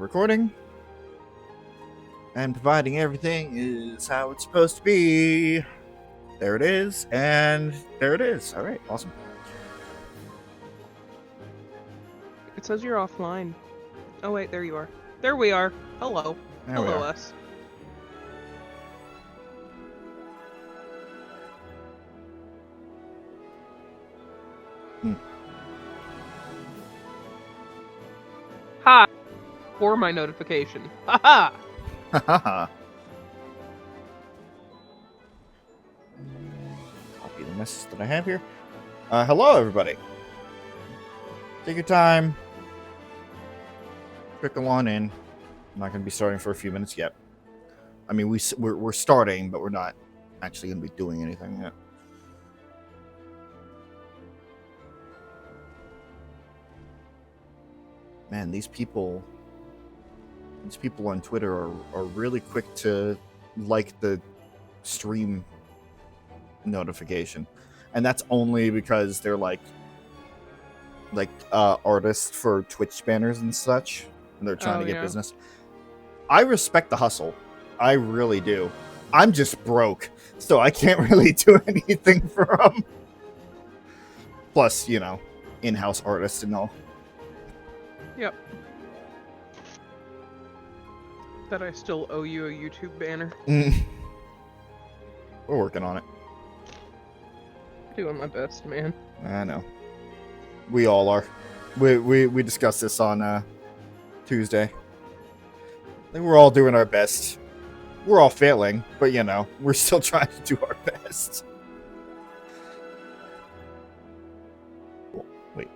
recording. And providing everything is how it's supposed to be. There it is, and there it is. All right, awesome. It says you're offline. Oh wait, there you are. There we are. Hello. Hello, us. Ha! For my notification. Ha ha! Ha ha ha. Copy the message that I have here. Hello, everybody. Take your time. Trickle on in. I'm not going to be starting for a few minutes yet. I mean, we're starting, but we're not actually going to be doing anything yet. Man, these people on Twitter are really quick to like the stream notification, and that's only because they're like artists for Twitch banners and such, and they're trying to get business. I respect the hustle. I really do. I'm just broke, so I can't really do anything for them. Plus, you know, in-house artists and all. Yep. That I still owe you a YouTube banner. We're working on it. Doing my best, man. I know. We all are. We discussed this on Tuesday. I think we're all doing our best. We're all failing, but you know, we're still trying to do our best. Cool. Wait.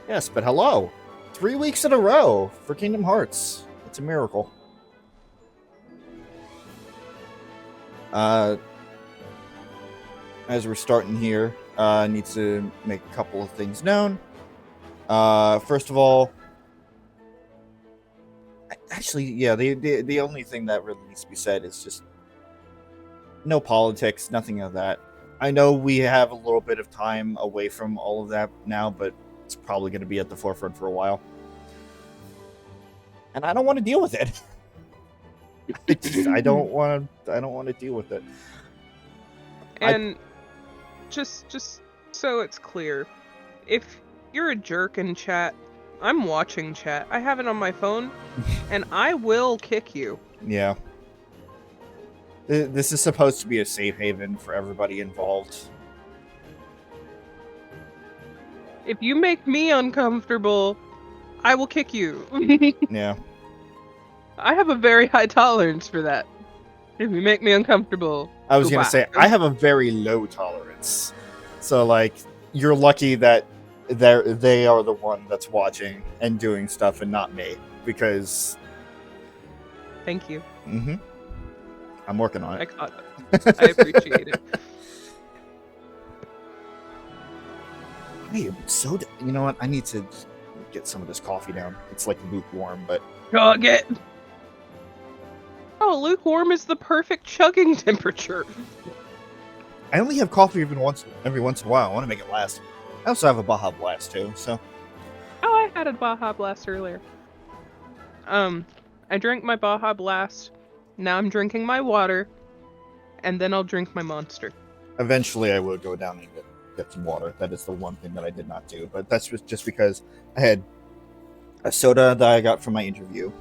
Yes, but hello. 3 weeks in a row for Kingdom Hearts. It's a miracle. As we're starting here, I need to make a couple of things known. First of all, actually, yeah, the only thing that really needs to be said is just no politics, nothing of that. I know we have a little bit of time away from all of that now, but it's probably going to be at the forefront for a while. And I don't want to deal with it. I don't want to deal with it. And just so it's clear, if you're a jerk in chat, I'm watching chat. I have it on my phone, and I will kick you. Yeah. This is supposed to be a safe haven for everybody involved. If you make me uncomfortable, I will kick you. Yeah. I have a very high tolerance for that. If you make me uncomfortable, I was going to say, I have a very low tolerance. So, like, you're lucky that they are the one that's watching and doing stuff and not me. Because... Thank you. Mm-hmm. I'm working on it. I appreciate it. I am so... You know what? I need to get some of this coffee down. It's, like, lukewarm, but... Oh, lukewarm is the perfect chugging temperature. I only have coffee every once in a while. I want to make it last. I also have a Baja Blast, too, so... Oh, I had a Baja Blast earlier. I drank my Baja Blast. Now I'm drinking my water. And then I'll drink my Monster. Eventually, I will go down and get some water. That is the one thing that I did not do. But that's just because I had a soda that I got from my interview,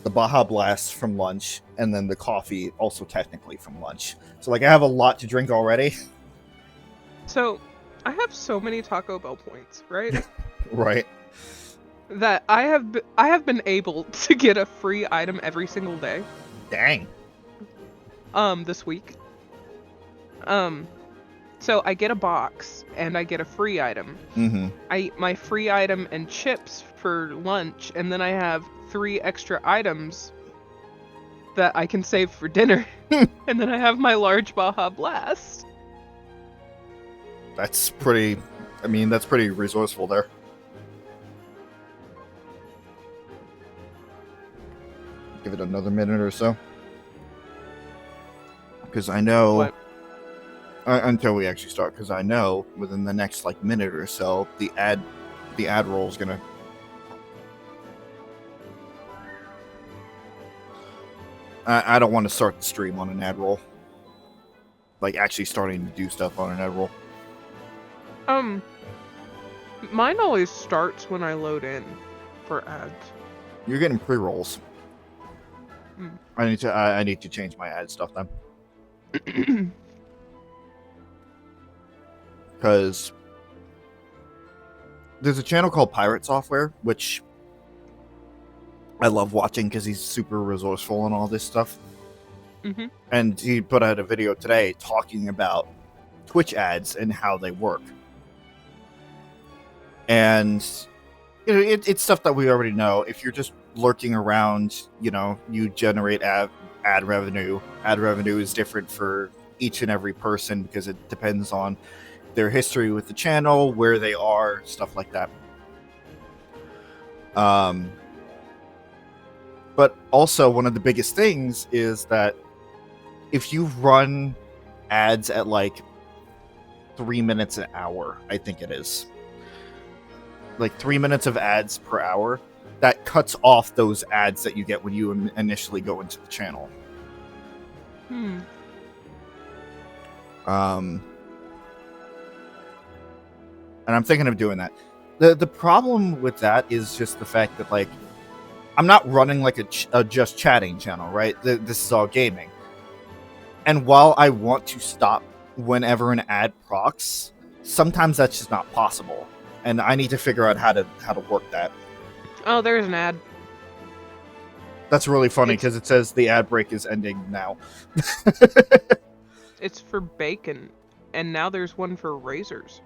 the Baja Blast from lunch, and then the coffee also technically from lunch. So, like, I have a lot to drink already. So, I have so many Taco Bell points, right? Right. That I have been able to get a free item every single day. Dang. This week. So I get a box and I get a free item. Mm-hmm. I eat my free item and chips for lunch, and then I have 3 extra items that I can save for dinner. And then I have my large Baja Blast. That's pretty resourceful there. Give it another minute or so. Because I know... What? until we actually start, because I know within the next like minute or so the ad roll is gonna. I don't want to start the stream on an ad roll. Like actually starting to do stuff on an ad roll. Mine always starts when I load in for ads. You're getting pre-rolls. I need to change my ad stuff then. Because there's a channel called Pirate Software, which I love watching because he's super resourceful and all this stuff. Mm-hmm. And he put out a video today talking about Twitch ads and how they work. And you know, it's stuff that we already know. If you're just lurking around, you know, you generate ad revenue. Ad revenue is different for each and every person because it depends on their history with the channel, where they are, stuff like that. But also one of the biggest things is that if you run ads at like 3 minutes an hour, I think it is, like 3 minutes of ads per hour, that cuts off those ads that you get when you initially go into the channel. And I'm thinking of doing that. The problem with that is just the fact that, like, I'm not running like a just chatting channel, right? This is all gaming. And while I want to stop whenever an ad procs, sometimes that's just not possible. And I need to figure out how to work that. Oh, there's an ad. That's really funny because it says the ad break is ending now. It's for bacon, and now there's one for razors.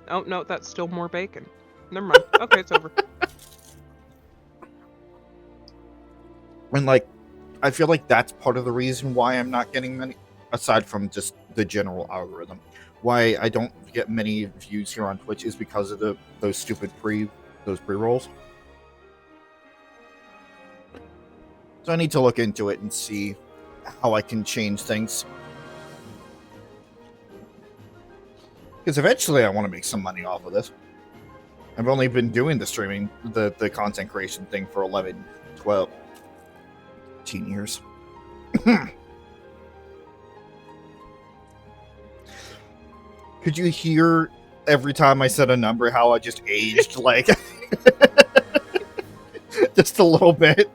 Oh, no, that's still more bacon. Never mind. Okay, it's over. And, like, I feel like that's part of the reason why I'm not getting many, aside from just the general algorithm. Why I don't get many views here on Twitch is because of those stupid pre-rolls. So I need to look into it and see how I can change things. Because eventually I want to make some money off of this. I've only been doing the streaming, the content creation thing for 11, 12, 13 years. Could you hear every time I said a number how I just aged like just a little bit?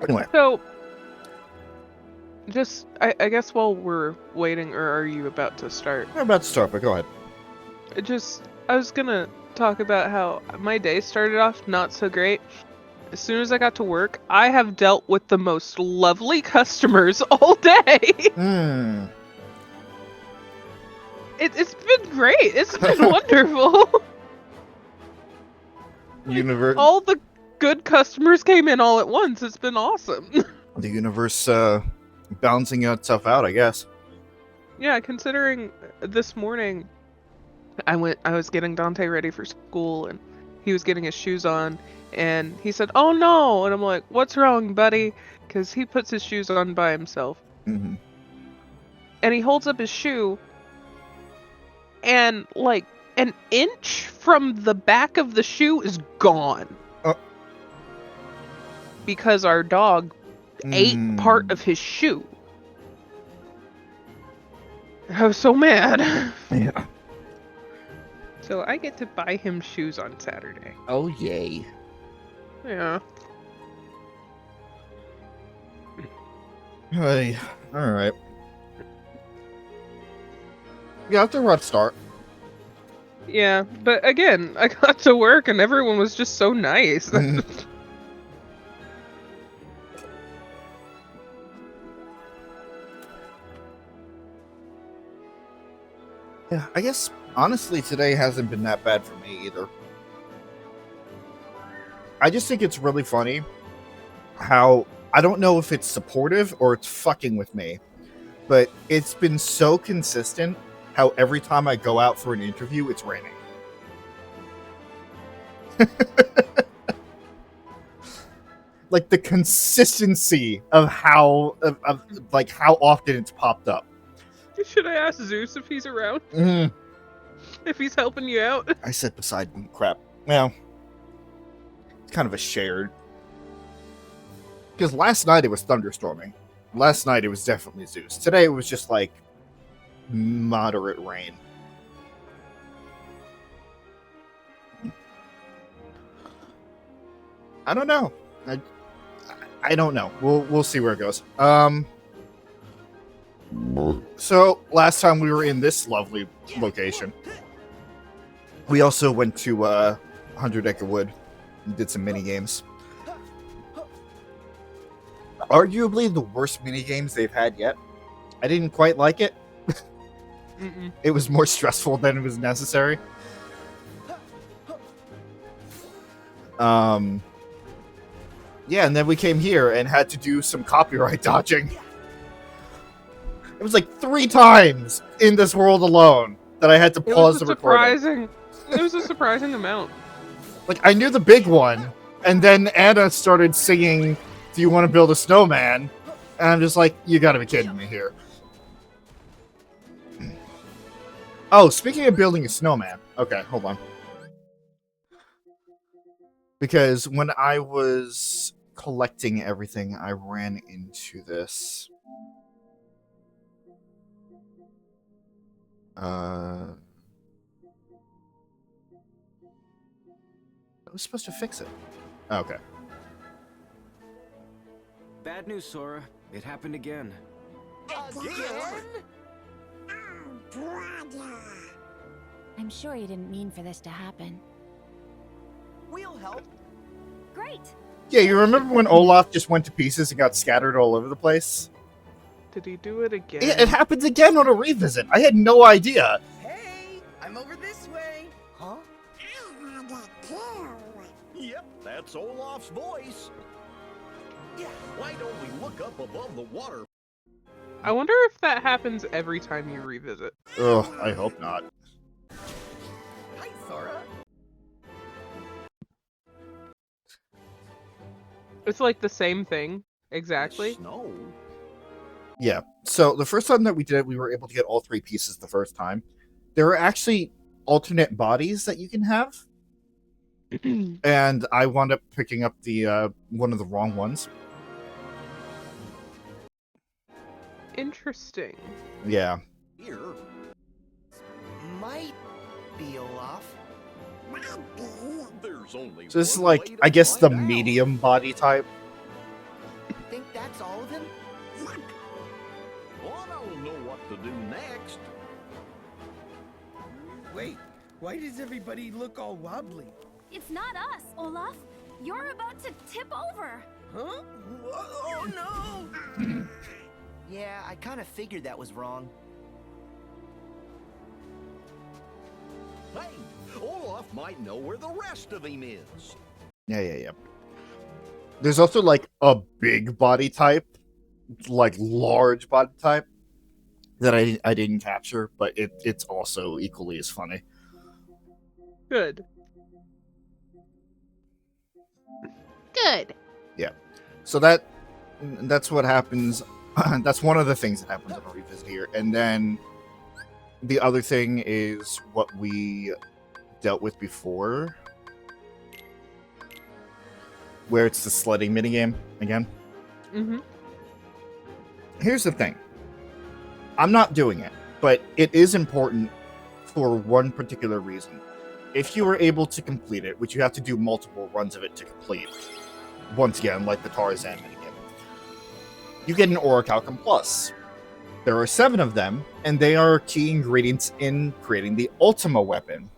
Anyway. So, just, I guess while we're waiting, or are you about to start? We're about to start, but go ahead. I was gonna talk about how my day started off not so great. As soon as I got to work, I have dealt with the most lovely customers all day. It's been great. It's been wonderful. All the good customers came in all at once. It's been awesome. The universe balancing itself out, I guess. Yeah, considering this morning I was getting Dante ready for school and he was getting his shoes on and he said, "Oh no." And I'm like, "What's wrong, buddy?" Because he puts his shoes on by himself. Mm-hmm. And he holds up his shoe and like an inch from the back of the shoe is gone. Because our dog ate part of his shoe. I was so mad. Yeah. So I get to buy him shoes on Saturday. Oh, yay. Yeah. Hey, alright. Yeah, it's a rough start. Yeah, but again, I got to work and everyone was just so nice. Yeah, I guess, honestly, today hasn't been that bad for me either. I just think it's really funny how, I don't know if it's supportive or it's fucking with me, but it's been so consistent how every time I go out for an interview, it's raining. like the consistency of how like how often it's popped up. Should I ask Zeus if he's around? If he's helping you out? I said beside me. Crap. Well, it's kind of a shared. Because last night it was thunderstorming. Last night it was definitely Zeus. Today it was just like moderate rain. I don't know. I don't know. We'll see where it goes. So last time we were in this lovely location, we also went to 100 Acre Wood and did some mini games. Arguably the worst mini games they've had yet. I didn't quite like it. It was more stressful than it was necessary. Yeah, and then we came here and had to do some copyright dodging. It was like 3 times in this world alone that I had to pause the recording. It was a surprising amount. Like, I knew the big one, and then Anna started singing, "Do you want to build a snowman?" And I'm just like, you gotta be kidding me here. Oh, speaking of building a snowman. Okay, hold on. Because when I was collecting everything, I ran into this. I was supposed to fix it. Okay. Bad news, Sora. It happened again. Again? Oh, brother. I'm sure you didn't mean for this to happen. We'll help. Great! Yeah, you remember when Olaf just went to pieces and got scattered all over the place? Did he do it again? Yeah, it happens again on a revisit. I had no idea. Hey, I'm over this way. Huh? I wanna kill. Yep, that's Olaf's voice. Yeah, why don't we look up above the water? I wonder if that happens every time you revisit. Ugh, I hope not. Hi, Sora. It's like the same thing, exactly. Snow. Yeah, so the first time that we did it, we were able to get all 3 pieces the first time. There are actually alternate bodies that you can have. And I wound up picking up the one of the wrong ones. Interesting. Yeah. Here. Might be Olaf. There's only So this is one like, way to I guess, the find out. medium body type. Think that's all of him? Well, I don't know what to do next. Wait, why does everybody look all wobbly? It's not us, Olaf. You're about to tip over. Huh? Oh no! Yeah, I kind of figured that was wrong. Hey, Olaf might know where the rest of him is. Yeah. There's also, like, a big body type. Like, large body type. That I didn't capture, but it's also equally as funny. Good. Good. Yeah. So that's what happens. That's one of the things that happens on a revisit here. And then the other thing is what we dealt with before, where it's the sledding minigame again. Mm-hmm. Here's the thing. I'm not doing it, but it is important for one particular reason. If you were able to complete it, which you have to do multiple runs of it to complete, once again, like the Tarzan minigame, you get an Orichalcum Plus. There are 7 of them, and they are key ingredients in creating the Ultima weapon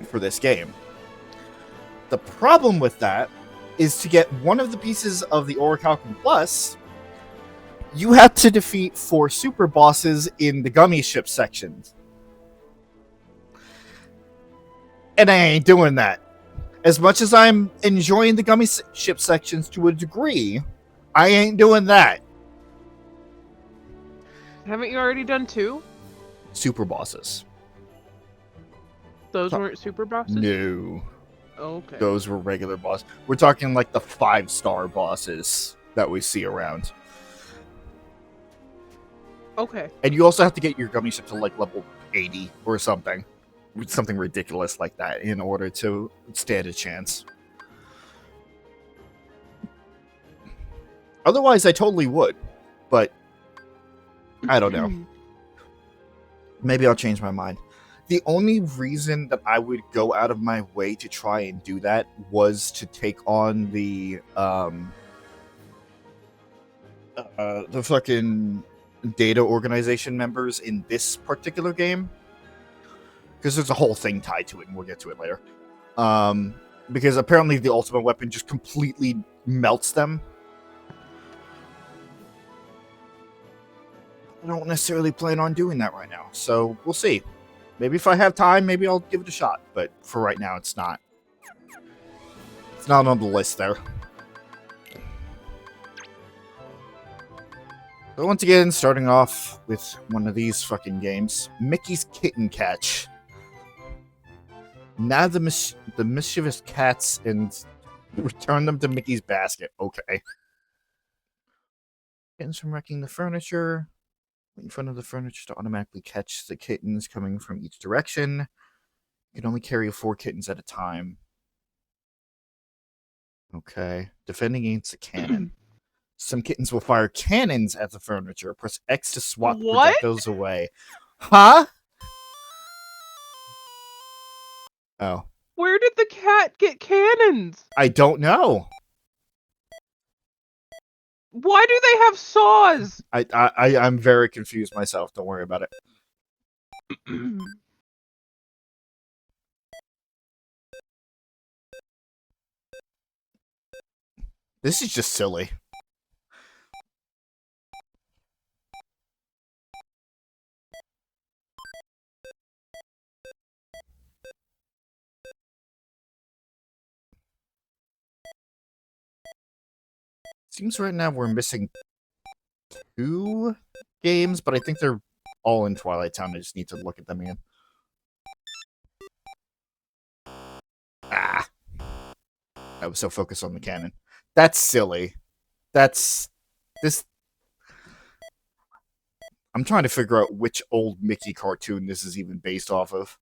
for this game. The problem with that is to get one of the pieces of the Orichalcum Plus, you have to defeat 4 super bosses in the gummy ship sections. And I ain't doing that. As much as I'm enjoying the gummy ship sections to a degree, I ain't doing that. Haven't you already done 2? Super bosses. Those weren't super bosses? No. Okay. Those were regular bosses. We're talking like the 5-star bosses that we see around. Okay. And you also have to get your gummy ship to like level 80 or something. Something ridiculous like that in order to stand a chance. Otherwise, I totally would. But I don't know. Maybe I'll change my mind. The only reason that I would go out of my way to try and do that was to take on the fucking data organization members in this particular game. Because there's a whole thing tied to it, and we'll get to it later. Because apparently the ultimate weapon just completely melts them. I don't necessarily plan on doing that right now, so we'll see. Maybe if I have time, maybe I'll give it a shot. But for right now, it's not. It's not on the list there. So once again, starting off with one of these fucking games. Mickey's Kitten Catch. Nab the mischievous cats and return them to Mickey's basket. Okay. Kittens from wrecking the furniture. Wait in front of the furniture to automatically catch the kittens coming from each direction. You can only carry 4 kittens at a time. Okay. Defending against a cannon. Some kittens will fire cannons at the furniture. Press X to swat the projectiles away. Huh? Oh. Where did the cat get cannons? I don't know. Why do they have saws? I'm very confused myself. Don't worry about it. This is just silly. Seems right now we're missing 2 games, but I think they're all in Twilight Town. I just need to look at them again. Ah. I was so focused on the cannon. That's silly. This... I'm trying to figure out which old Mickey cartoon this is even based off of.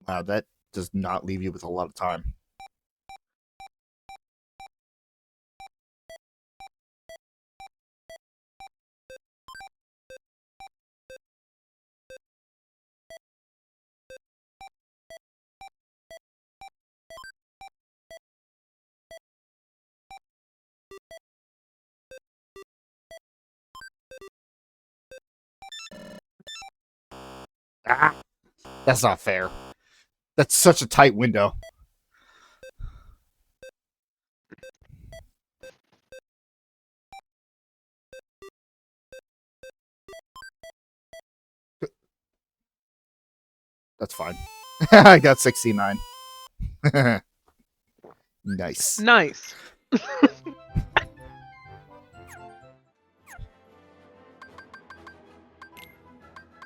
Wow, that does not leave you with a lot of time. Ah! That's not fair. That's such a tight window. That's fine. I got 69. Nice. Nice. I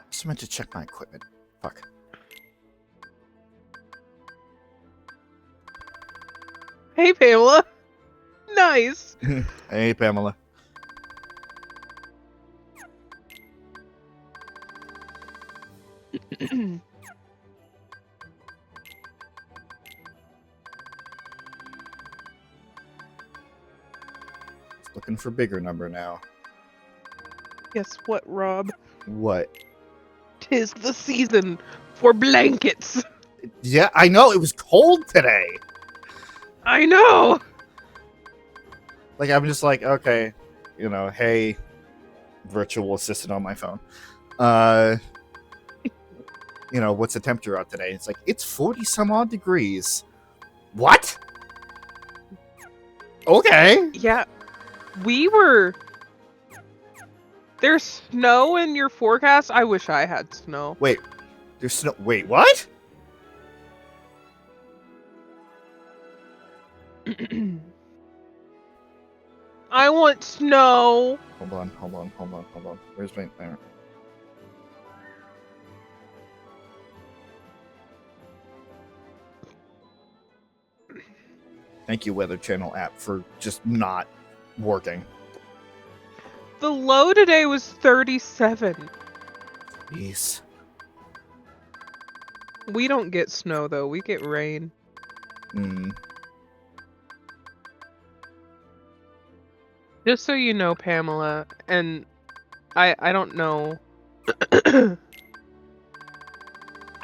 just meant to check my equipment. Fuck. Hey, Pamela. Nice. Hey, Pamela. Looking for bigger number now. Guess what, Rob? What? 'Tis the season for blankets. Yeah, I know. It was cold today. I know. Like, I'm just like, okay, you know, hey, virtual assistant on my phone. You know, what's the temperature out today? It's like, it's 40 some odd degrees. What? Okay. Yeah. We were... There's snow in your forecast? I wish I had snow. Wait, there's snow. Wait, what? I want snow. Hold on. Where's my... There. Thank you, Weather Channel app, for just not working. The low today was 37. Jeez. We don't get snow, though. We get rain. Just so you know, Pamela, and I don't know. I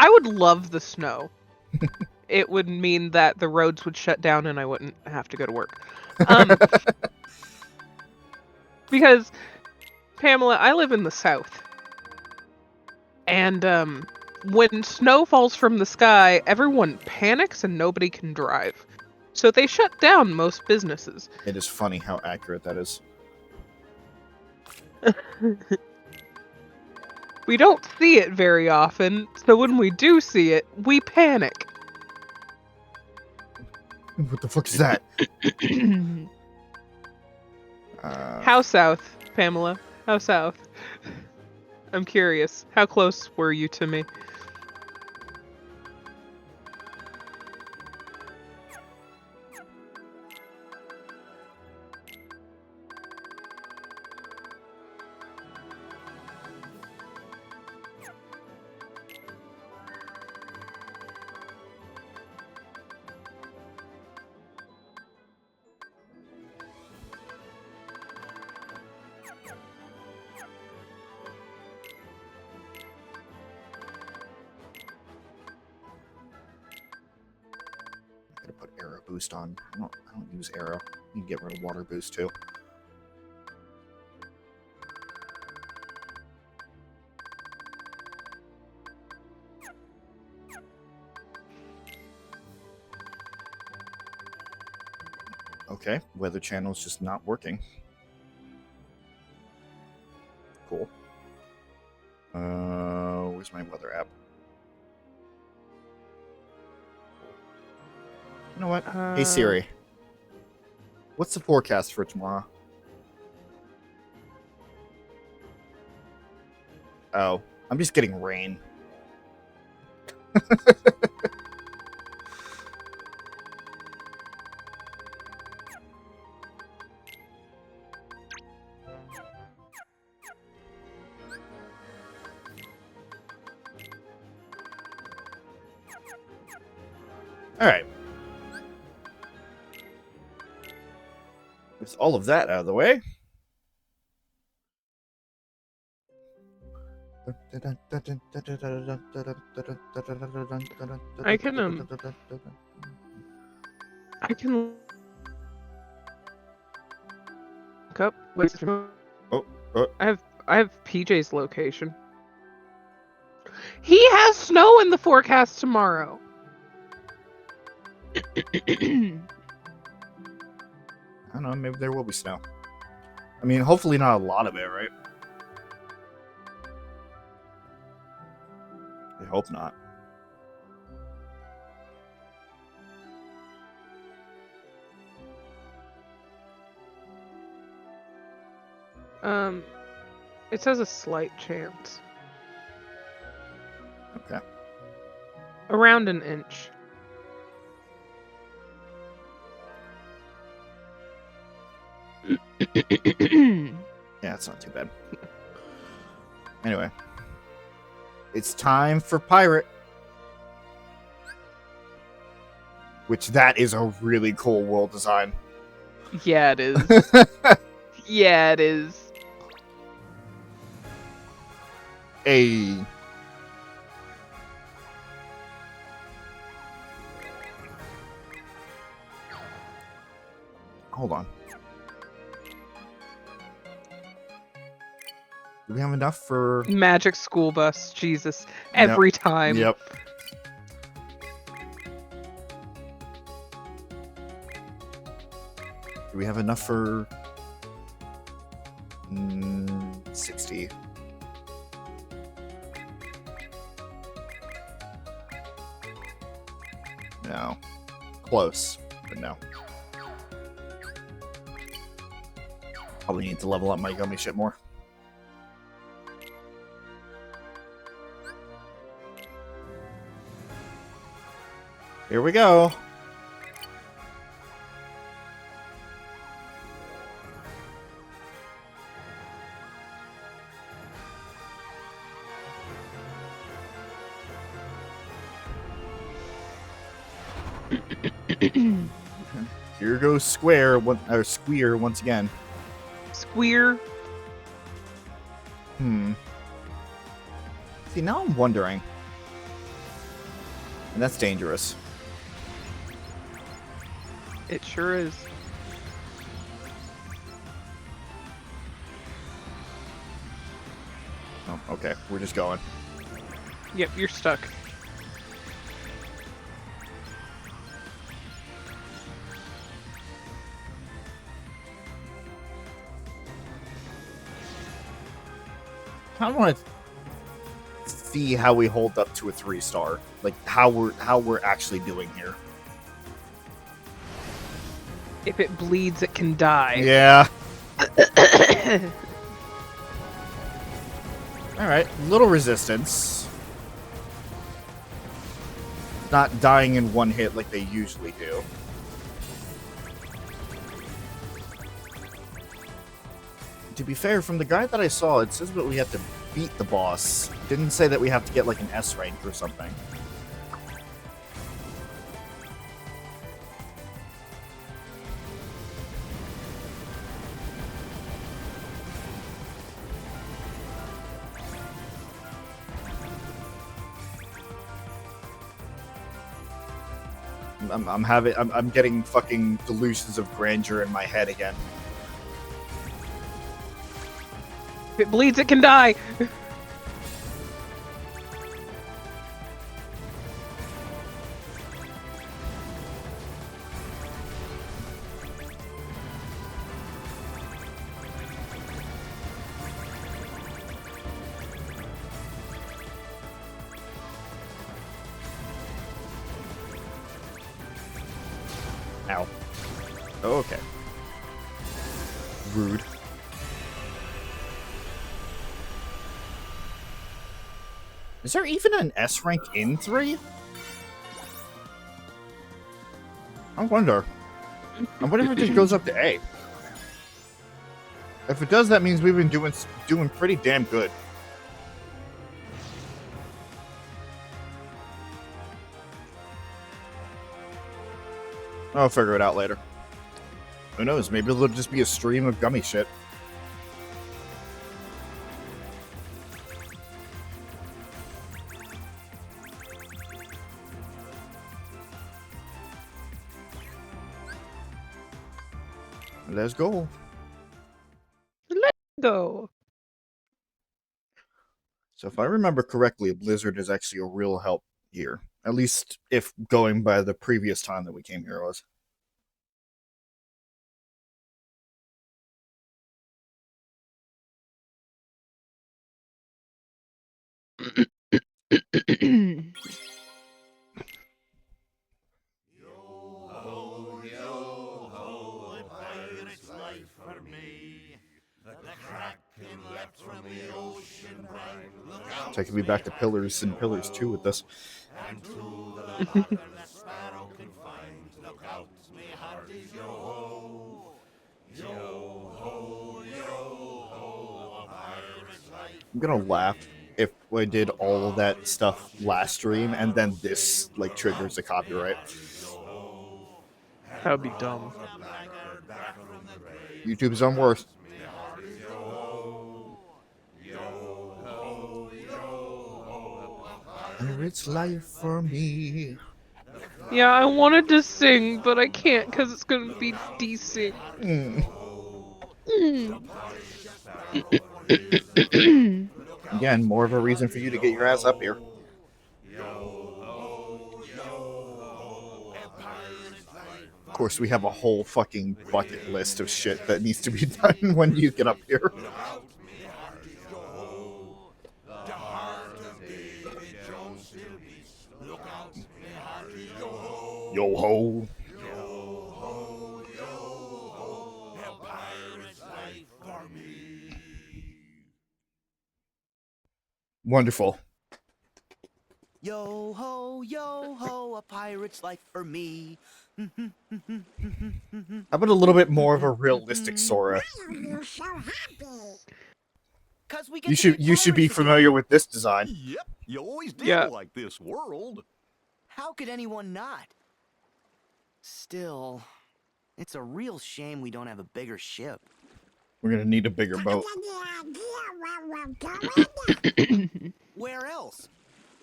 would love the snow. It would mean that the roads would shut down and I wouldn't have to go to work. Because, Pamela, I live in the South. And when snow falls from the sky, everyone panics and nobody can drive. So they shut down most businesses. It is funny how accurate that is. We don't see it very often, so when we do see it, we panic. What the fuck is that? How south, Pamela? How south? I'm curious. How close were you to me? Gotta put arrow boost on. I don't use arrow. You can get rid of water boost too. Okay, Weather Channel's just not working. Cool. Where's my weather app? You know what? Hey Siri. What's the forecast for tomorrow? Oh, I'm just getting rain. All right. With all of that out of the way. I can look up. Wait, I have PJ's location. He has snow in the forecast tomorrow. I don't know, maybe there will be snow. I mean, hopefully not a lot of it, right? I hope not. It says a slight chance. Okay. Around an inch. Yeah, it's not too bad. Anyway. It's time for Pirate. Which that is a really cool world design. Yeah, it is. Yeah, it is. Hey. Hold on. Do we have enough for... Magic school bus, Jesus. Every time. Yep. Do we have enough for... 60. No. Close, but no. Probably need to level up my gummy shit more. Here we go. Here goes Square, or Squeer once again. Squeer. See, now I'm wondering. And that's dangerous. It sure is. Oh, okay. We're just going. Yep, you're stuck. I want to see how we hold up to a 3-star. Like how we're actually doing here. If it bleeds, it can die. Yeah. All right, little resistance. Not dying in one hit like they usually do. To be fair, from the guide that I saw, it says that we have to beat the boss. It didn't say that we have to get like an S rank or something. I'm getting fucking delusions of grandeur in my head again. If it bleeds, it can die. Ow. Okay. Rude. Is there even an S rank in 3? I wonder. I wonder if it just goes up to A. If it does, that means we've been doing pretty damn good. I'll figure it out later. Who knows? Maybe it'll just be a stream of gummy shit. Let's go. Let's go. So if I remember correctly, a blizzard is actually a real help here. At least if going by the previous time that we came here was. Taking me back to Pillars and Pillars 2 with this. I'm gonna laugh if I did all of that stuff last stream and then this like triggers a copyright. That would be dumb. YouTube's done worse. It's life for me. Yeah, I wanted to sing, but I can't because it's going to be desync. Again, more of a reason for you to get your ass up here. Of course, we have a whole fucking bucket list of shit that needs to be done when you get up here. Yo ho. Wonderful. Yo ho, a pirate's life for me. How about a little bit more of a realistic Sora? Why are you so happy? 'Cause we get You to should be be pirates familiar again. with this design. Yep, you always did Yeah. like this world. How could anyone not? Still, it's a real shame we don't have a bigger ship. We're gonna need a bigger boat. Any idea where we're going? Where else?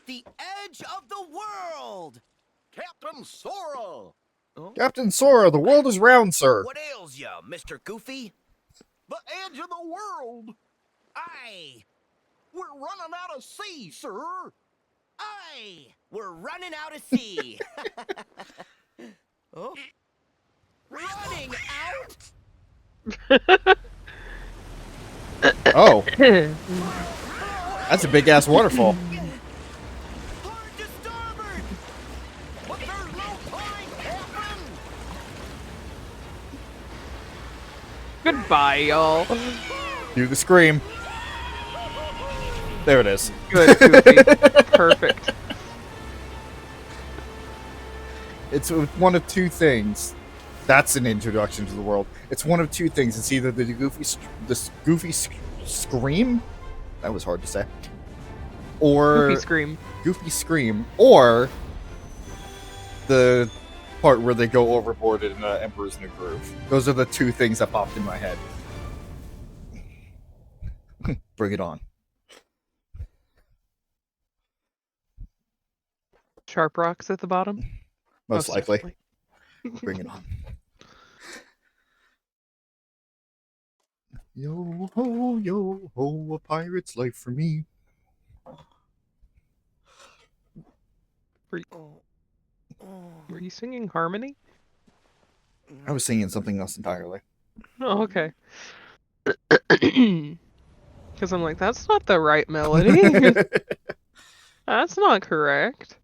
The edge of the world! Captain Sora! Captain Sora, the world is round, sir. What ails ya, Mr. Goofy? The edge of the world! Aye! We're running out of sea, sir! Aye! We're running out of sea! Oh? Running out? Oh, that's a big ass waterfall. Hard to starboard! But there's no time, Captain! Goodbye, y'all. Do the scream. There it is. Good, Goofy. Perfect. It's one of two things. That's an introduction to the world. It's one of two things. It's either the goofy scream. That was hard to say. Or Goofy scream. Goofy scream, or the part where they go overboard in Emperor's New Groove. Those are the two things that popped in my head. Bring it on. Sharp rocks at the bottom. Most likely. definitely. Bring it on. Yo ho, a pirate's life for me. Were you singing harmony? I was singing something else entirely. Oh, okay. Because I'm like, that's not the right melody. That's not correct.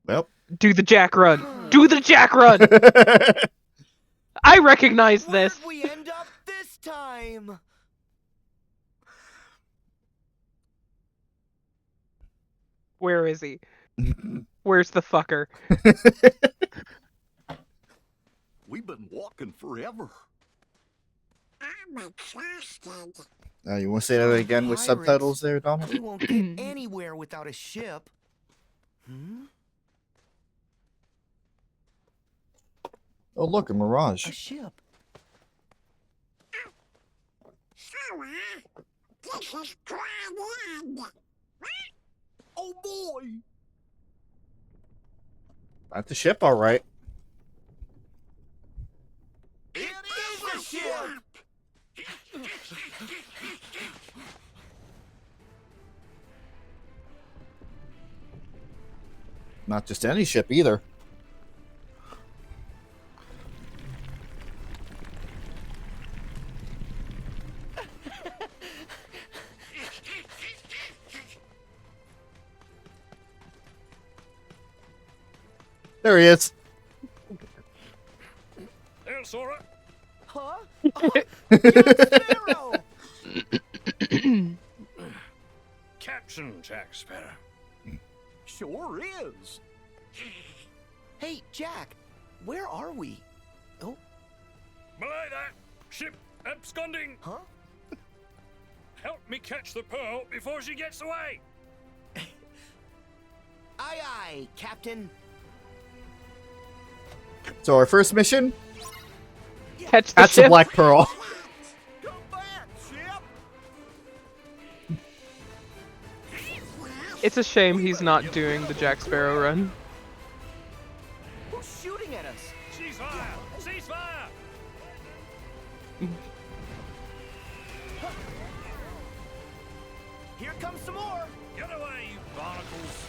Well. Do the jack run. Do the jack run. I recognize this. Where'd we end up this time? Where is he? Where's the fucker? We've been walking forever. I'm exhausted. You want to say that again with Pirates. subtitles there, Donald? We won't get anywhere without a ship. Hmm? Oh, look, a mirage. A ship. Sora, this is grand. Oh boy! Not the ship, all right. It is a ship! Not just any ship either. There he is. There, Sora. Huh? Oh, young Sparrow! Captain Jack Sparrow. Sure is. Hey, Jack, where are we? Oh, Belay that! Ship absconding! huh? Help me catch the pearl before she gets away! Aye, aye, Captain. So our first mission, Catch the that's the ship. Black Pearl. Come back, ship! It's a shame he's not doing the Jack Sparrow run. Who's shooting at us? Ceasefire! Ceasefire! Here comes some more. Get away, you barnacles!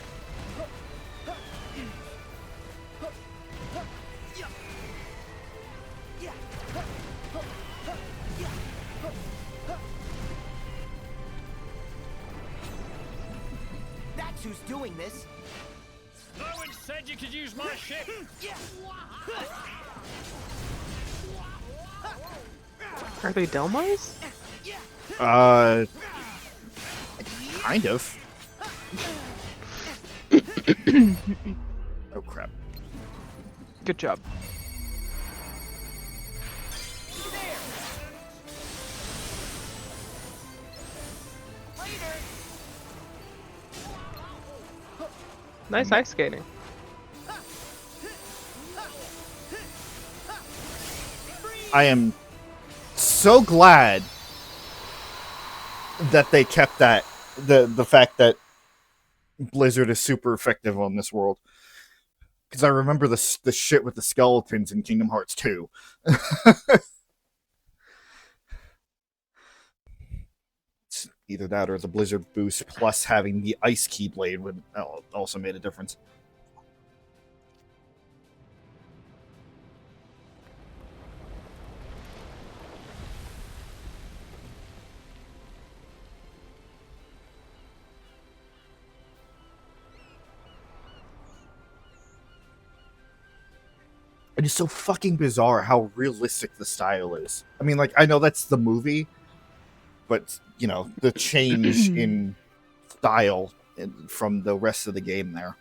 That's who's doing this. No one said you could use my ship! Are they Delmars? Kind of. Oh crap. Good job. Nice ice skating. I am so glad that they kept that the fact that Blizzard is super effective on this world. Because I remember the shit with the skeletons in Kingdom Hearts 2. It's either that or the Blizzard boost plus having the Ice Keyblade would also made a difference. It is so fucking bizarre how realistic the style is. I mean, like, I know that's the movie, but, you know, the change in style from the rest of the game there.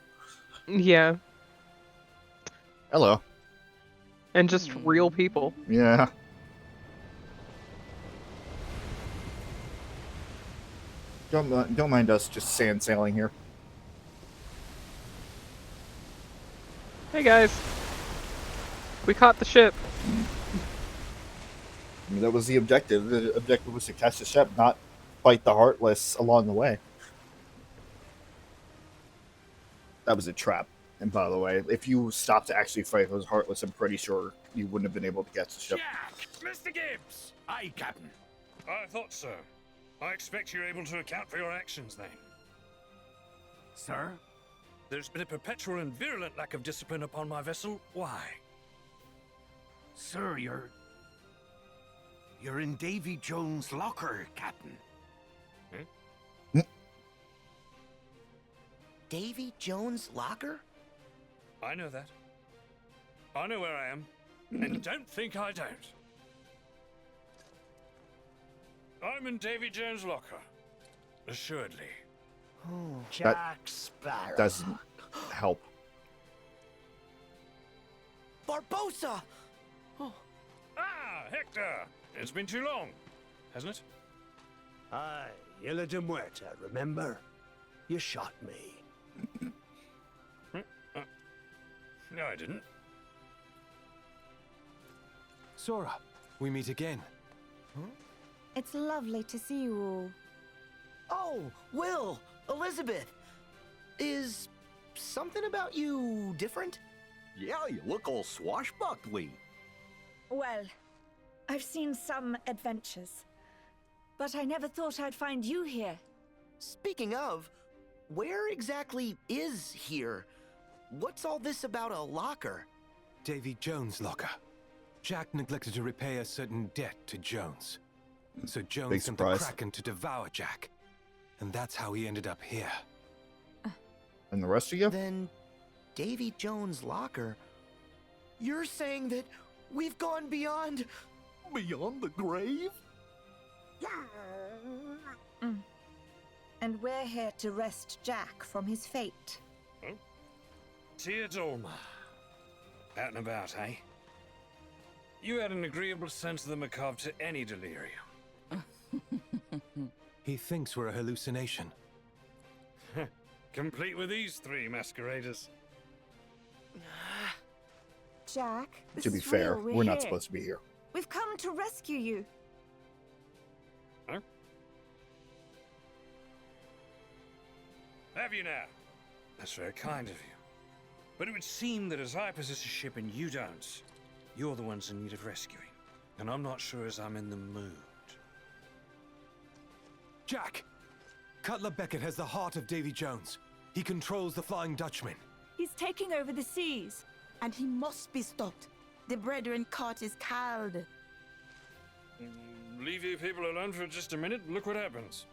Yeah. Hello. And just real people. Yeah. Don't mind us just sand sailing here. Hey guys. We caught the ship. I mean, that was the objective. The objective was to catch the ship, not fight the Heartless along the way. That was a trap. And by the way, if you stopped to actually fight those Heartless, I'm pretty sure you wouldn't have been able to catch the ship. Jack! Mr. Gibbs! Aye, Captain. I thought so. I expect you're able to account for your actions then. Sir? There's been a perpetual and virulent lack of discipline upon my vessel. Why? Sir, you're in Davy Jones' locker, Captain. Davy Jones' locker? I know that. I know where I am. And don't think I don't. I'm in Davy Jones' locker. Assuredly. Jack Sparrow. Doesn't help. Barbosa! Ah, Hector! It's been too long, hasn't it? Aye, Isla de Muerta, remember? You shot me. No, I didn't. Sora, we meet again. It's lovely to see you all. Oh, Will, Elizabeth. Is something about you different? Yeah, you look all swashbuckly. Well, I've seen some adventures, but I never thought I'd find you here. Speaking of, where exactly is here? What's all this about a locker? Davy Jones' locker. Jack neglected to repay a certain debt to Jones. So Jones sent the Kraken to devour Jack. And that's how he ended up here. And the rest of you? Then, Davy Jones' locker? You're saying that we've gone beyond... Beyond the grave? And we're here to wrest Jack from his fate. Oh? Teodolma. Out and about, eh? You had an agreeable sense of the macabre to any delirium. He thinks we're a hallucination. Complete with these three masqueraders. Jack, this To be is fair, real. we're not here. supposed to be here. We've come to rescue you. Huh? Have you now? That's very kind of you. But it would seem that as I possess a ship and you don't, you're the ones in need of rescuing. And I'm not sure as I'm in the mood. Jack! Cutler Beckett has the heart of Davy Jones. He controls the Flying Dutchman. He's taking over the seas. And he must be stopped. The brethren caught his called. Leave you people alone for just a minute and look what happens.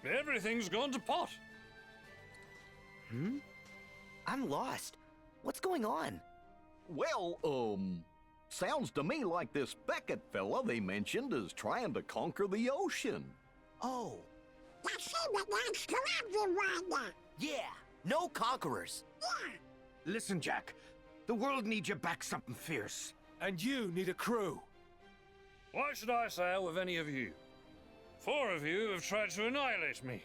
Everything's gone to pot. I'm lost. What's going on? Well, sounds to me like this Beckett fella they mentioned is trying to conquer the ocean. Oh, That seems belongs to everyone. Yeah, no conquerors. Listen, Jack. The world needs you back something fierce. And you need a crew. Why should I sail with any of you? 4 of you have tried to annihilate me.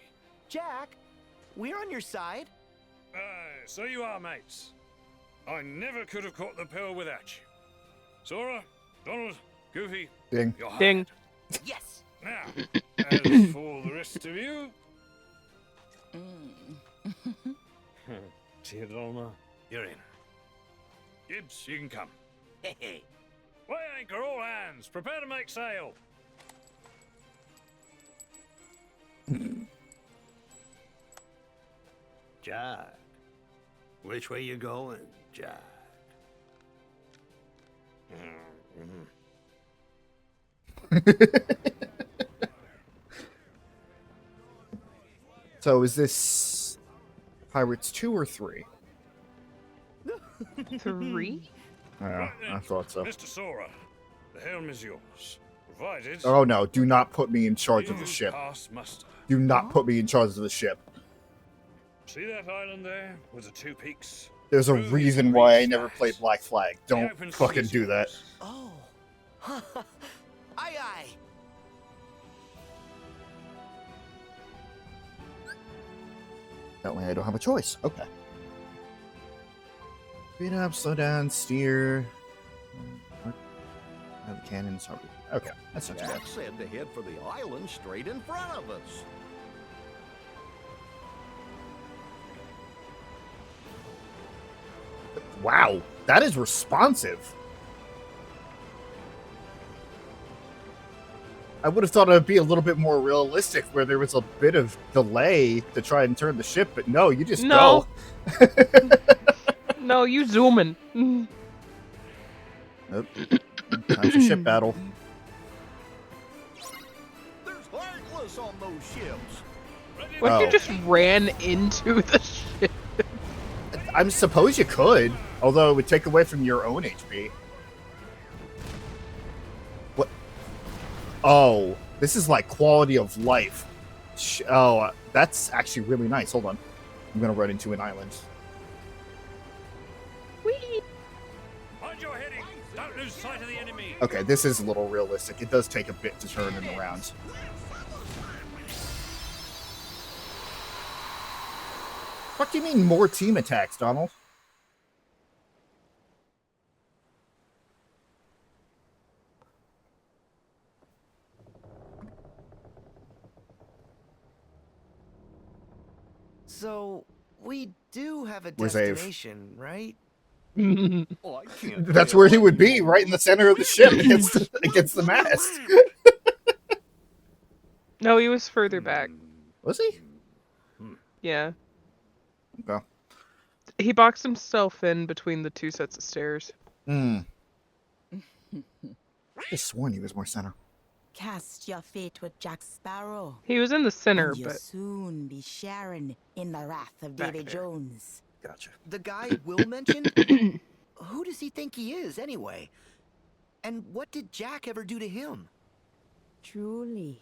Jack, we're on your side. So you are, mates. I never could have caught the pill without you. Sora, Donald, Goofy, Ding. you're hired. Ding. Yes. Now, as for the rest of you... Teodolma, you're in. Gibbs, you can come. Hey. Weigh anchor, all hands. Prepare to make sail. Jack, which way you going, Jack? So is this Pirates 2 or 3? 3? Yeah, I thought so. Mr. Sora, the helm is yours. Provided... Oh no, do not put me in charge of the ship. Pass muster. Do not put me in charge of the ship. See that island there with the 2 peaks? There's a Through these reason why I green never skies. played Black Flag. The Don't open fucking seas do that. yours. Oh. Aye, aye. That way I don't have a choice. Okay. Speed up, slow down, steer. The cannons. Okay, that's not too bad. Jack said to head for the island straight in front of us. Wow, that is responsive. I would have thought it would be a little bit more realistic where there was a bit of delay to try and turn the ship, but no, you just No. go. No, you zooming. Nope. Time for ship battle. There's heartless on those ships. What if Oh. you just ran into the ship? I suppose you could, although it would take away from your own HP. What? Oh, this is like quality of life. Oh, that's actually really nice. Hold on. I'm going to run into an island. Whee! Mind your heading. Don't lose sight of the enemy. Okay, this is a little realistic. It does take a bit to turn it around. What do you mean more team attacks, Donald? So, we do have a Where's Ave? destination, right? Oh, I can't That's tell. where he would be, right in the center of the ship against the mast. No, he was further back. Was he? Yeah. Okay. He boxed himself in between the 2 sets of stairs. I just sworn he was more center. Cast your fate with Jack Sparrow. He was in the center, and you'll but soon be sharing in the wrath of Back Davy there. Jones. Gotcha. The guy Will mentioned? Who does he think he is, anyway? And what did Jack ever do to him? Truly.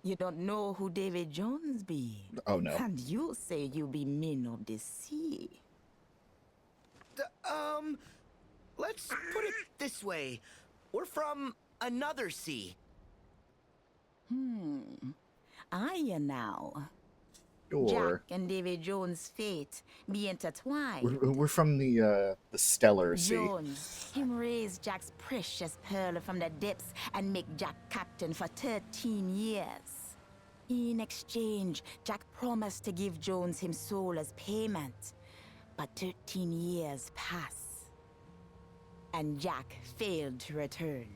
You don't know who David Jones be. Oh, no. And you say you be men of the sea. Let's put it this way. We're from another sea. Are you now? Sure. Jack and David Jones' fate be intertwined. We're from the Stellar Sea. Jones, him raise Jack's precious pearl from the depths and make Jack captain for 13 years. In exchange, Jack promised to give Jones him soul as payment. But 13 years pass, and Jack failed to return.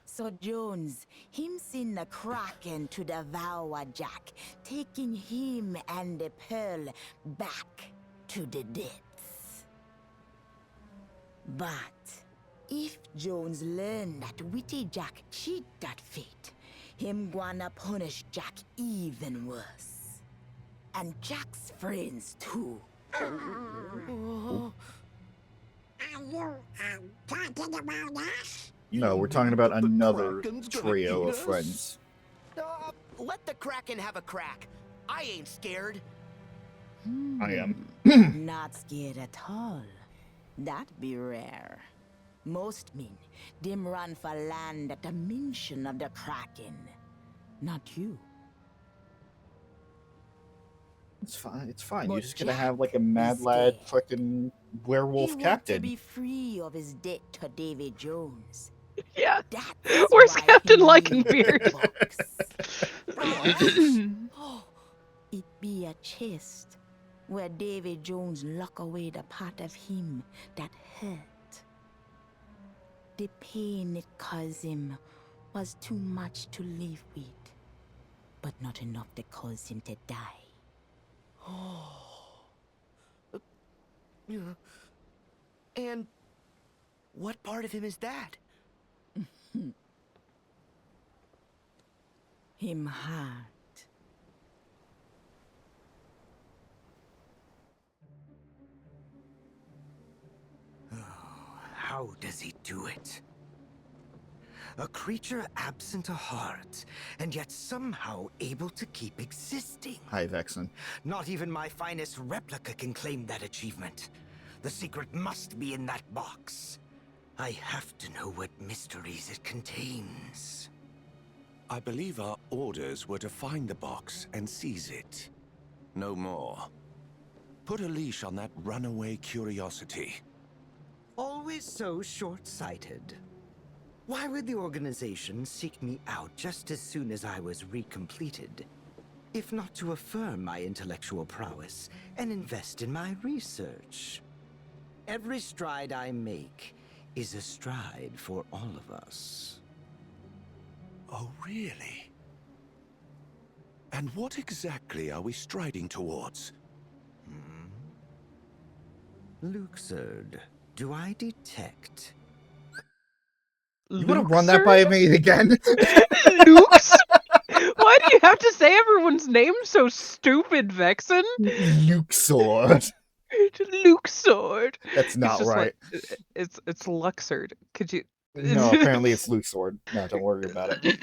So Jones, him send the Kraken to devour Jack, taking him and the pearl back to the depths. But if Jones learned that witty Jack cheat that fate, him gonna punish Jack even worse. And Jack's friends too. Are you talking about us? No, we're talking about another Kraken's gonna trio eat of us? friends. let the Kraken have a crack. I ain't scared. I am. Not scared at all. That be rare. Most men, them run for land at the mention of the Kraken. Not you. It's fine. It's fine. But You're just gonna Jack have like a mad is lad dead. fucking werewolf He want captain. to be free of his debt to David Jones. Yeah. That's Where's why Captain he Lycanbeard? need the box. Oh, it be a chest where David Jones lock away the part of him that hurt. The pain it caused him was too much to live with, but not enough to cause him to die. And what part of him is that? Him heart. How does he do it? A creature absent a heart, and yet somehow able to keep existing. Hi, Vexen. Not even my finest replica can claim that achievement. The secret must be in that box. I have to know what mysteries it contains. I believe our orders were to find the box and seize it. No more. Put a leash on that runaway curiosity. Always so short-sighted. Why would the organization seek me out just as soon as I was recompleted? If not to affirm my intellectual prowess and invest in my research. Every stride I make is a stride for all of us. Oh, really? And what exactly are we striding towards? Luxord, do I detect? You want to run that by me again? Luke's? Why do you have to say everyone's name so stupid, Vexen? Luxord. Luxord. That's not right. Like, it's Luxord. Could you? No, apparently it's Luxord. No, don't worry about it.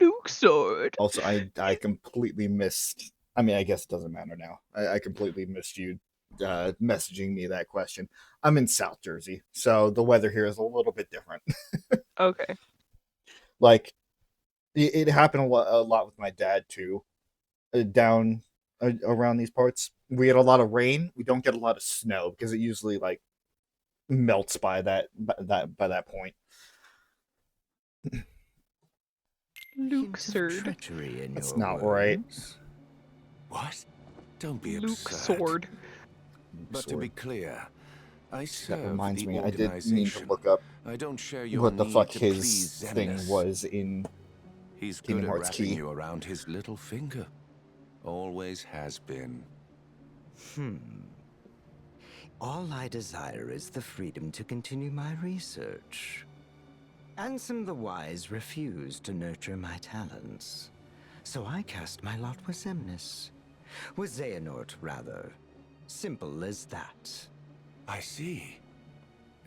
Luxord. Also, I completely missed. I mean, I guess it doesn't matter now. I completely missed you messaging me that question. I'm in South Jersey, so the weather here is a little bit different. Okay. Like, it happened a lot with my dad too. Down around these parts, we get a lot of rain. We don't get a lot of snow because it usually like melts by that point. Luxord. Treachery in That's your not right. What? Don't be Luxord. But to be clear, I serve That reminds the me, I did need to organization. look up I don't share your what the need fuck to his please thing Xemnas. was in He's good Kingdom at Hearts wrapping Key. you around his little finger. Always has been. All I desire is the freedom to continue my research. Ansem the Wise refused to nurture my talents, so I cast my lot with Xemnas. With Xehanort, rather. Simple as that. I see.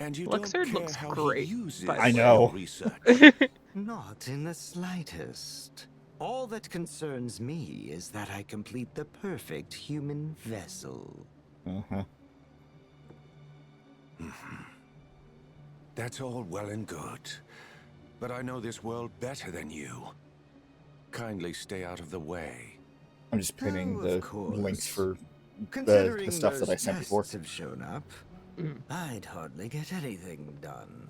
And you Luxord don't care looks how great, he uses by the I way. know. research. Not in the slightest. All that concerns me is that I complete the perfect human vessel. Uh-huh. That's all well and good. But I know this world better than you. Kindly stay out of the way. I'm just pinning Oh, the of course. links for Considering the stuff that I those sent before. pests have shown up, I'd hardly get anything done.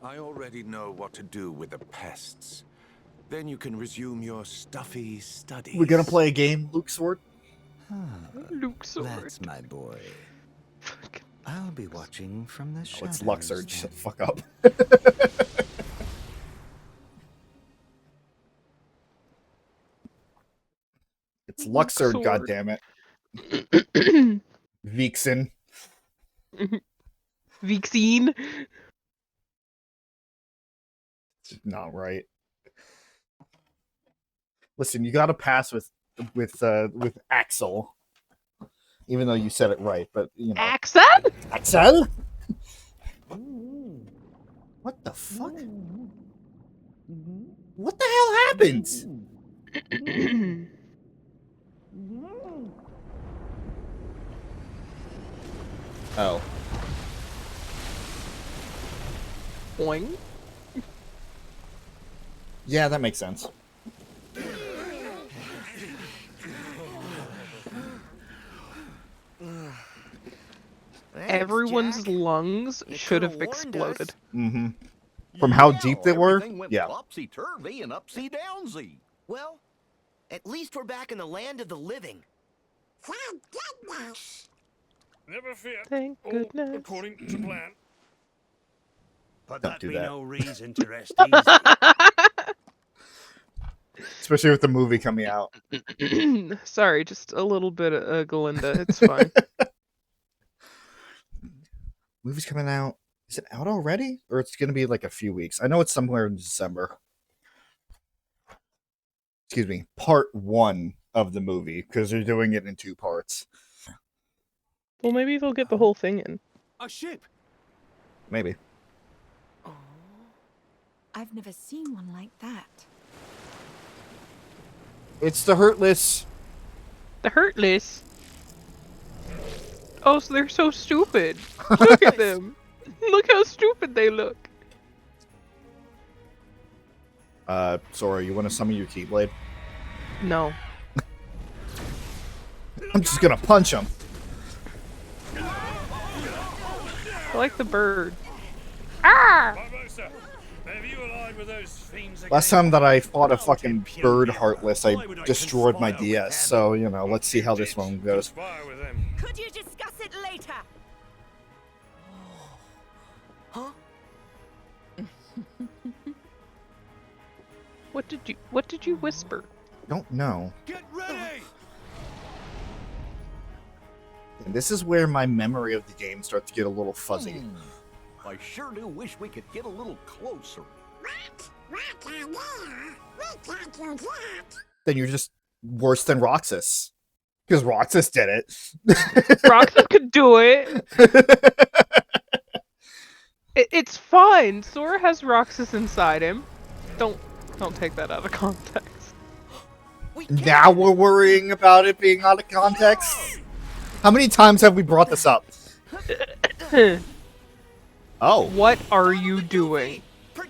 I already know what to do with the pests. Then you can resume your stuffy studies. We're gonna play a game, Luxord? Luxord. That's my boy. I'll be watching from the Oh, shadows. it's Luxord. Shut the fuck up. It's Luxord, Luxord. goddammit. Vixen. Vixene. It's not right. Listen, you gotta pass with Axel. Even though you said it right, but you know. Axel? Axel? What the fuck? What the hell happened? Oh. Boing. Yeah, that makes sense. Everyone's lungs should have warned exploded. Mm-hmm. From how deep they were? Everything went topsy-turvy and upsy-downsy. Well, at least we're back in the land of the living. Thank goodness. Never fear. Thank All goodness. according to plan. But Don't that do be that. no reason to rest easy. Especially with the movie coming out. Sorry, just a little bit of Galinda. It's fine. Movie's coming out. Is it out already? Or it's going to be like a few weeks? I know it's somewhere in December. Excuse me. Part 1 of the movie, because they're doing it in 2 parts. Well, maybe they'll get the whole thing in. A ship! Maybe. Oh, I've never seen one like that. It's the Hurtless. The Hurtless? Oh, so they're so stupid. Look at them. Look how stupid they look. Sora, you want to summon your Keyblade? No. I'm just gonna punch him. I like the bird. Ah! Barbosa, have you allied with those fiends again? Last time that I fought a fucking bird Heartless, I destroyed my DS, so, you know, let's see how this one goes. Could you discuss it later? Huh? What did you whisper? Don't know. Get ready! And this is where my memory of the game starts to get a little fuzzy. I sure do wish we could get a little closer. What? What idea? We can't do that. Then you're just worse than Roxas. Because Roxas did it. Roxas could do it. It's fine. Sora has Roxas inside him. Don't take that out of context. Now we're worrying about it being out of context? How many times have we brought this up? Oh. What are you doing?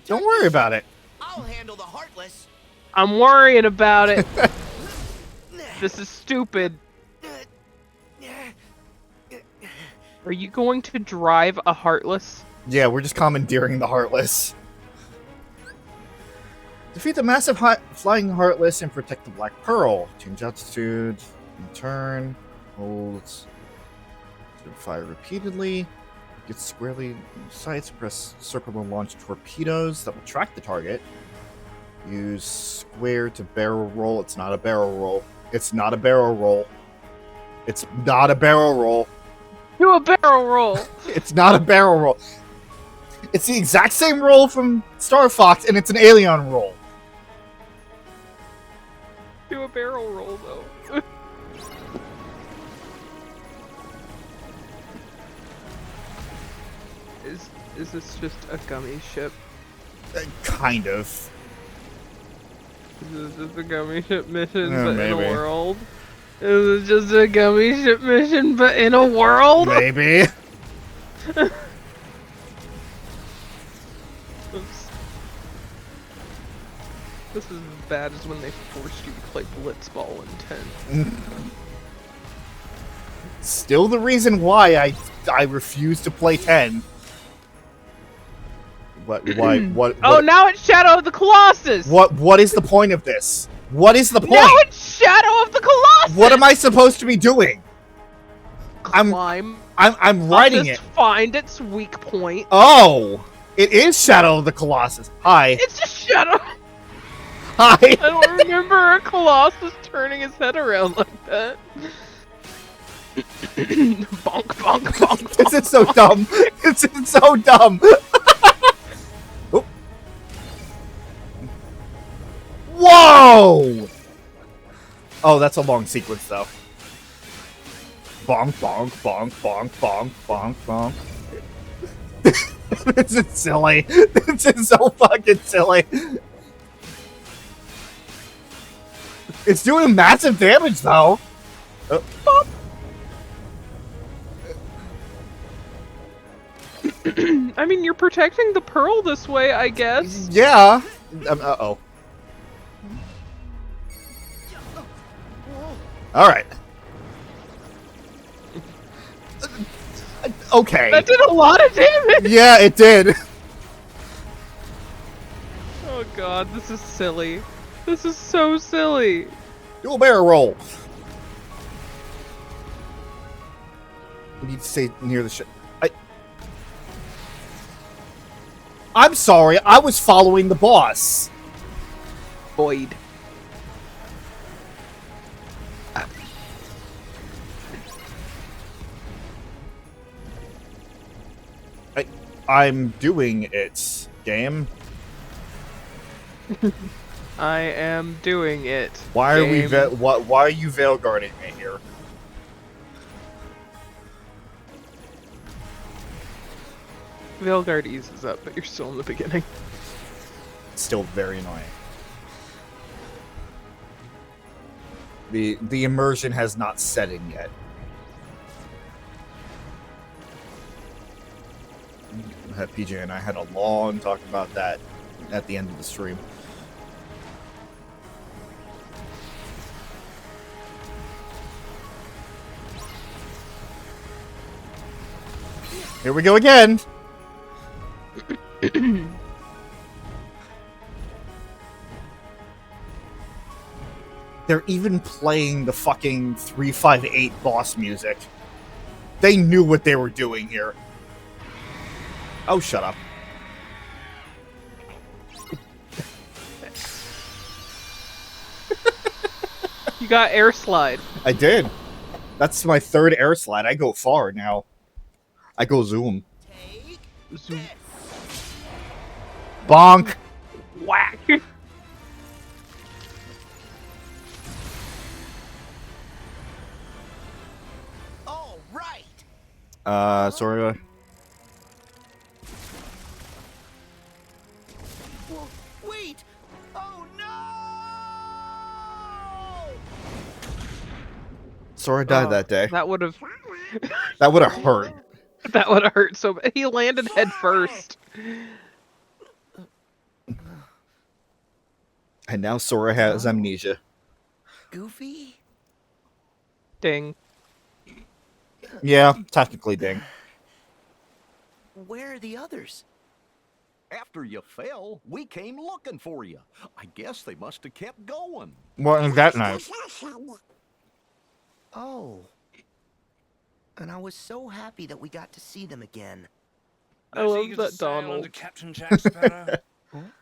Don't worry about it. I'll handle the Heartless. I'm worrying about it. This is stupid. Are you going to drive a Heartless? Yeah, we're just commandeering the Heartless. Defeat the massive flying Heartless and protect the Black Pearl. Change altitude. Turn. Hold. Fire repeatedly. Get squarely in sights. Press circle to launch torpedoes that will track the target. Use square to barrel roll. It's not a barrel roll. It's not a barrel roll. It's not a barrel roll. Do a barrel roll. It's not a barrel roll. It's the exact same roll from Star Fox, and it's an alien roll. Do a barrel roll, though. Is this just a gummy ship? Kind of. Is this just a gummy ship mission, Yeah, but maybe. in a world? Is it just a gummy ship mission, but in a world? Maybe. Oops. This is as bad as when they forced you to play Blitzball in 10. Still the reason why I refuse to play 10. What? Oh, now it's Shadow of the Colossus! What is the point of this? What is the point? Now it's Shadow of the Colossus! What am I supposed to be doing? I'm writing just it. Find its weak point. Oh, it is Shadow of the Colossus. Hi. It's just Shadow. Hi. I don't remember a Colossus turning his head around like that. Bonk, bonk, bonk. This is so dumb. This is so dumb. Oh. Whoa! Oh, that's a long sequence, though. Bonk, bonk, bonk, bonk, bonk, bonk, bonk. This is silly. This is so fucking silly. It's doing massive damage, though. I mean, you're protecting the pearl this way, I guess. Yeah. Uh-oh. All right. Okay. That did a lot of damage. Yeah, it did. Oh god, this is silly. This is so silly. Do a barrel roll. You need to stay near the ship. I'm sorry, I was following the boss. Void. I'm doing it, game. I am doing it. Why are game. why are you veil guarding me here? Veilguard eases up, but you're still in the beginning. It's still very annoying. The immersion has not set in yet. PJ and I had a long talk about that at the end of the stream. Here we go again. They're even playing the fucking 358 boss music. They knew what they were doing here. Oh, shut up. You got air slide. I did. That's my third air slide. I go far now. I go zoom. Zoom. Bonk. Whack. All right. Sorry. Wait. Oh no! Sora died that day. That would have. That would have hurt. That would have hurt so bad. He landed head first. And now Sora has amnesia. Goofy? Ding. Yeah, technically ding. Where are the others? After you fell, we came looking for you. I guess they must have kept going. Wasn't that nice? Oh. And I was so happy that we got to see them again. I love that Donald. Captain Jack Sparrow.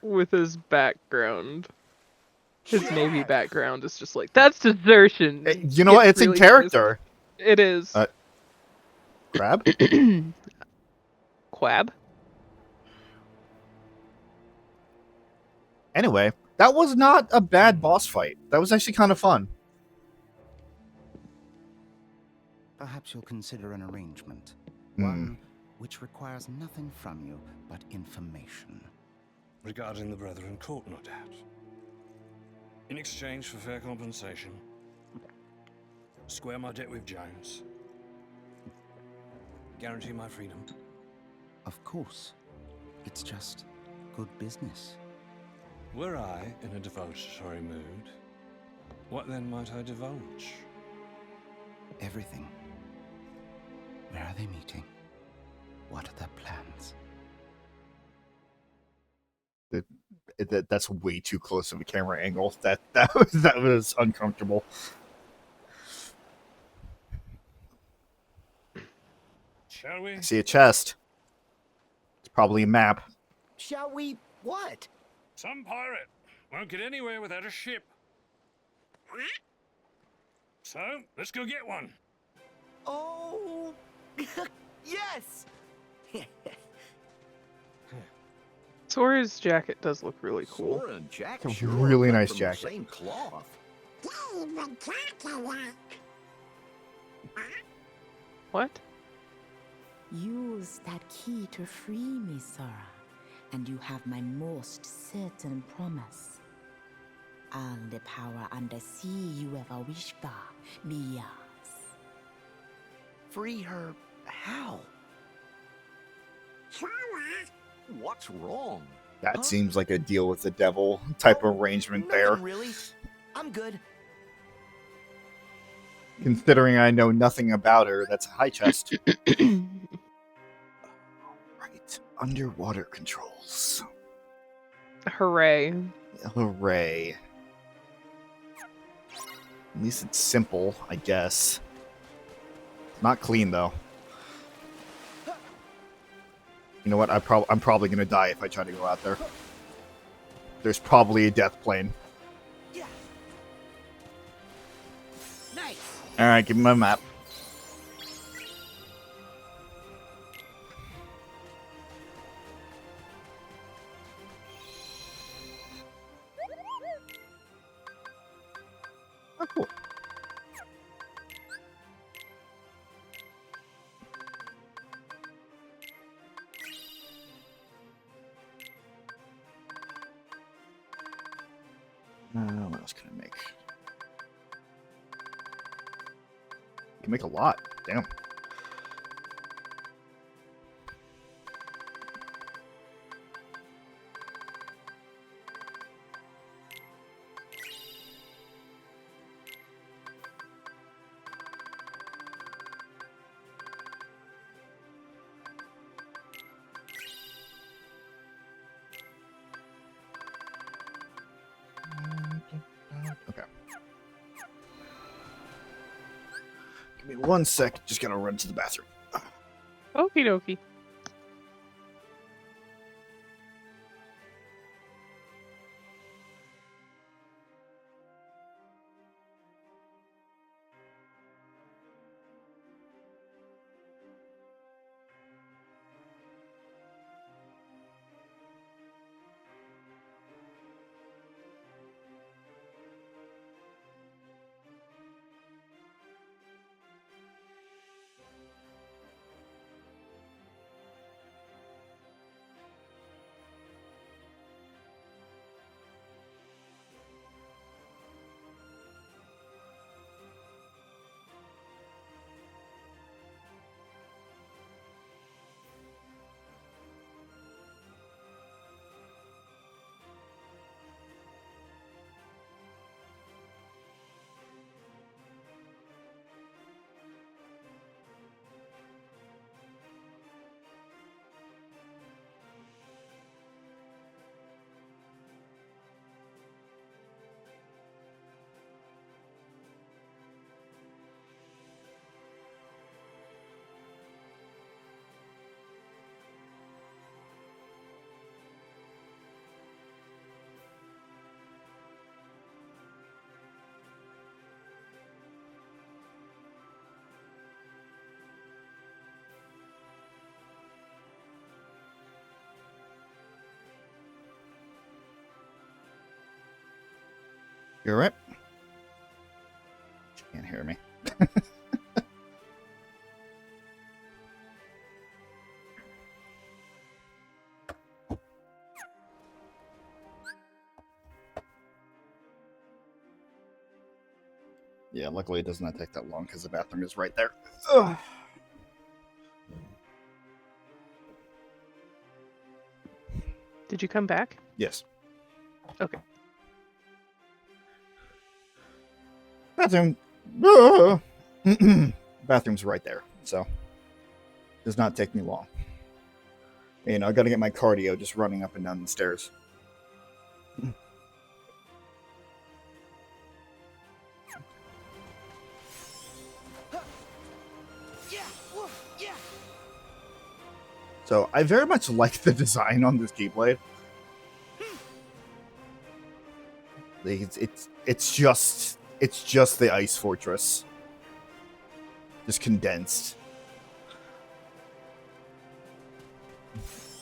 With his background. His Navy background is just like, that's desertion. You know what? It's really in character. pissed. It is. Crab? Quab? Anyway, that was not a bad boss fight. That was actually kind of fun. Perhaps you'll consider an arrangement. One which requires nothing from you but information. Regarding the Brethren Court, no doubt. In exchange for fair compensation, square my debt with Jones. Guarantee my freedom. Of course. It's just good business. Were I in a divulgatory mood, what then might I divulge? Everything. Where are they meeting? What are their plans? That's way too close of a camera angle. That was uncomfortable. Shall we? I see a chest. It's probably a map. Shall we what? Some pirate won't get anywhere without a ship. So, let's go get one. Oh, yes! Sora's jacket does look really cool. Sora and Jack It's a sure really are cut nice from jacket. The same cloth. What? Use that key to free me, Sora, and you have my most certain promise. all the power under sea you ever wished for be yours. Free her how? What's wrong? That seems like a deal with the devil type arrangement there. Nothing really. I'm good. Considering I know nothing about her, that's a high chest. Right. Underwater controls. Hooray. Hooray. At least it's simple, I guess. Not clean, though. You know what? I'm probably going to die if I try to go out there. There's probably a death plane. Nice. Alright, give me my map. Oh, cool. What else can I make? Can make a lot. Damn. Okay. Give me 1 sec. Just gotta run to the bathroom. Okie dokie. You alright? She can't hear me. Yeah, luckily it does not take that long because the bathroom is right there. Ugh. Did you come back? Yes. Okay. Bathroom. Bathroom's right there, so does not take me long. You know, I gotta get my cardio just running up and down the stairs. So I very much like the design on this Keyblade. It's just the Ice Fortress, just condensed.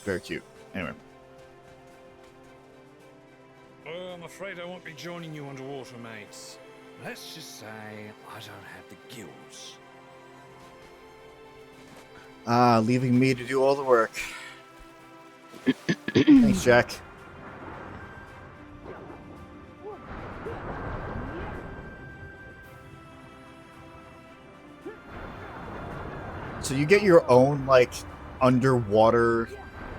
Very cute. Anyway. Oh, I'm afraid I won't be joining you underwater, mates. Let's just say I don't have the gills. Leaving me to do all the work. Thanks, Jack. So you get your own, like, underwater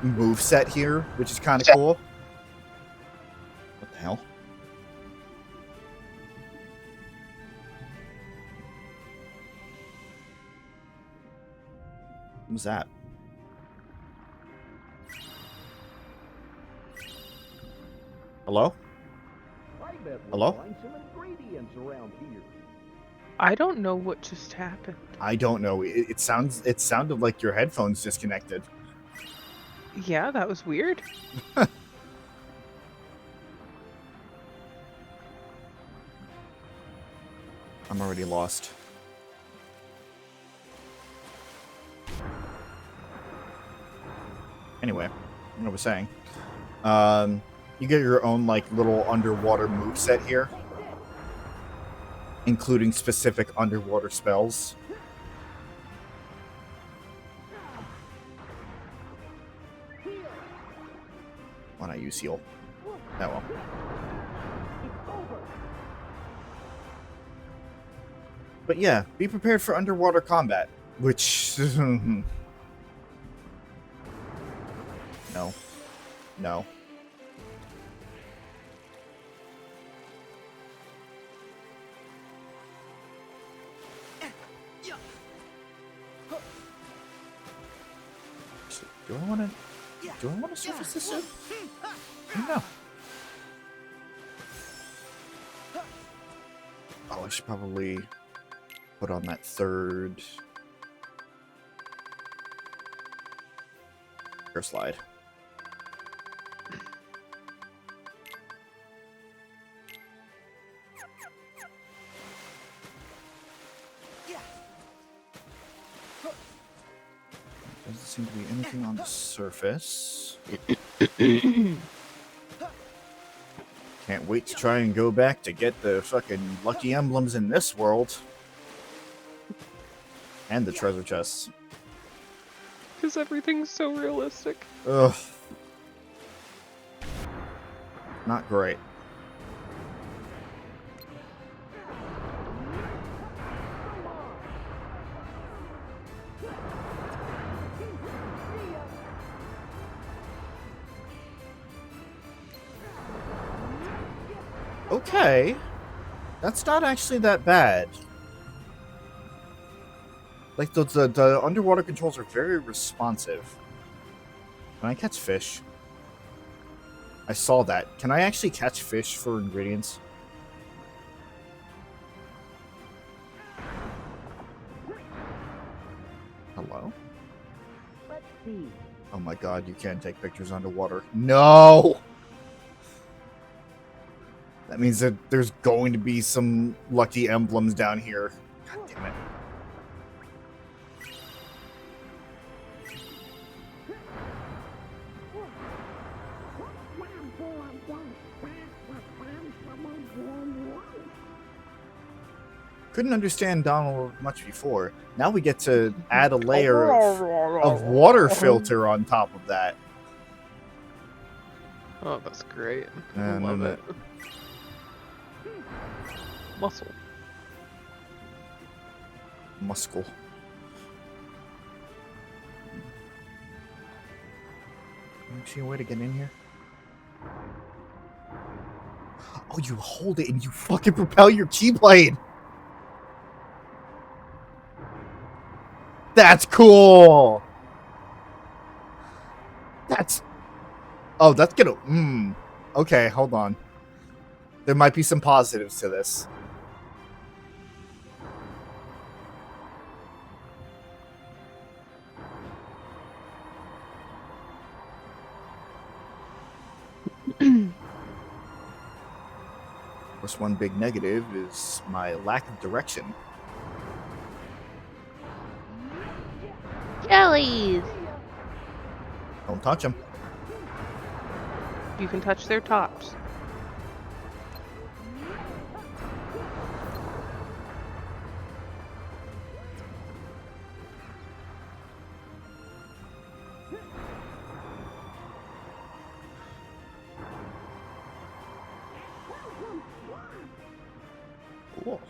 moveset here, which is kind of cool. What the hell? Who's that? Hello? Hello? Find some ingredients around here. I don't know what just happened. I don't know. It sounded like your headphones disconnected. Yeah, that was weird. I'm already lost. Anyway, what I was saying. You get your own, like, little underwater moveset here, including specific underwater spells. Why not use heal? Oh well. But yeah, be prepared for underwater combat, which... No. No. Do I want to surface this soon? No. Oh, I should probably put on that third air slide. Doesn't seem to be anything on the surface. Can't wait to try and go back to get the fucking lucky emblems in this world. And the treasure chests. Because everything's so realistic. Ugh. Not great. Okay. That's not actually that bad. Like, the underwater controls are very responsive. Can I catch fish? I saw that. Can I actually catch fish for ingredients? Hello? Let's see. Oh my god, you can't take pictures underwater. No! That means that there's going to be some lucky emblems down here. God damn it. Couldn't understand Donald much before. Now we get to add a layer of water filter on top of that. Oh, that's great. I And love then it. Muscle. Muscle. Can you see a way to get in here? Oh, you hold it and you fucking propel your keyblade! That's cool! That's... Oh, that's gonna... Okay, hold on. There might be some positives to this. Of course, one big negative is my lack of direction. Jellies! Don't touch them. You can touch their tops. Cool.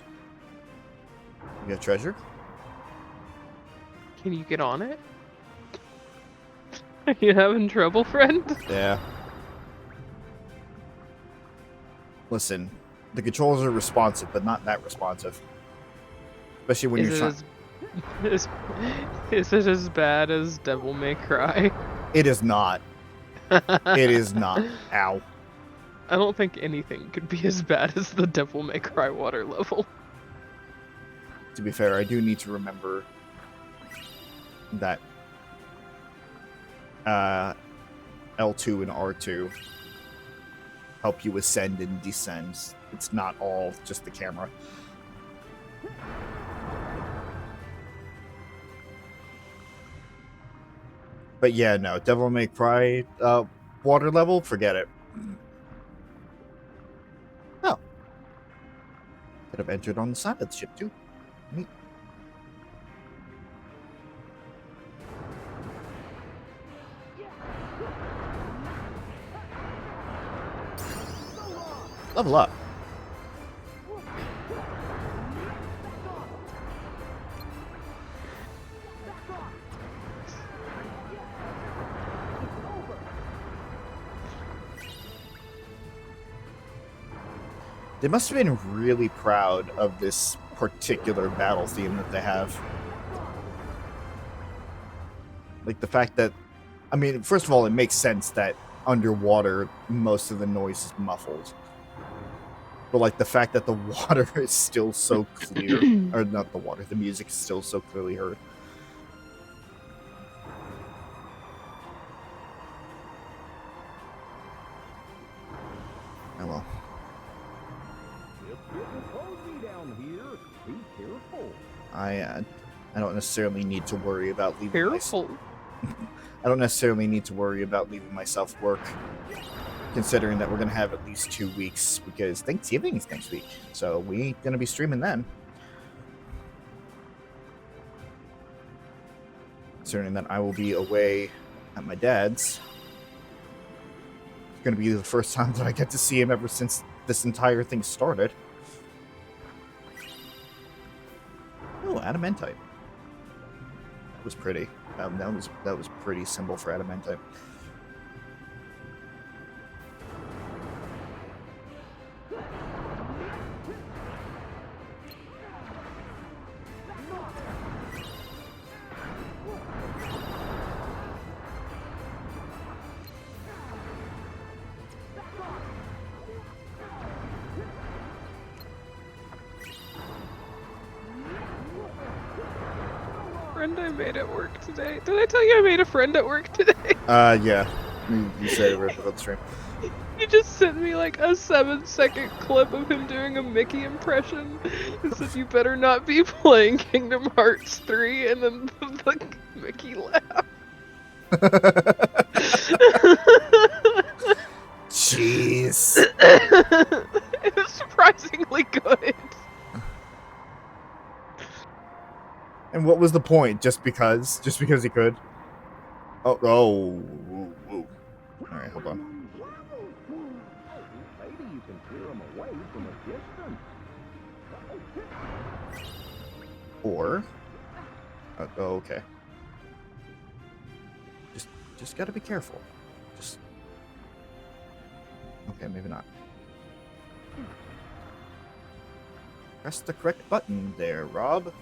You got treasure? Can you get on it? Are you having trouble, friend? Yeah. Listen, the controls are responsive, but not that responsive. Especially when you're trying. Is it as bad as Devil May Cry? It is not. It is not. Ow. I don't think anything could be as bad as the Devil May Cry water level. To be fair, I do need to remember that L2 and R2 help you ascend and descend. It's not all just the camera. But yeah, no, Devil May Cry water level, forget it. Oh. Could have entered on the side of the ship too. Neat. Level up. They must have been really proud of this particular battle theme that they have. Like the fact that, I mean, first of all, it makes sense that underwater most of the noise is muffled. But like the fact that the water is still so clear, or not the water, the music is still so clearly heard. Oh well. I don't necessarily need to worry about leaving myself. I don't necessarily need to worry about leaving myself work, considering that we're gonna have at least 2 weeks because Thanksgiving is next week, so we ain't gonna be streaming then. Considering that I will be away at my dad's, it's gonna be the first time that I get to see him ever since this entire thing started. Oh, adamantite. That was pretty. That was pretty simple for adamantite. Friend I made at work today. Did I tell you I made a friend at work today? Yeah. You said it right before the stream. He just sent me like a 7-second clip of him doing a Mickey impression. He said, "You better not be playing Kingdom Hearts 3," and then the Mickey laugh. Jeez. It was surprisingly good. And what was the point? Just because he could? Oh. All right, hold on. Maybe you can hear them away from a distance. Or, okay. Just gotta be careful. Just okay, maybe not. Press the correct button there, Rob.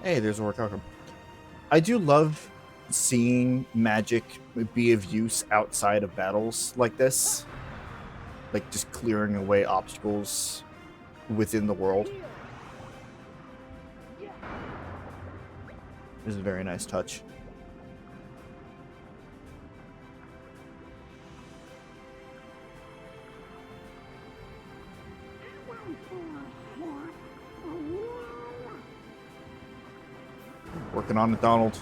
Hey, there's Orichalcum. I do love seeing magic be of use outside of battles like this. Like, just clearing away obstacles within the world. This is a very nice touch. Working on it, Donald.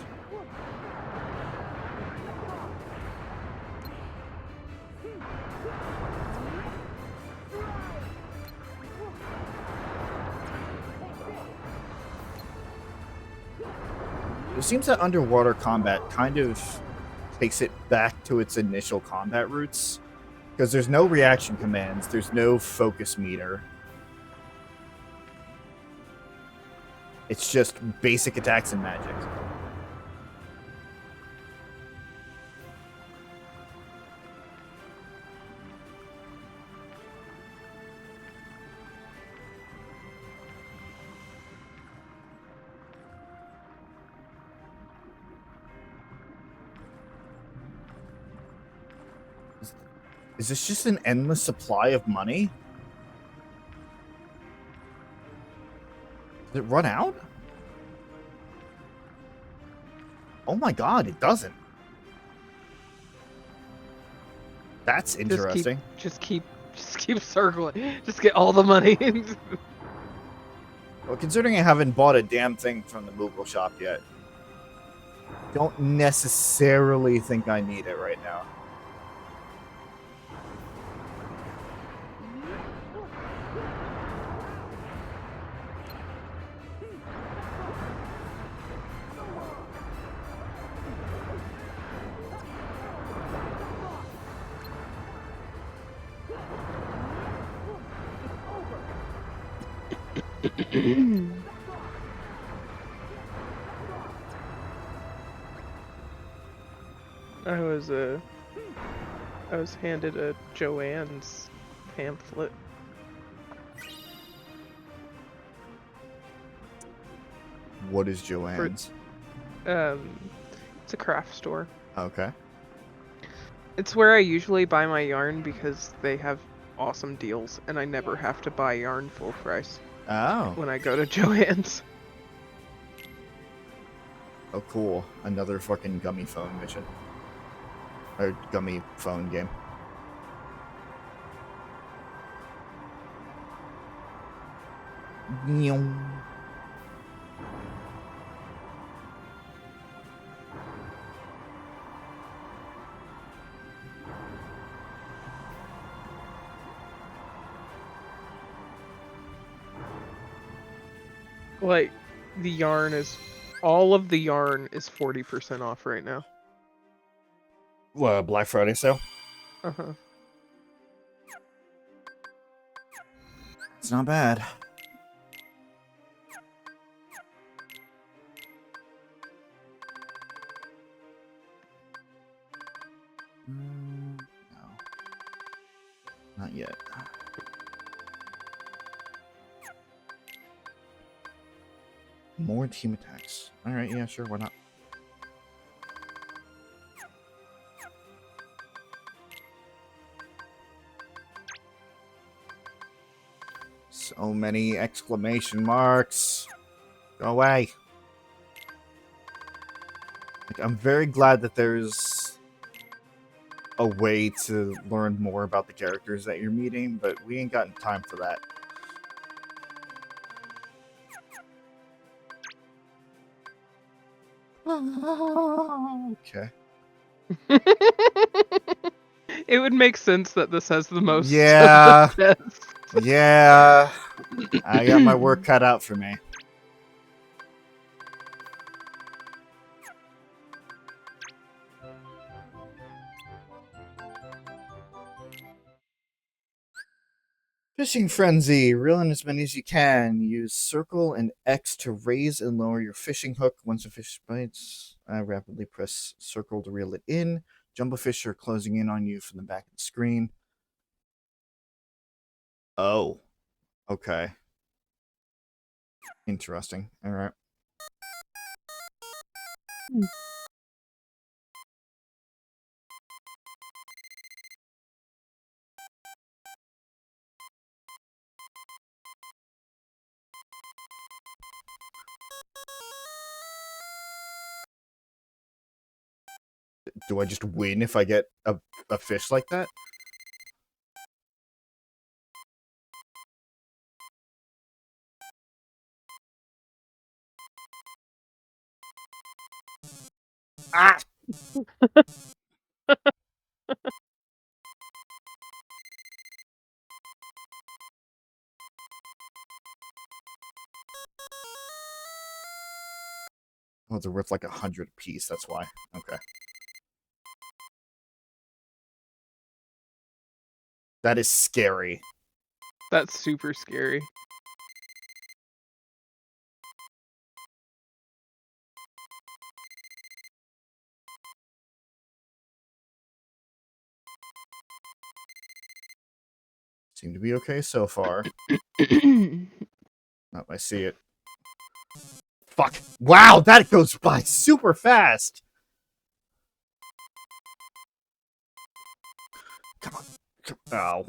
It seems that underwater combat kind of takes it back to its initial combat roots. Because there's no reaction commands, there's no focus meter. It's just basic attacks and magic. Is this just an endless supply of money? Does it run out? Oh my god, it doesn't. That's interesting. Just keep circling. Just get all the money. Well, considering I haven't bought a damn thing from the Moogle shop yet, don't necessarily think I need it right now. I was handed a Joanne's pamphlet. What is Joanne's? It's a craft store. Okay. It's where I usually buy my yarn because they have awesome deals, and I never have to buy yarn full price. Oh. When I go to Joann's. Oh, cool. Another fucking gummy phone mission. Or gummy phone game. Like, all of the yarn is 40% off right now. What, Black Friday sale? Uh-huh. It's not bad. No. Not yet. More team attacks. Alright, yeah, sure, why not? So many exclamation marks. Go away. Like, I'm very glad that there's a way to learn more about the characters that you're meeting, but we ain't got time for that. Okay. It would make sense that this has the most. Yeah. Yeah. I got my work cut out for me. Fishing Frenzy. Reel in as many as you can. Use circle and X to raise and lower your fishing hook. Once a fish bites, rapidly press circle to reel it in. Jumbo fish are closing in on you from the back of the screen. Oh. Okay. Interesting. All right. Do I just win if I get a fish like that? Ah! Oh, they're worth like 100 apiece, that's why. Okay. That is scary. That's super scary. Seem to be okay so far. Oh, I see it. Fuck. Wow, that goes by super fast. Come on. Ow.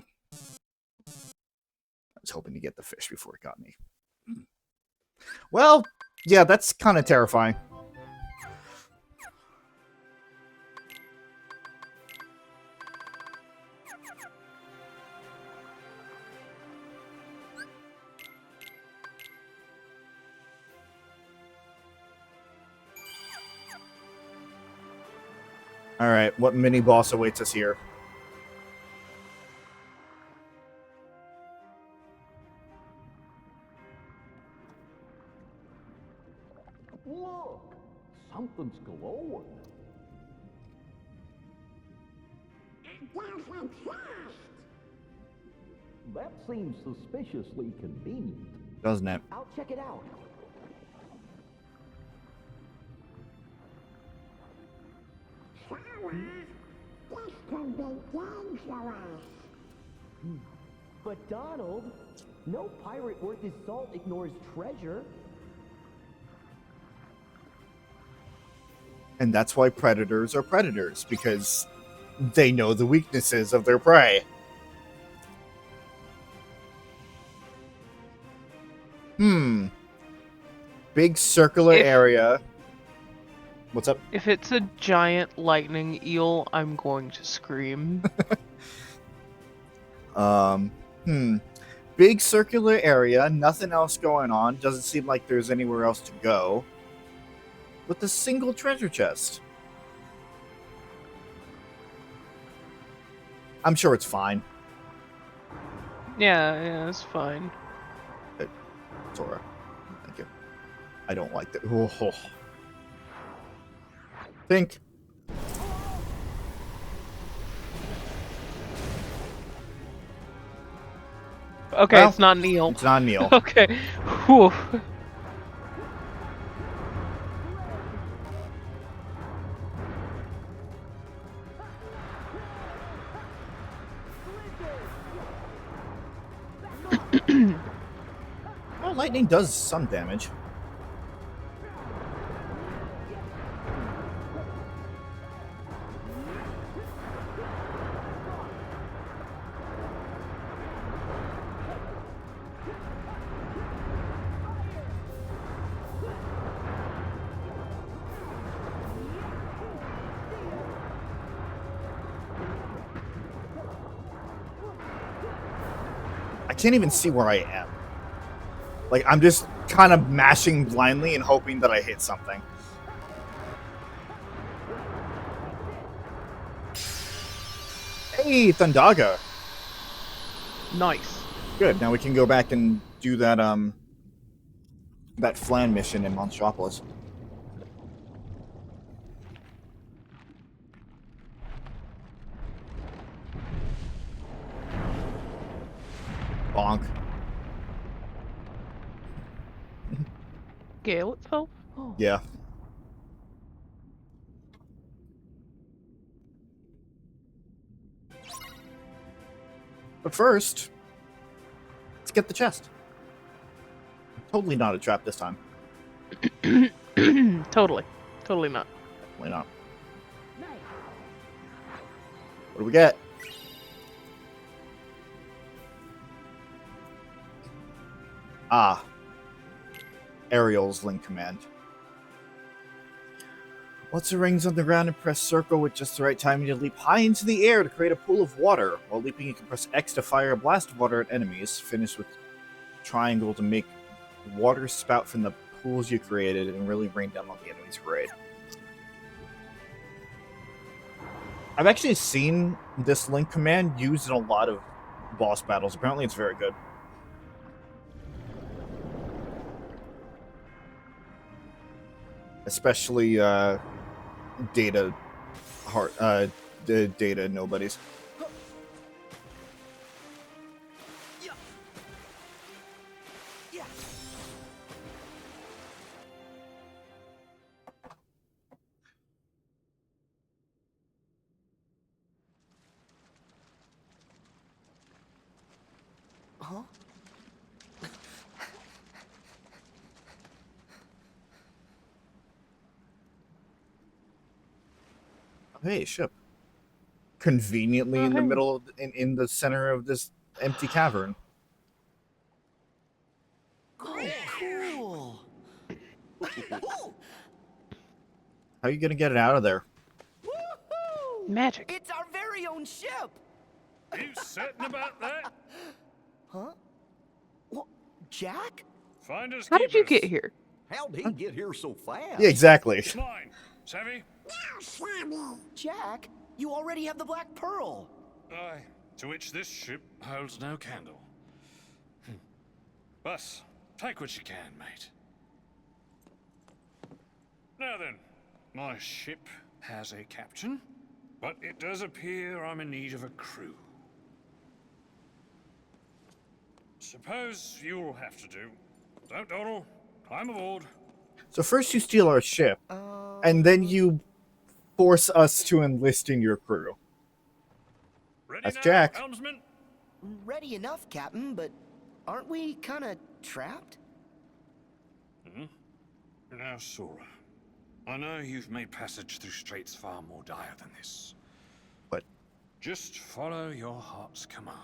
I was hoping to get the fish before it got me. Well, yeah, that's kind of terrifying. Alright, what mini-boss awaits us here? Look! Something's glowing. That seems suspiciously convenient. Doesn't it? I'll check it out. This could be dangerous. But Donald, no pirate worth his salt ignores treasure. And that's why predators are predators, because they know the weaknesses of their prey. Big circular area. What's up? If it's a giant lightning eel, I'm going to scream. Big circular area, nothing else going on. Doesn't seem like there's anywhere else to go. With a single treasure chest. I'm sure it's fine. Yeah, it's fine. Sora, thank you. I don't like that. Oh. Think. Okay, Well, it's not an eel. It's not an eel. Okay. Whew. Well, lightning does some damage. I can't even see where I am. Like, I'm just kind of mashing blindly and hoping that I hit something. Hey, Thundaga. Nice. Good. Now we can go back and do that that Flan mission in Monstropolis. Bonk. Gale itself? Oh. Yeah. But first, let's get the chest. Totally not a trap this time. Totally. Totally not. Definitely not. What do we get? Ah. Ariel's link command. Once the ring's on the ground and press circle with just the right timing to leap high into the air to create a pool of water. While leaping, you can press X to fire a blast of water at enemies. Finish with triangle to make water spout from the pools you created and really rain down on the enemy's parade. I've actually seen this link command used in a lot of boss battles. Apparently it's very good. Especially data nobodies. Huh? Hey, ship. Conveniently in the hey. middle of, in the center of this empty cavern. Oh, cool. How are you gonna get it out of there? Magic. It's our very own ship. Are you certain about that? Huh? What? Jack? Finders How did you keepers. get here? How'd he get here so fast? Yeah, exactly. It's mine. Savvy? Jack, you already have the Black Pearl. Aye. To which this ship holds no candle. But take what you can, mate. Now then, my ship has a captain, but it does appear I'm in need of a crew. Suppose you'll have to do. Don't dawdle. Climb aboard. So first you steal our ship, and then you force us to enlist in your crew. Ready That's now, Jack. helmsman? Ready enough, Captain, but aren't we kind of trapped? Now, Sora, I know you've made passage through straits far more dire than this. But just follow your heart's command.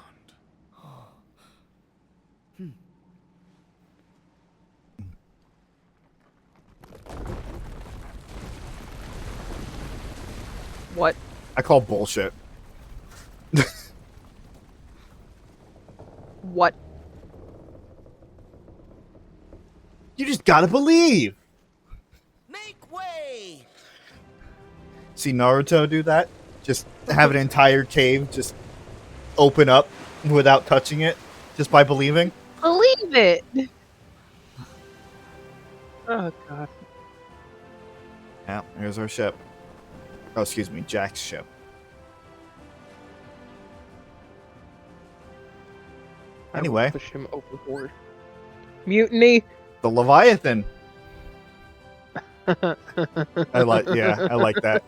What? I call bullshit. What? You just gotta believe. Make way! See Naruto do that? Just have an entire cave just open up without touching it, just by believing. Believe it. Oh god. Yeah, here's our ship. Oh, excuse me, Jack's ship. Anyway, Push him overboard. Mutiny. The Leviathan. I like that.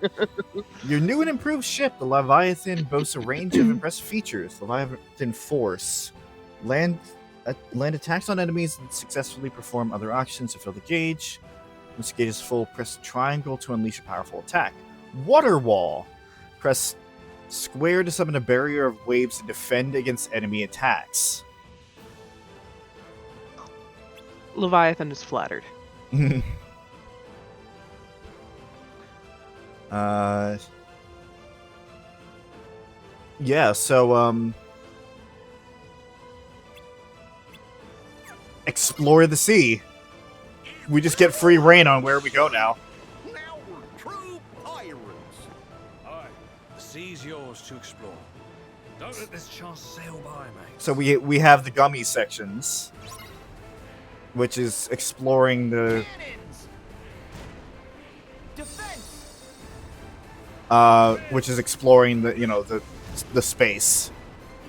Your new and improved ship, the Leviathan, boasts a range of impressive features. Leviathan Force. Land attacks on enemies and successfully perform other actions to fill the gauge. Once the gauge is full, press triangle to unleash a powerful attack. Water Wall. Press square to summon a barrier of waves and defend against enemy attacks. Leviathan is flattered. Yeah, so, explore the sea. We just get free reign on where we go now. Now we're true pirates. Aye, the sea's yours to explore. Don't let this chance sail by, mate. So we have the gummy sections, which is exploring the which is exploring the the space,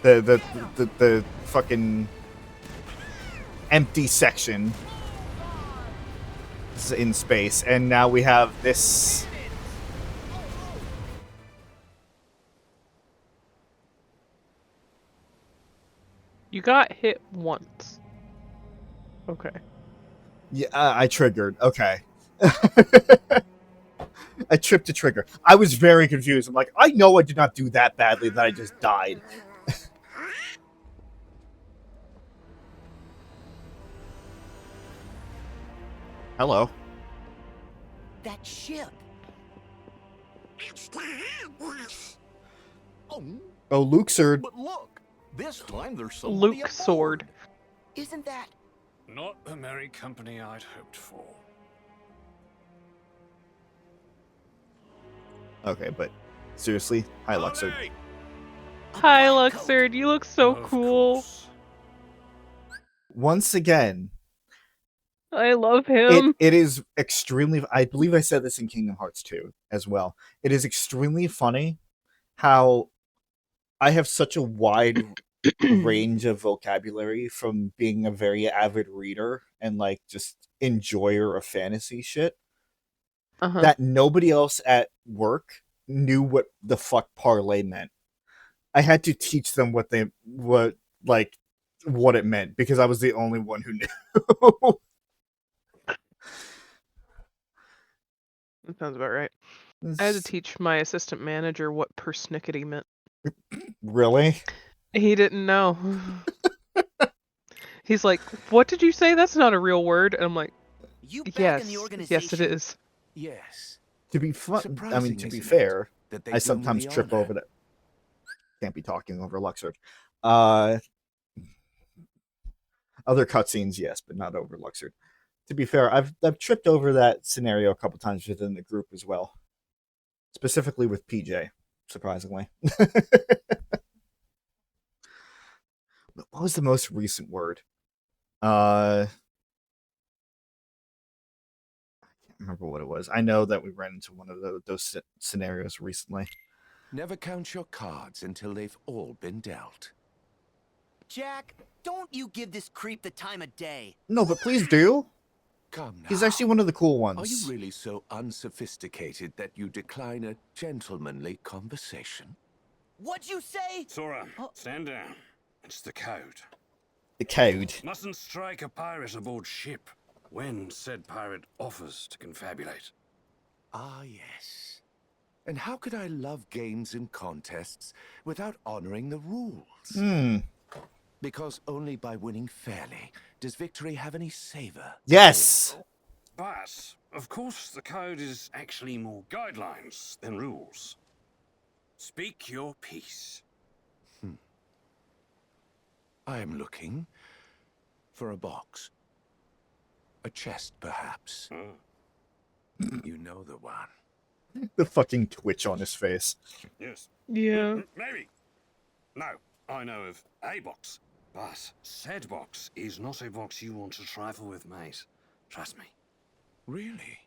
the fucking empty section in space, and now we have this. You got hit once. Okay. Yeah, I triggered. Okay. I tripped a trigger. I was very confused. I'm like, I know I did not do that badly that I just died. Hello. That ship. Oh, Luke Sword. But look, this time there's somebody Luke aboard. Sword. Isn't that... Not the merry company I'd hoped for. Okay, but seriously, hi, Luxord. Hi, Luxord. You look so cool. Once again, I love him. it is extremely. I believe I said this in Kingdom Hearts 2 as well. It is extremely funny how I have such a wide range of vocabulary from being a very avid reader and like just enjoyer of fantasy shit. That nobody else at work knew what the fuck parlay meant. I had to teach them what what it meant because I was the only one who knew. That sounds about right. I had to teach my assistant manager what persnickety meant. Really? He didn't know. He's like, "What did you say? That's not a real word." And I'm like, "Yes, yes, it is." Yes. To be to Surprising, be isn't fair, it, that they I do sometimes me the trip honor? over that. Can't be talking over Luxord. Other cutscenes, yes, but not over Luxord. To be fair, I've tripped over that scenario a couple times within the group as well, specifically with PJ. Surprisingly, what was the most recent word? I can't remember what it was. I know that we ran into one of those scenarios recently. Never count your cards until they've all been dealt. Jack, don't you give this creep the time of day. No, but please do. Come now. He's actually one of the cool ones. Are you really so unsophisticated that you decline a gentlemanly conversation? What'd you say? Sora, stand down. It's the code. The code. Mustn't strike a pirate aboard ship when said pirate offers to confabulate. Ah, yes. And how could I love games and contests without honoring the rules? Because only by winning fairly does victory have any savor. Yes! But, of course, the code is actually more guidelines than rules. Speak your piece. I am looking for a box. A chest, perhaps. You know the one. The fucking twitch on his face. Yes. Yeah. Maybe. No, I know of a box. But said box is not a box you want to trifle with, mate. Trust me. Really?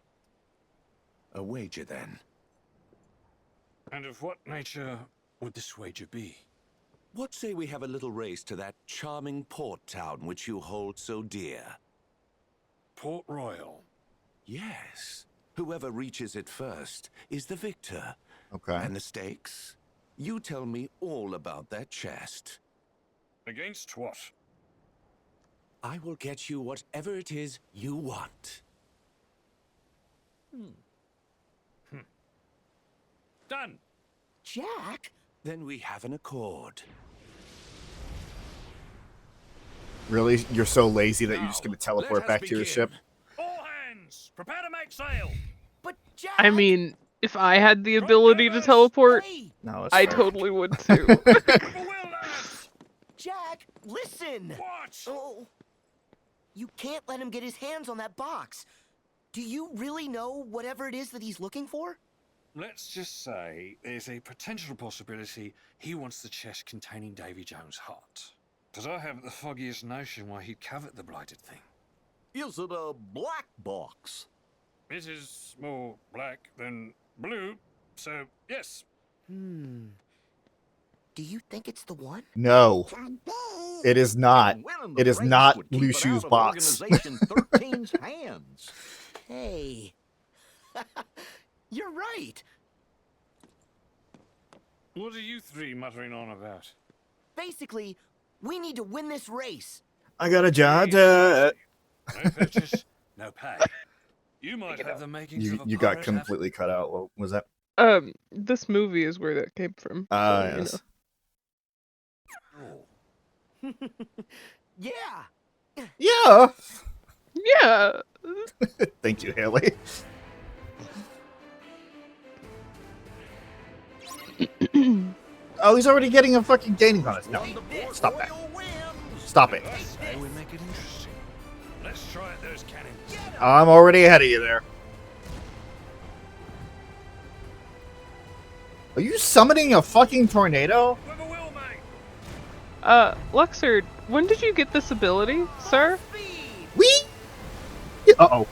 A wager, then? And of what nature would this wager be? What say we have a little race to that charming port town which you hold so dear? Port Royal. Yes. Whoever reaches it first is the victor. Okay. And the stakes? You tell me all about that chest. Against what? I will get you whatever it is you want. Done. Jack? Then we have an accord. Really? You're so lazy that you're just going to teleport back to your ship? All hands, prepare to make sail. But Jack... I mean, if I had the ability to teleport, no, I totally would too. Jack, listen! What? Oh, you can't let him get his hands on that box. Do you really know whatever it is that he's looking for? Let's just say there's a potential possibility he wants the chest containing Davy Jones' heart. Because I haven't the foggiest notion why he'd covet the blighted thing. Is it a black box? It is more black than blue, so yes. Do you think it's the one? No. It is not. It is not Blue Shoes box. Organization 13's hands. Hey. You're right. What are you three muttering on about? Basically, we need to win this race. I got a job. No purchase, no pay. You might have the makings of a You got pirate completely cut out. What was that? This movie is where that came from. Yes. Yeah. Yeah. Yeah. Thank you, Haley. Oh, he's already getting a fucking gaining on us. No, stop that. Stop it. Say we make it interesting. Let's try at those cannons. I'm already ahead of you there. Are you summoning a fucking tornado? Luxord, when did you get this ability, sir? Wee! Uh-oh.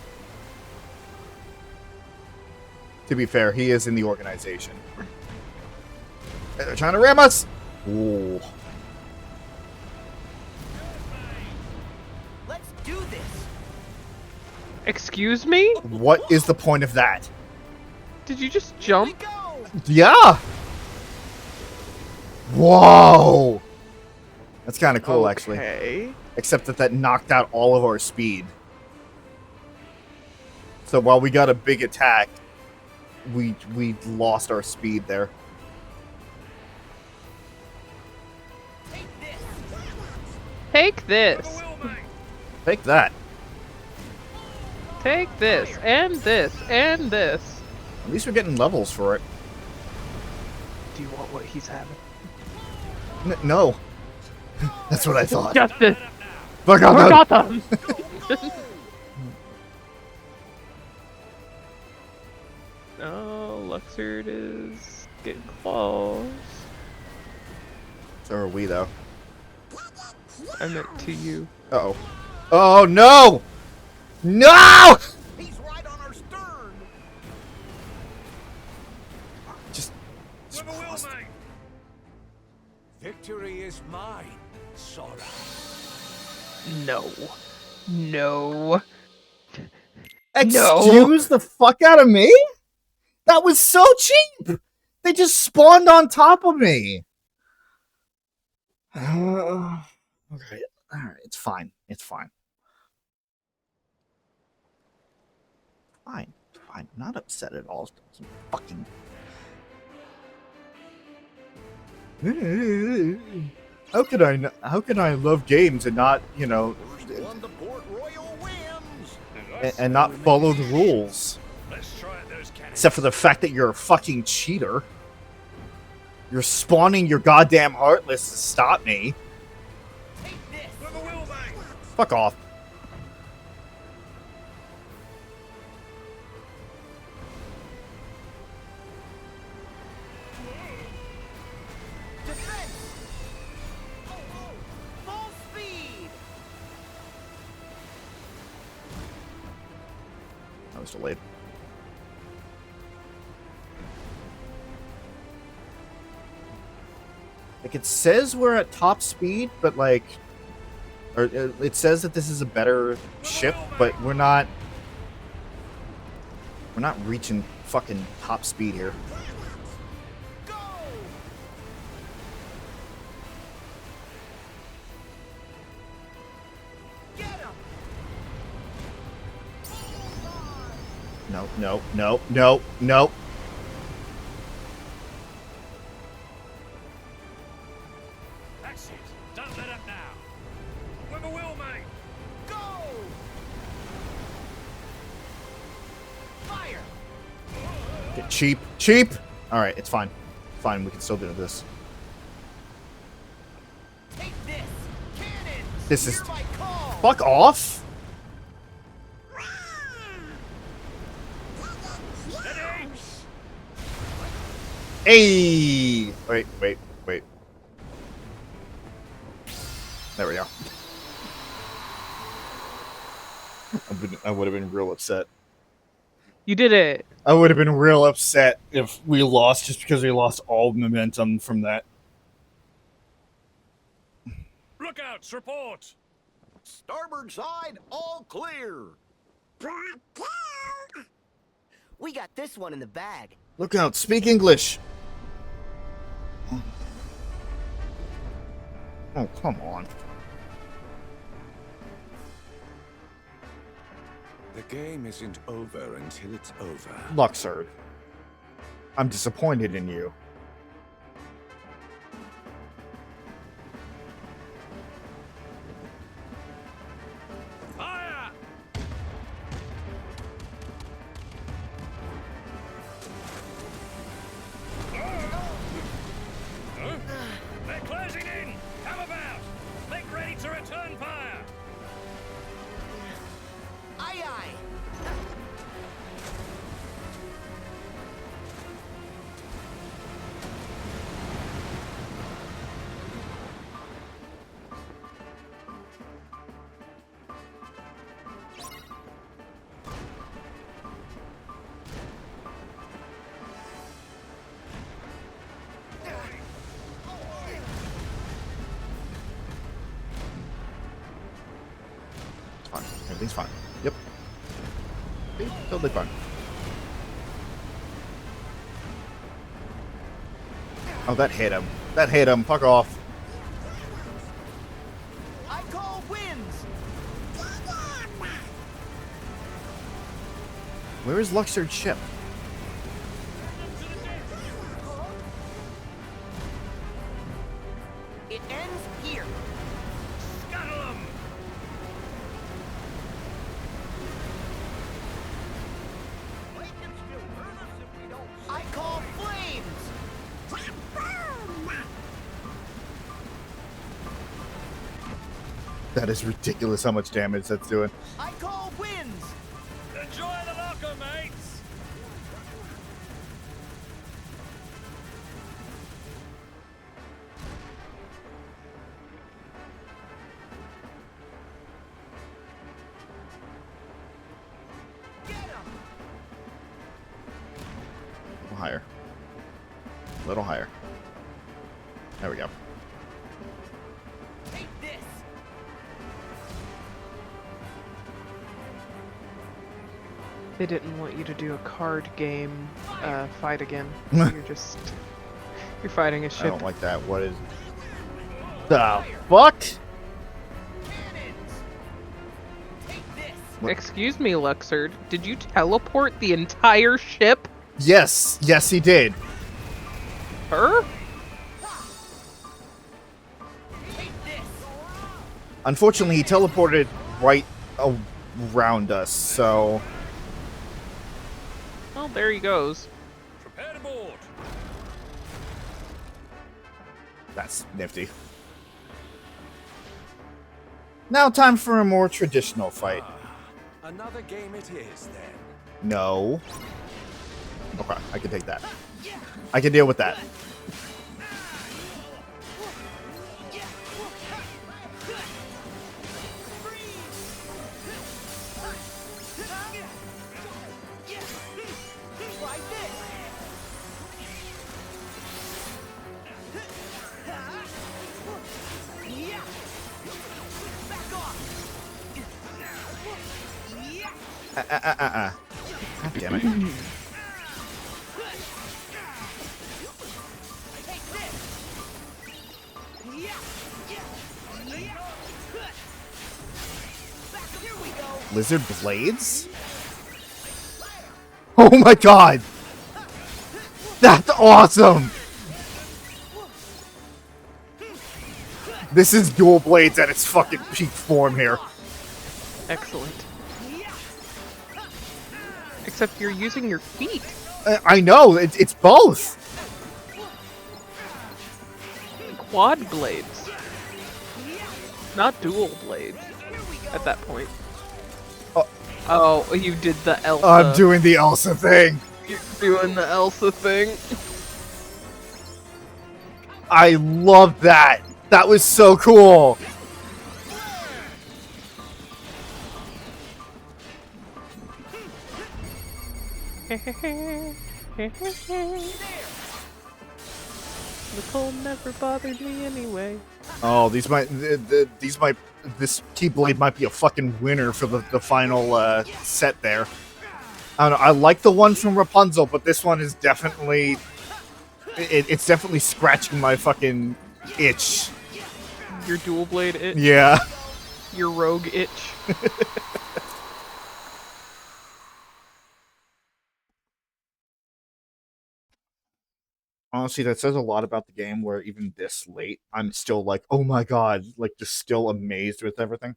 To be fair, he is in the organization. They're trying to ram us! Ooh. Let's do this. Excuse me? What is the point of that? Did you just jump? Yeah! Whoa! That's kind of cool, actually. Okay. Except that knocked out all of our speed. So while we got a big attack, we lost our speed there. Take this. Take that. Take this, and this, and this. At least we're getting levels for it. Do you want what he's having? No. That's what I thought. Justice. Fuck For off. Gotham. Oh, Luxord is getting close. So are we, though. I meant to you. Uh-oh. Oh, no! No! He's right on our stern. Just Victory is mine, Sora. No. No. Excuse the fuck out of me? That was so cheap! They just spawned on top of me. Okay. Alright, it's fine. It's fine. Fine. Fine. I'm not upset at all. It's fucking... How could I love games and not, you know, One to Port Royal wins. and not follow the rules? Except for the fact that you're a fucking cheater. You're spawning your goddamn Heartless to stop me. Fuck off. Full speed. I was delayed. Like, it says we're at top speed, but like, or it says that this is a better ship, but we're not reaching fucking top speed here. No, no, no, no, no. That's it. Don't let up now. Whippoorwill, mate. Go! Fire! Get cheap, cheap. All right, it's fine, fine. We can still do this. Take this! Cannons! This is Hear my call! fuck off. Hey! Wait. There we go. I would have been real upset. You did it. I would have been real upset if we lost just because we lost all momentum from that. Lookouts, report. Starboard side, all clear. We got this one in the bag. Look out, speak English. Oh, come on. The game isn't over until it's over. Luxord, I'm disappointed in you. Fire! They're closing in! Come about! Make ready to return fire! Aye aye! Fine. Everything's fine. Yep. Totally fine. Oh, that hit him. That hit him. Fuck off. Where is Luxord's ship? It ends here. Scuttle 'em! I call flames. That is ridiculous how much damage that's doing. I call winds. Enjoy the locker, mates! A little higher. A little higher. There we go. Take this. They didn't want you to do a card game fight again. You're fighting a ship. I don't like that. What is the fuck? Excuse me, Luxord. Did you teleport the entire ship? Yes, yes, he did. Her? Unfortunately, he teleported right around us, so. Well, there he goes. Prepare to board. That's nifty. Now, time for a more traditional fight. Another game it is, then. No. Okay, I can take that. I can deal with that. God damn it. Lizard blades? Oh my god! That's awesome! This is dual blades at its fucking peak form here. Excellent. Except you're using your feet. I know, it's both. Quad blades. Not dual blades at that point. Oh, you did the Elsa. I'm doing the Elsa thing. You're doing the Elsa thing. I love that. That was so cool. The cold never bothered me anyway. Oh, this Keyblade might be a fucking winner for the final set there. I don't know, I like the one from Rapunzel, but this one is definitely it's definitely scratching my fucking itch. Your dual blade itch? Yeah. Your rogue itch? Honestly, that says a lot about the game where even this late, I'm still like, oh my god, like just still amazed with everything.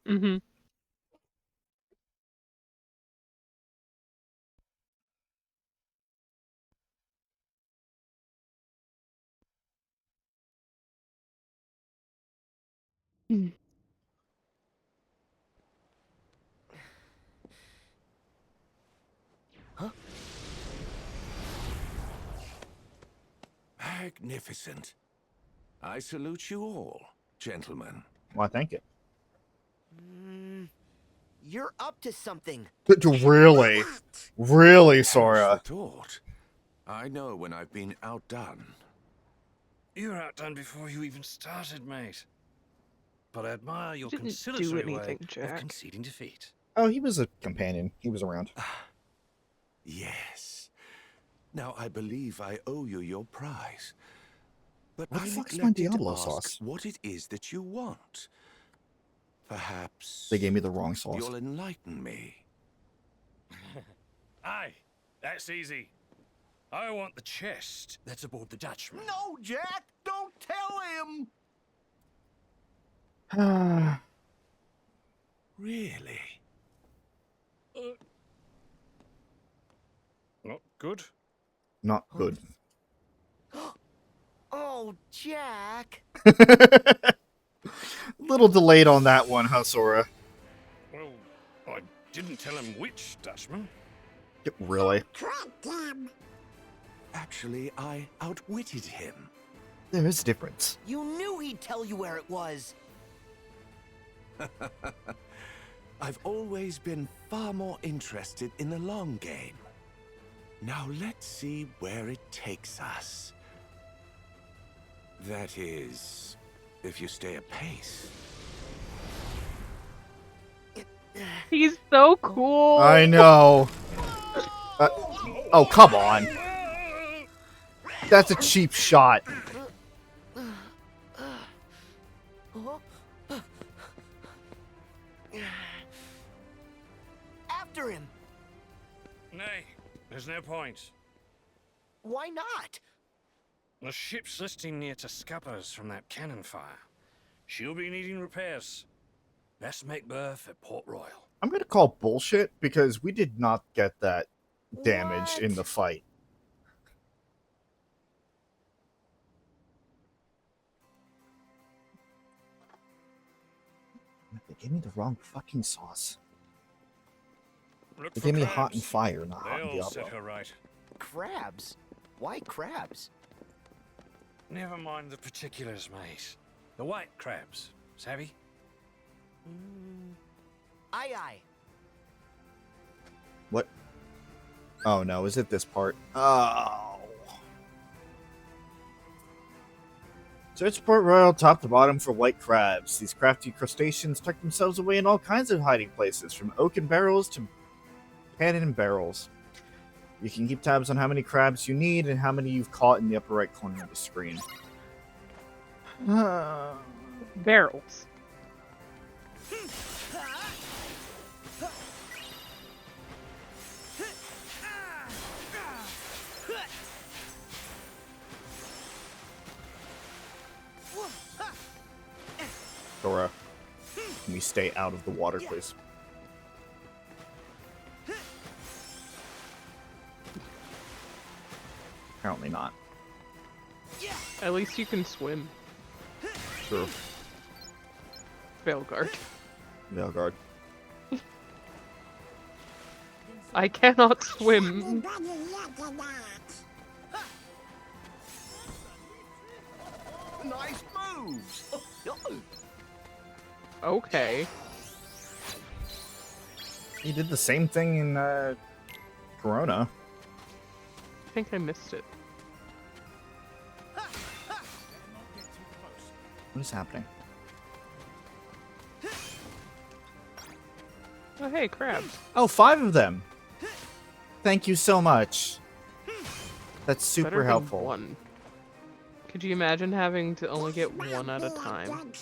Mm-hmm. Huh? Magnificent. I salute you all, gentlemen. Well, thank you. You're up to something. Really? Really, Sora? Thought. I know when I've been outdone. You were outdone before you even started, mate. But I admire your Didn't do conciliatory anything, way Jack. of conceding defeat. Oh, he was a companion. He was around. Yes. Now I believe I owe you your prize. But What I the fuck's my neglected to Diablo ask sauce? what it is that you want. Perhaps They gave me the wrong sauce. you'll enlighten me. Aye, that's easy. I want the chest that's aboard the Dutchman. No, Jack! Don't tell him! Really? Not good. Not good. Oh, Jack. Little delayed on that one, huh, Sora? Well, I didn't tell him which Dutchman. Really? Actually, I outwitted him. There is a difference. You knew he'd tell you where it was. I've always been far more interested in the long game. Now let's see where it takes us. That is, if you stay apace. He's so cool. I know. Oh, come on. That's a cheap shot. After him. Nay, there's no point. Why not? The ship's listing near to scuppers from that cannon fire. She'll be needing repairs. Best make berth at Port Royal. I'm going to call bullshit because we did not get that damaged in the fight. They gave me the wrong fucking sauce. They gave me hot and fire, not hot and They'll set Diablo. her right. Crabs? Why crabs? Never mind the particulars, mate. The white crabs, savvy? Aye, aye. What? Oh no, is it this part? Oh. Search Port Royal top to bottom for white crabs. These crafty crustaceans tuck themselves away in all kinds of hiding places, from oaken barrels to cannon barrels. You can keep tabs on how many crabs you need and how many you've caught in the upper right corner of the screen. Barrels. Sora, can we stay out of the water, please? Apparently not. At least you can swim. True. Veilguard. Veilguard. I cannot swim. Nice moves! Okay. He did the same thing in Corona. I think I missed it. What is happening? Oh, hey, crabs. Oh, 5 of them! Thank you so much. That's super Better than helpful. One. Could you imagine having to only get one at a time?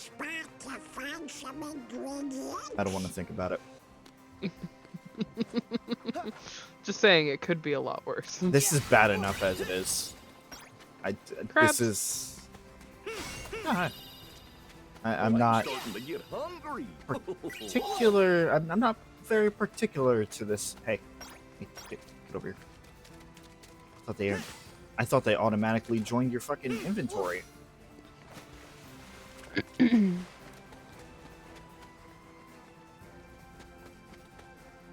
I don't want to think about it. Just saying, it could be a lot worse. This is bad enough as it is. Crabs. This is... I'm not starting to get hungry. particular. I'm not very particular to this. Hey, get over here. I thought they automatically joined your fucking inventory.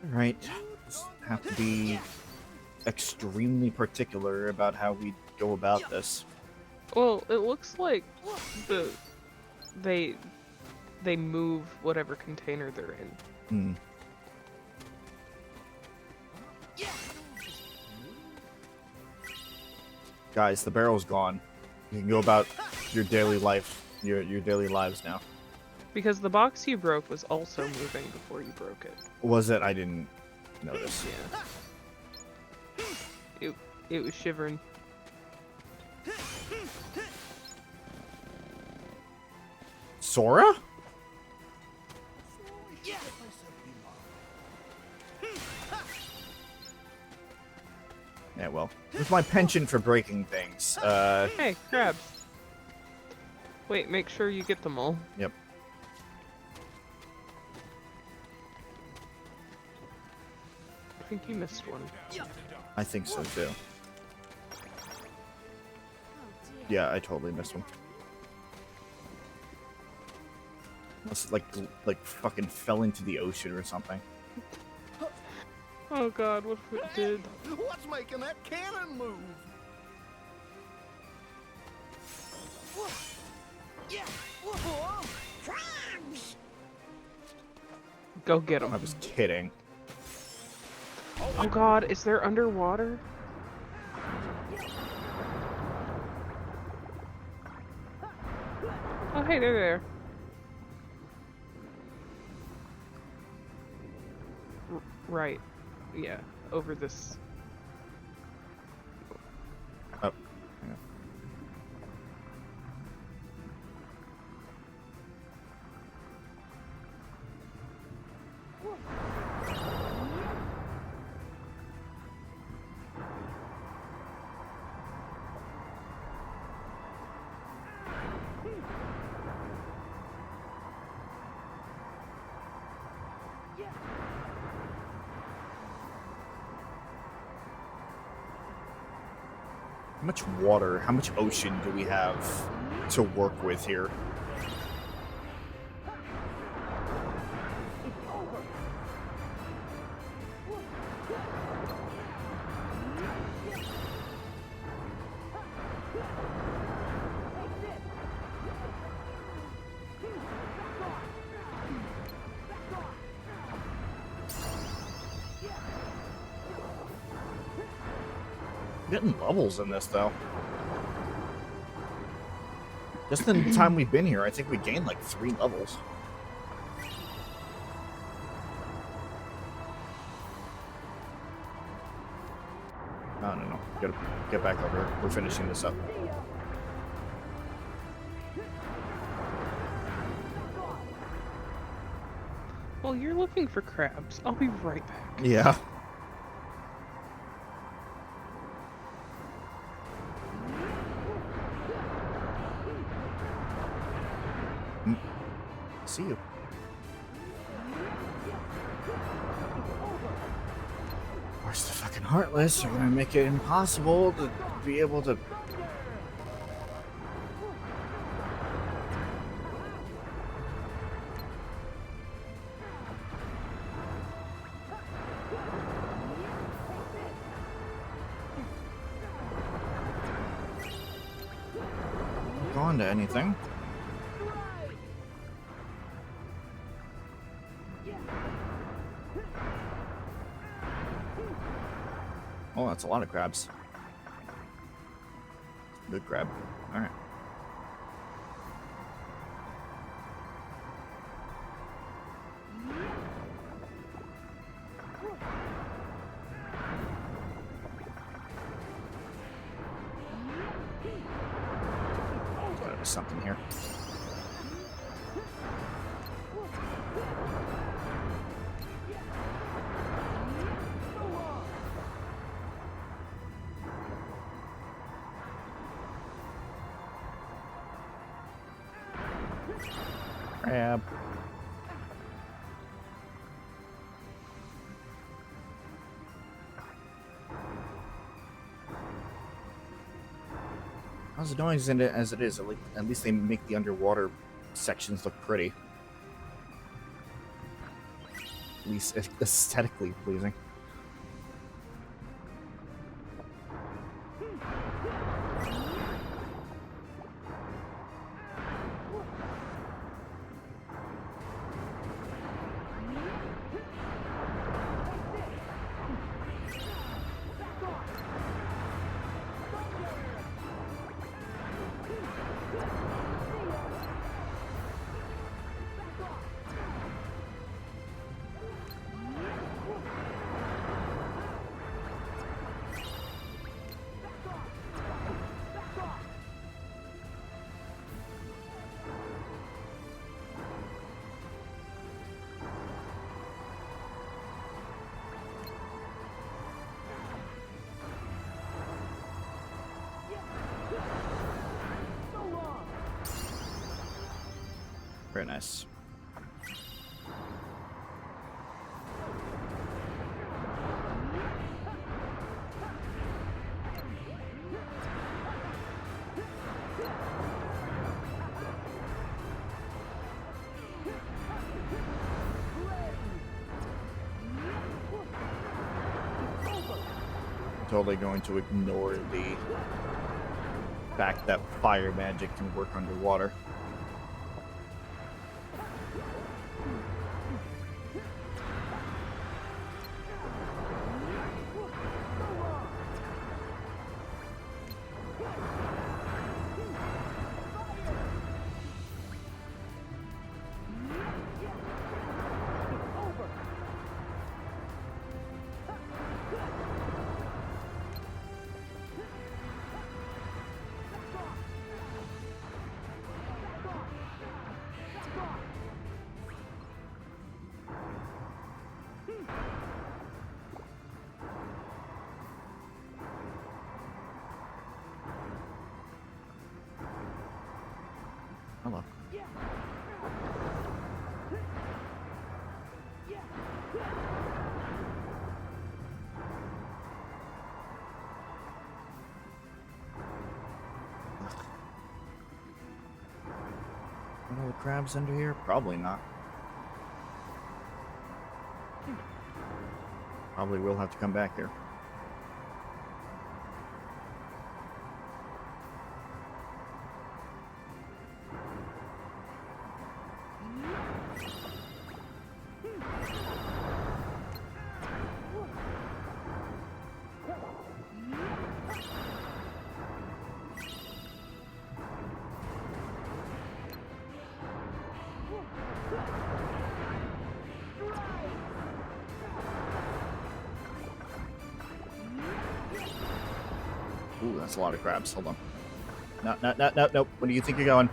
Alright. Just have to be extremely particular about how we go about this. Well, it looks like they move whatever container they're in. Guys, the barrel's gone. You can go about your daily life, your daily lives now. Because the box you broke was also moving before you broke it. Was it? I didn't notice. Yeah. It was shivering. Sora? Yeah, well, it's my penchant for breaking things. Hey, crabs. Wait, make sure you get them all. Yep. I think you missed one. I think so too. Yeah, I totally missed one. Unless it, like fucking fell into the ocean or something. Oh god, what if it did? What's making that cannon move? Go get them. I was kidding. Oh god, is there underwater? Oh hey, they're there. Right. Yeah, over this. Oh. Yeah. How much water, how much ocean do we have to work with here? Getting levels in this though. Just in the time we've been here, I think we gained like 3 levels. No. Gotta get back over here. We're finishing this up. Well, you're looking for crabs. I'll be right back. Yeah. See you. Where's the fucking Heartless? You're gonna make it impossible to be able to. Go on to anything. Oh, that's a lot of crabs. Good crab. Alright. Gotta be something here. Crab. As annoying as it is, at least they make the underwater sections look pretty. At least aesthetically pleasing. Very nice. Totally going to ignore the fact that fire magic can work underwater. Hello. Are the crabs under here? Probably not. Probably will have to come back here. Ooh, that's a lot of crabs. Hold on. Nope. Where do you think you're going?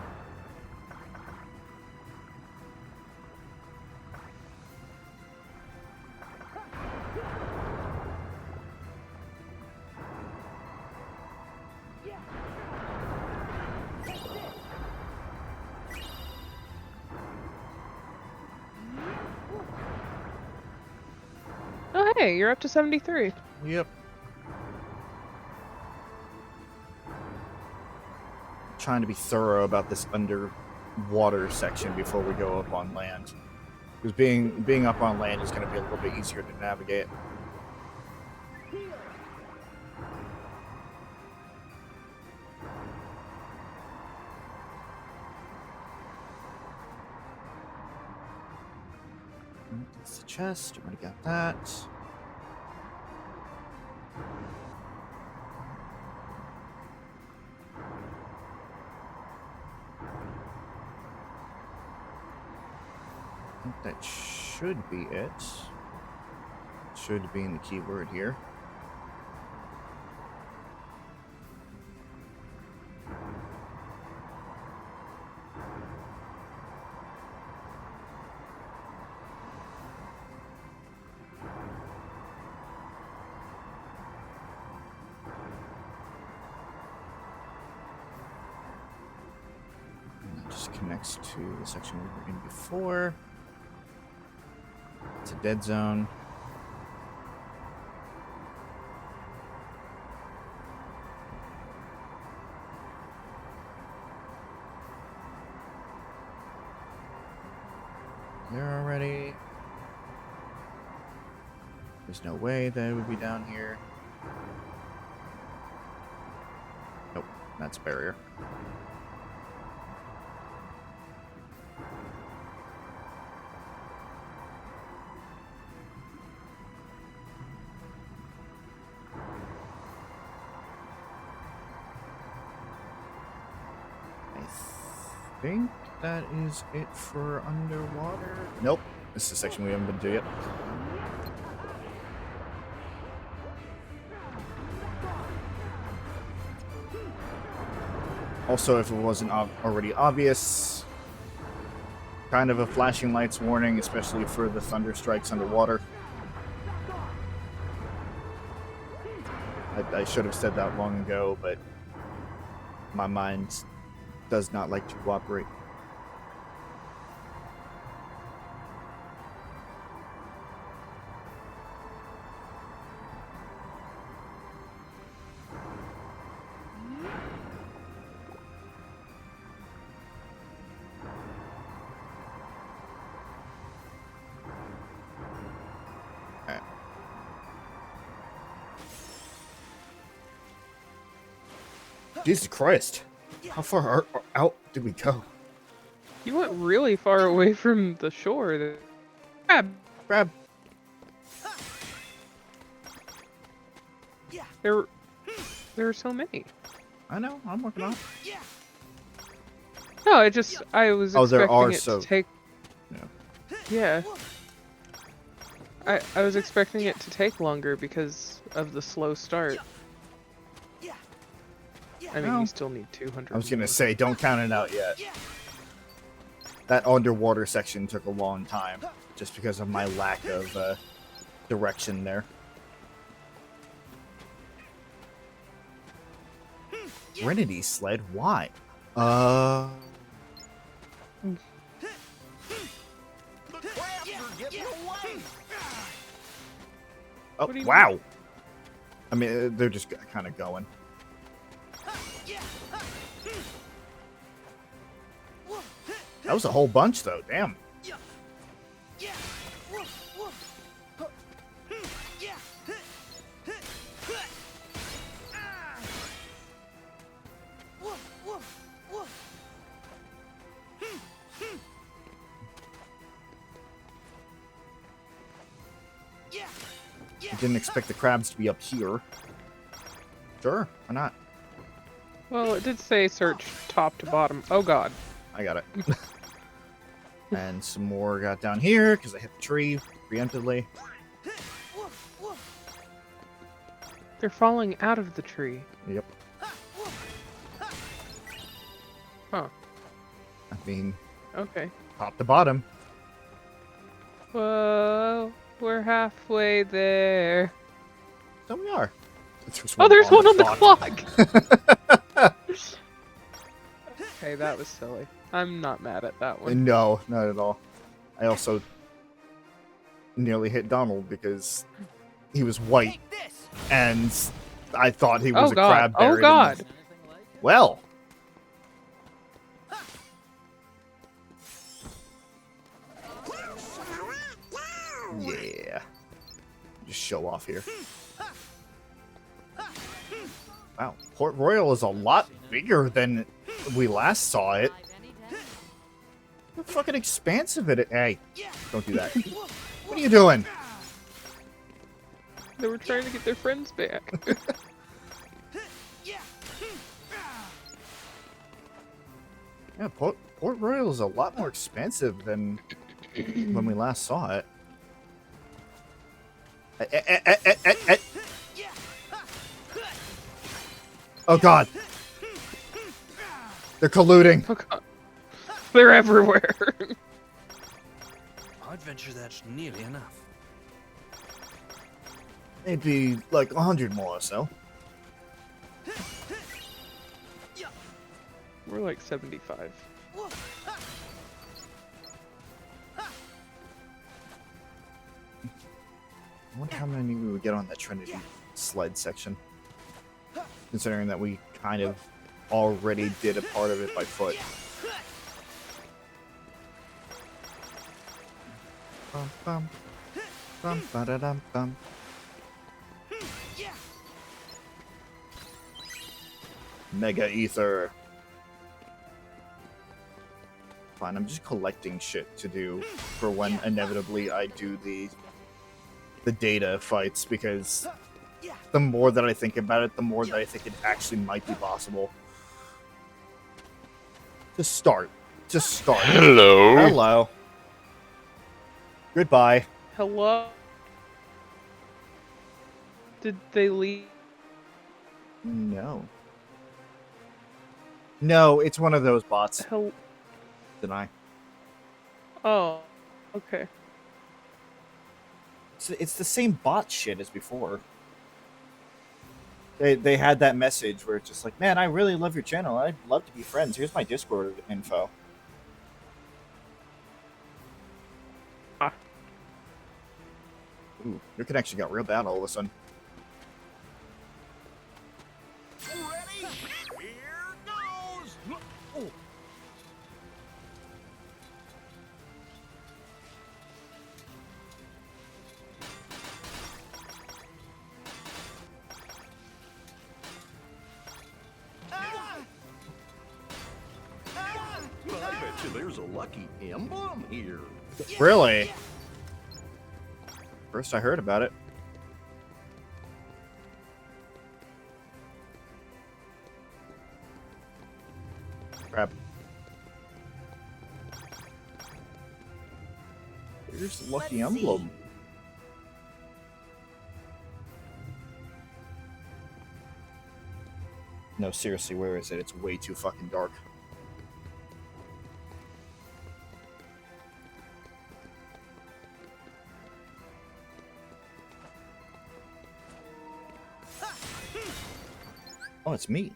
Oh, hey, you're up to 73. Yep. Trying to be thorough about this underwater section before we go up on land, because being up on land is going to be a little bit easier to navigate. That's the chest. Already got that. I think that should be it. Should be in the keyword here. And that just connects to the section we were in before. It's a dead zone. There already. There's no way that it would be down here. Nope, that's a barrier. I think that is it for underwater. Nope, this is a section we haven't been to yet. Also, if it wasn't already obvious, kind of a flashing lights warning, especially for the thunder strikes underwater. I should have said that long ago, but my mind does not like to cooperate. Jesus Christ. How far out did we go? You went really far away from the shore. Crab. Crab. There are so many. I know. I'm working on it. No, I was expecting it to take. Yeah. Yeah. I was expecting it to take longer because of the slow start. I mean, you still need 200. I was gonna say, don't count it out yet. That underwater section took a long time, just because of my lack of direction there. Trinity sled? Why? The crabs are getting away. Oh, wow! I mean, they're just kind of going. That was a whole bunch, though. Damn. I didn't expect the crabs to be up here. Sure, why not? Well, it did say search top to bottom. Oh god. I got it. And some more got down here because I hit the tree preemptively. They're falling out of the tree. Yep. Huh. I mean, okay. Top to bottom. Whoa, we're halfway there. So we are. Oh, there's one on the clock! Okay, that was silly. I'm not mad at that one. No, not at all. I also nearly hit Donald because he was white, and I thought he was a crab buried. Oh god! Well. Yeah. Just show off here. Wow, Port Royal is a lot bigger than we last saw it. How fucking expansive it is. Hey, don't do that. What are you doing? They were trying to get their friends back. Yeah, Port Royal is a lot more expensive than when we last saw it. Oh god. They're colluding. Oh god. They're everywhere. I'd venture that's nearly enough. Maybe like 100 more or so. We're like 75. I wonder how many we would get on that Trinity sled section. Considering that we kind of already did a part of it by foot. Bum, bum. Bum, ba-da-dum, bum. Mega Ether. Fine, I'm just collecting shit to do for when inevitably I do the data fights, because the more that I think about it, the more that I think it actually might be possible. Just start. Just start. Hello. Hello. Goodbye. Hello? Did they leave? No. No, it's one of those bots. Deny. Oh, okay. It's the same bot shit as before. They had that message where it's just like, man, I really love your channel. I'd love to be friends. Here's my Discord info. Ooh, your connection got real bad all of a sudden. Ready? Here goes. Oh. you there's a lucky emblem here. Really? First I heard about it. Crap. Here's the lucky emblem. No, seriously, where is it? It's way too fucking dark. Oh, it's me.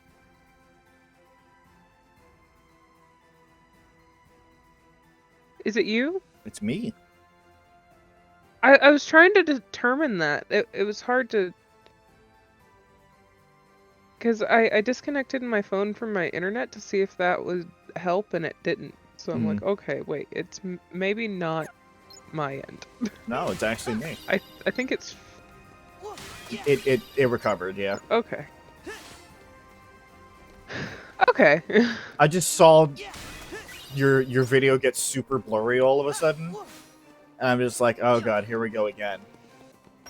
Is it you? It's me. I was trying to determine that. It was hard to... Because I disconnected my phone from my internet to see if that would help, and it didn't. So I'm like, okay, wait, it's maybe not my end. No, it's actually me. I think it's... It recovered, yeah. Okay. Okay. I just saw your video get super blurry all of a sudden. And I'm just like, oh god, here we go again.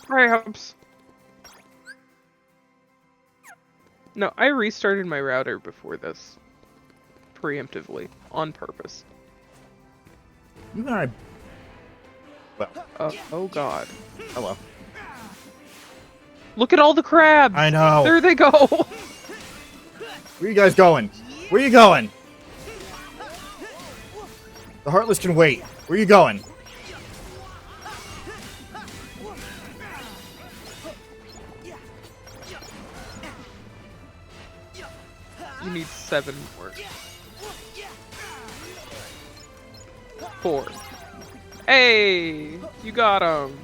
Perhaps. No, I restarted my router before this. Preemptively. On purpose. You and I... Well. Oh god. Hello. Look at all the crabs! I know! There they go! Where you guys going? Where you going? The Heartless can wait. Where you going? You need 7 more. 4. Hey! You got him!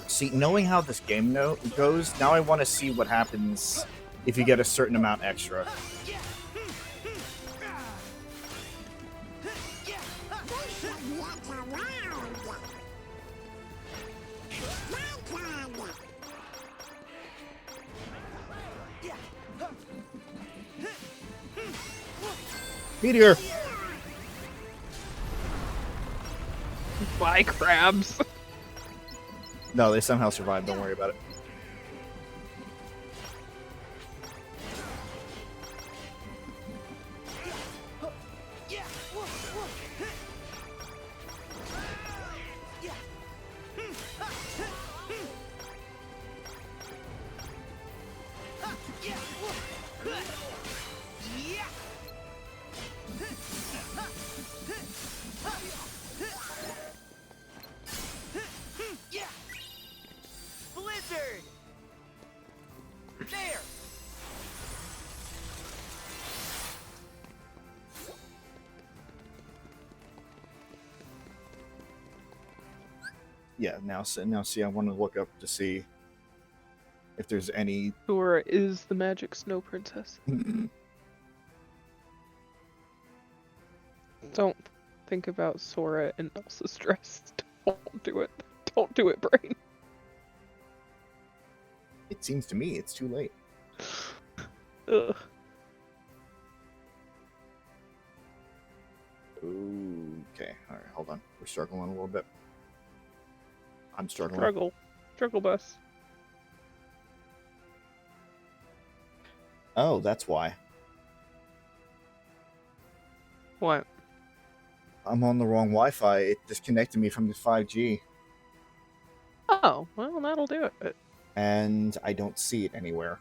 See, knowing how this game goes, now I want to see what happens if you get a certain amount extra. Meteor! Bye, crabs! No, they somehow survived, don't worry about it. Blizzard! There! Yeah, now see, I want to look up to see if there's any... Sora is the magic snow princess. Don't think about Sora and Elsa's dress. Don't do it. Don't do it, brain. It seems to me it's too late. Ugh. Okay, alright, hold on. We're struggling a little bit. I'm struggling. Struggle bus. Oh, that's why. What? I'm on the wrong Wi-Fi. It disconnected me from the 5G. Oh, well, that'll do it. And I don't see it anywhere.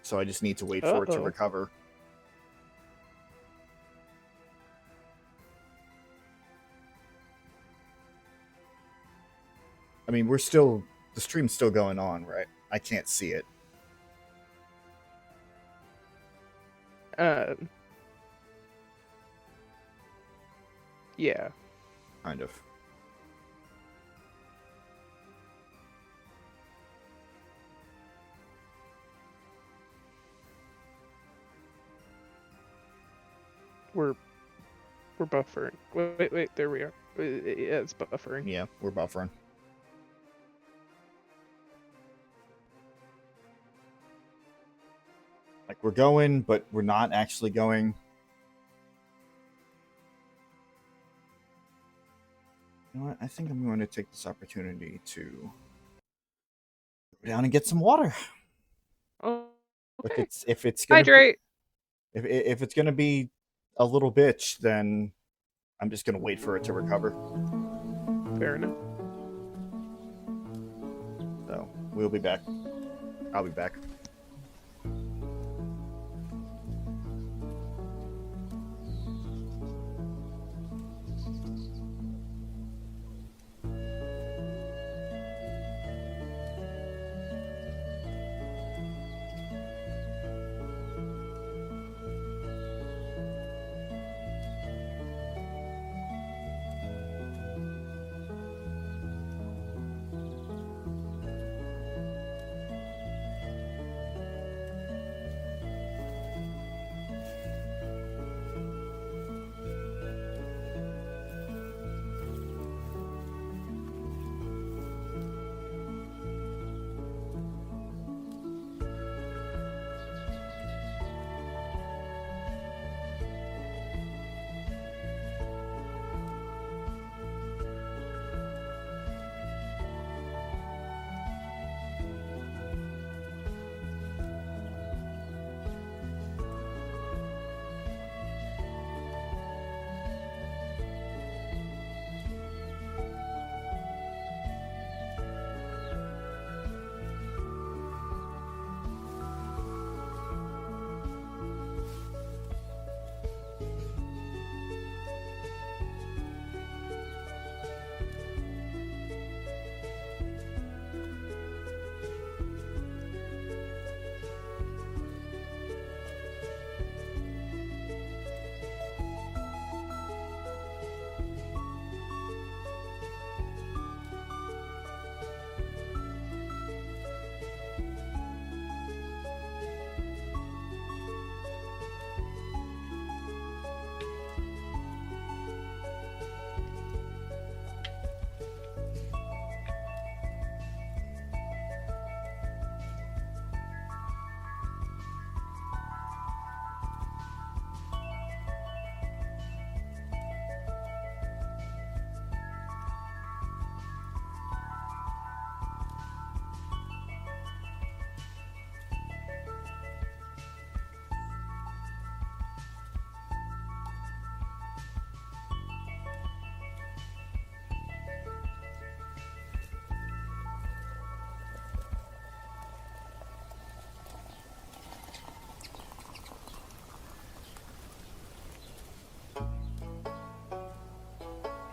So I just need to wait for it to recover. I mean, the stream's still going on, right? I can't see it. Yeah. Kind of. We're buffering. Wait, there we are. Yeah, it's buffering. Yeah, we're buffering. Like, we're going, but we're not actually going. You know what? I think I'm going to take this opportunity to go down and get some water. Oh, okay. If it's gonna Hydrate. if it's gonna be a little bitch, then I'm just gonna wait for it to recover. Fair enough. So we'll be back. I'll be back.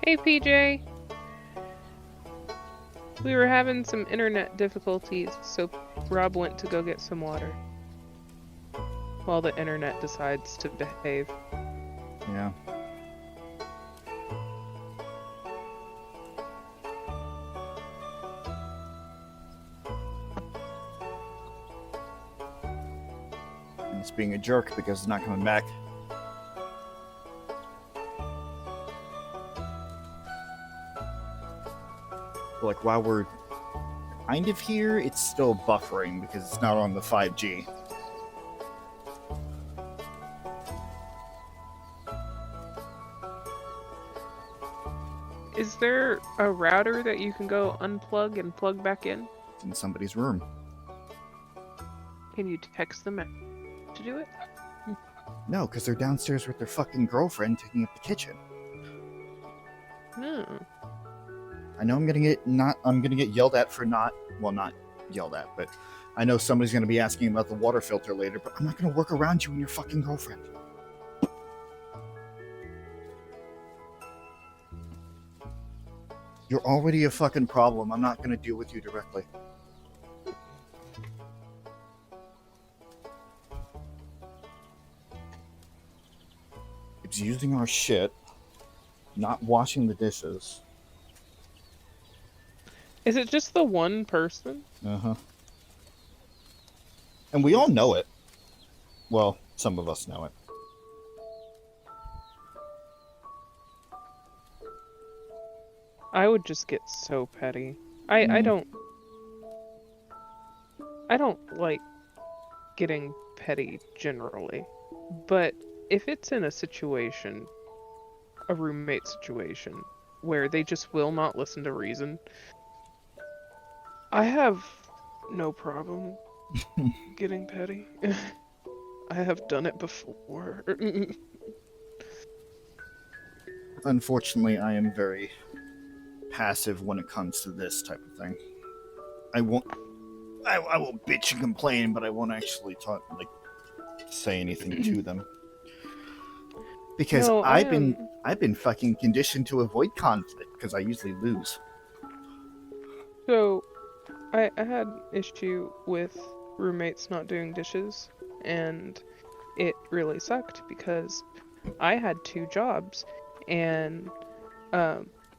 Hey, PJ. We were having some internet difficulties, so Rob went to go get some water. While the internet decides to behave. Yeah. And it's being a jerk because it's not coming back. Like, while we're kind of here, it's still buffering because it's not on the 5G. Is there a router that you can go unplug and plug back in? It's in somebody's room. Can you text them to do it? No, because they're downstairs with their fucking girlfriend taking up the kitchen. Hmm. I know I'm gonna get yelled at for not yelled at, but I know somebody's gonna be asking about the water filter later, but I'm not gonna work around you and your fucking girlfriend. You're already a fucking problem. I'm not gonna deal with you directly. It's using our shit, not washing the dishes. Is it just the one person? Uh-huh. And we all know it. Well, some of us know it. I would just get so petty. I don't like getting petty generally, but if it's in a situation, a roommate situation, where they just will not listen to reason, I have no problem getting petty. I have done it before. Unfortunately, I am very passive when it comes to this type of thing. I won't bitch and complain, but I won't actually say anything to them. Because No, I've been fucking conditioned to avoid conflict because I usually lose. So, I had an issue with roommates not doing dishes, and it really sucked because I had 2 jobs, and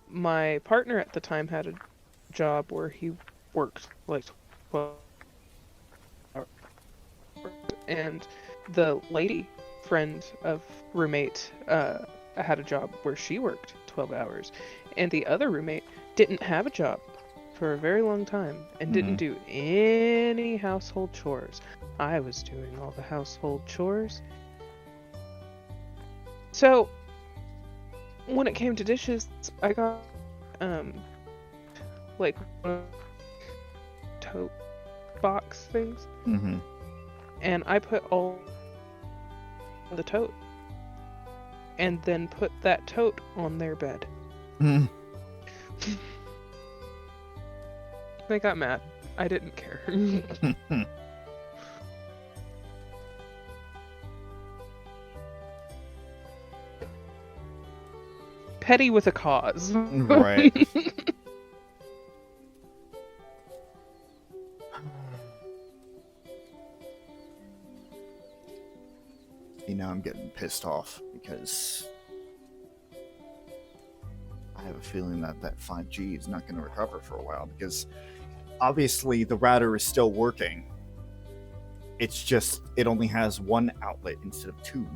my partner at the time had a job where he worked like 12 hours, and the lady friend of roommate had a job where she worked 12 hours, and the other roommate didn't have a job for a very long time and didn't do any household chores. I was doing all the household chores. So when it came to dishes, I got like tote box things, and I put all the tote and then put that tote on their bed. They got mad. I didn't care. Petty with a cause. Right. Now I'm getting pissed off because I have a feeling that 5G is not going to recover for a while, because obviously the router is still working. It's just it only has 1 outlet instead of 2,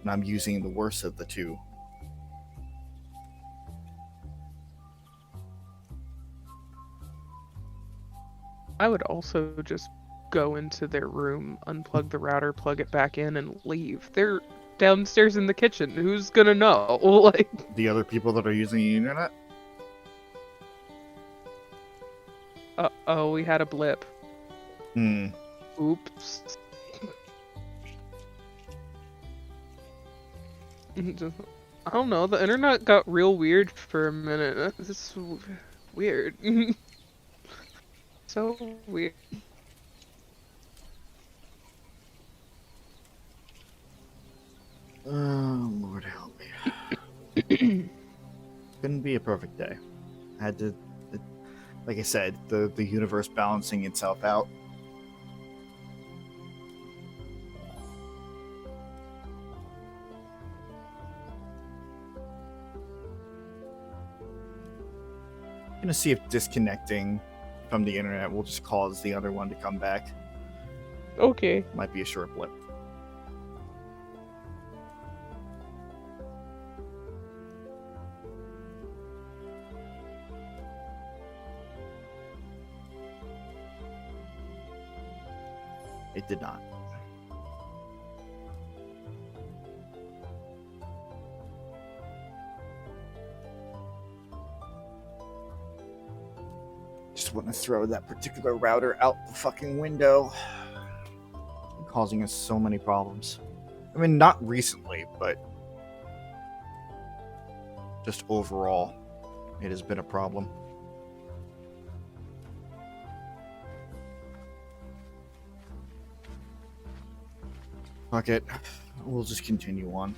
and I'm using the worst of the 2. I would also just go into their room, unplug the router, plug it back in, and leave. They're downstairs in the kitchen. Who's gonna know? Like, the other people that are using the internet? Uh-oh, we had a blip. Oops. I don't know, the internet got real weird for a minute. This is weird. So weird. Oh, Lord help me. Couldn't be a perfect day. I had to, like I said, the universe balancing itself out. I'm gonna see if disconnecting from the internet will just cause the other one to come back. Okay. Might be a short blip. It did not. Just want to throw that particular router out the fucking window. Causing us so many problems. I mean, not recently, but just overall, it has been a problem. Fuck it. We'll just continue on.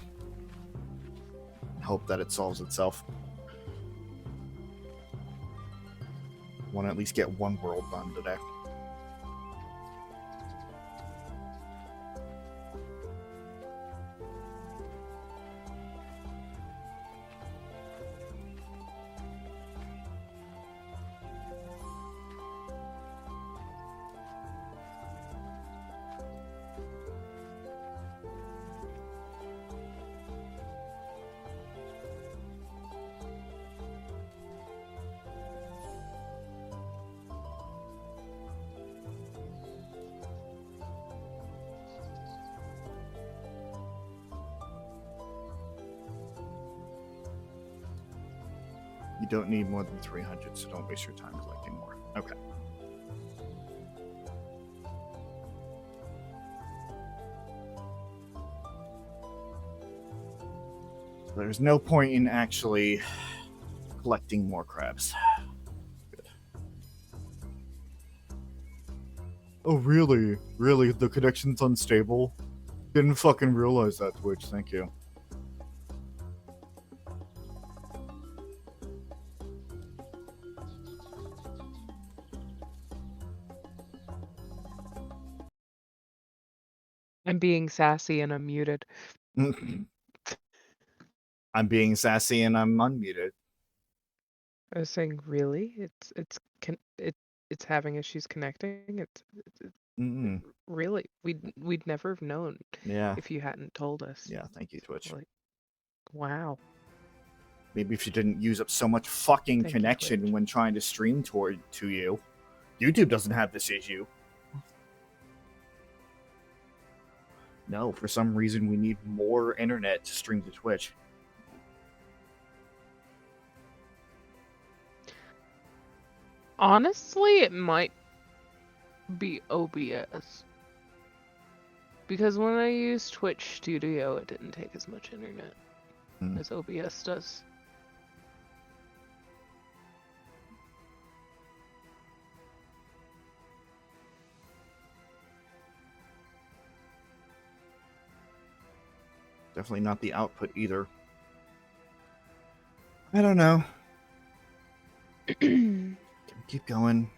Hope that it solves itself. Want to at least get one world done today. You don't need more than 300, so don't waste your time collecting more. Okay. So there's no point in actually collecting more crabs. Good. Oh, really? Really? The connection's unstable? Didn't fucking realize that, Twitch. Thank you. I'm being sassy and I'm muted. I'm being sassy and I'm unmuted. I was saying, really? It's having issues connecting. Really? We'd never have known. Yeah. If you hadn't told us. Yeah. Thank you, Twitch. Like, wow. Maybe if you didn't use up so much fucking Thank you, connection when trying to stream to you. YouTube doesn't have this issue. No, for some reason we need more internet to stream to Twitch. Honestly, it might be OBS. Because when I used Twitch Studio, it didn't take as much internet as OBS does. Definitely not the output either. I don't know. Keep going.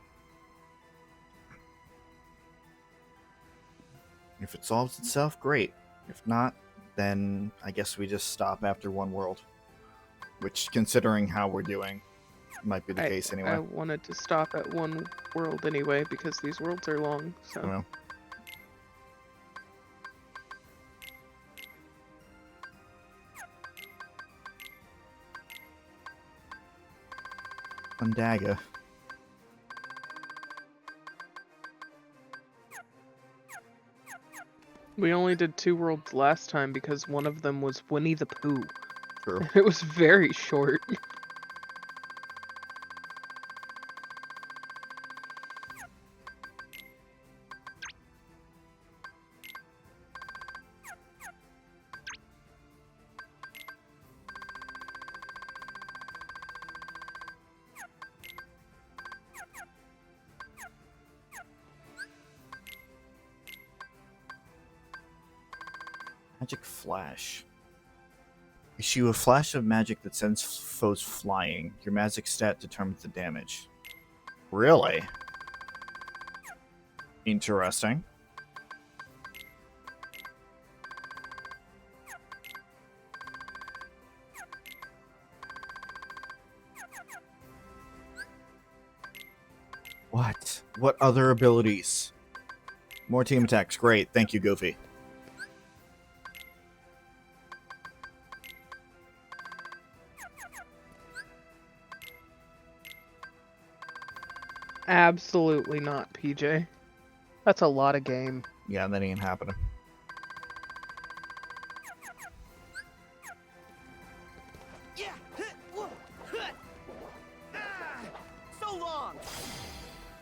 If it solves itself, great. If not, then I guess we just stop after one world. Which, considering how we're doing, might be the case anyway. I wanted to stop at one world anyway, because these worlds are long, so... Well. Dagger. We only did 2 worlds last time because one of them was Winnie the Pooh. True. It was very short. Magic Flash. Issue a flash of magic that sends foes flying. Your magic stat determines the damage. Really? Interesting. What? What other abilities? More team attacks. Great. Thank you, Goofy. Absolutely not, PJ. That's a lot of game. Yeah, that ain't happening. So long.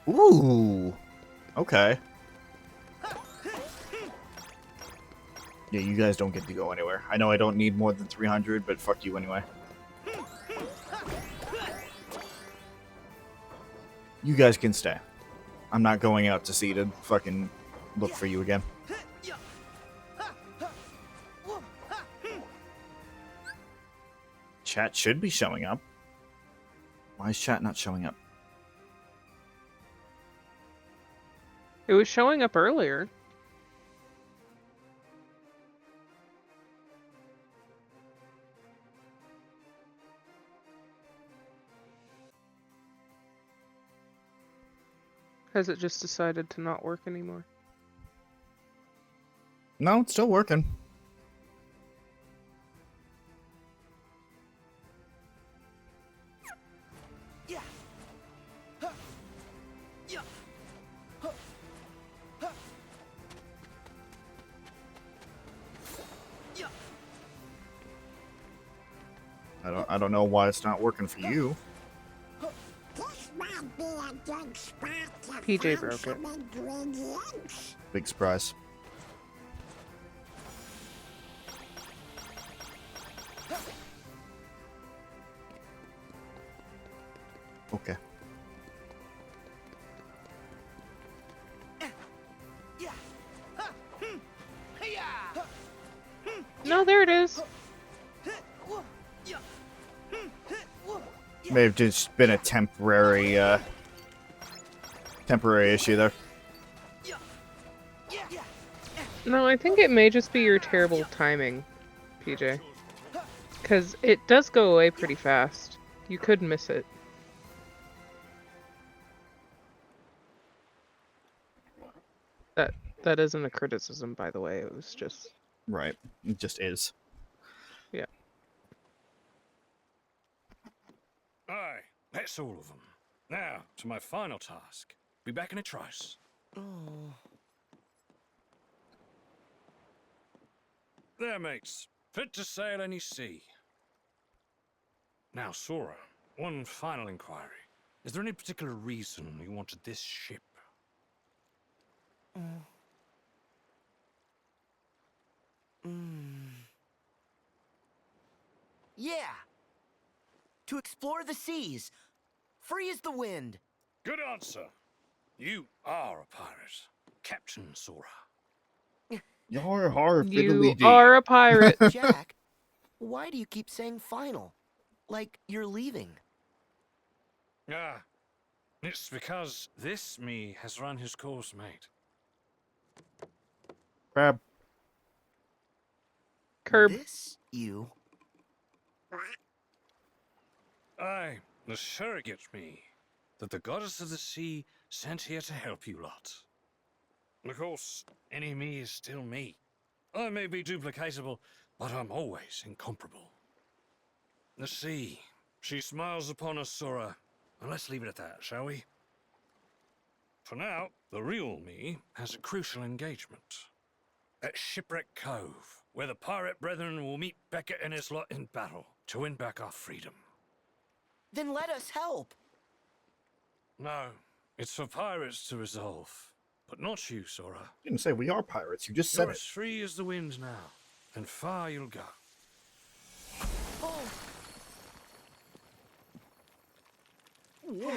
Ooh. Okay. Yeah, you guys don't get to go anywhere. I know I don't need more than 300, but fuck you anyway. You guys can stay. I'm not going out to sea to fucking look for you again. Chat should be showing up. Why is chat not showing up? It was showing up earlier. Has it just decided to not work anymore? No, it's still working. I don't know why it's not working for you. might be a good spot to PJ find broke it. some ingredients. Big surprise. Okay. No, there it is. May have just been a temporary issue there. No, I think it may just be your terrible timing, PJ. Because it does go away pretty fast. You could miss it. That isn't a criticism, by the way. It was just... Right. It just is. Yeah. Aye, that's all of them. Now, to my final task. Be back in a trice. Oh. There, mates. Fit to sail any sea. Now, Sora, one final inquiry. Is there any particular reason you wanted this ship? Yeah. To explore the seas. Free as the wind. Good answer. You are a pirate. Captain Sora. Yar har You fiddly-dee. are a pirate. Jack, why do you keep saying final? Like you're leaving. Ah, it's because this me has run his course, mate. Crab. Curb. This you? Aye, the surrogate me, that the goddess of the sea sent here to help you lot. Of course, any me is still me. I may be duplicatable, but I'm always incomparable. The sea, she smiles upon us, Sora, and let's leave it at that, shall we? For now, the real me has a crucial engagement. At Shipwreck Cove, where the pirate brethren will meet Beckett and his lot in battle to win back our freedom. Then let us help. No, it's for pirates to resolve, but not you, Sora. You didn't say we are pirates. You just said You're it. as free as the wind now, and far you'll go.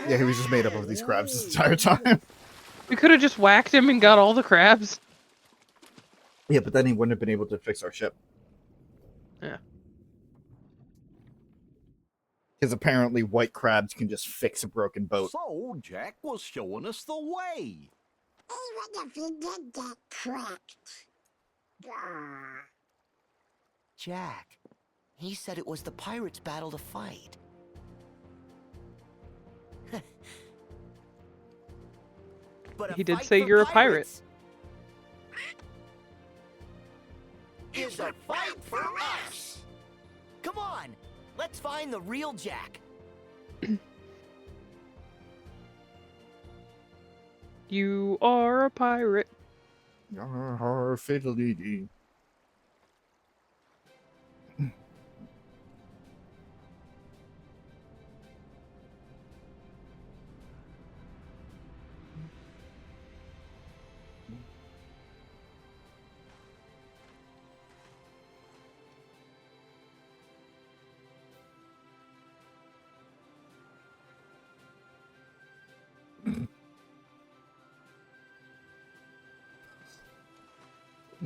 Yeah, he was just made up of these crabs this entire time. We could have just whacked him and got all the crabs. Yeah, but then he wouldn't have been able to fix our ship. Yeah. Because apparently white crabs can just fix a broken boat. So, Jack was showing us the way. Even if you did get tricked. Jack, he said it was the pirates' battle to fight. But He did say you're a pirate. Is a fight for us. Come on, let's find the real Jack. You are a pirate. Yar har fiddly-dee.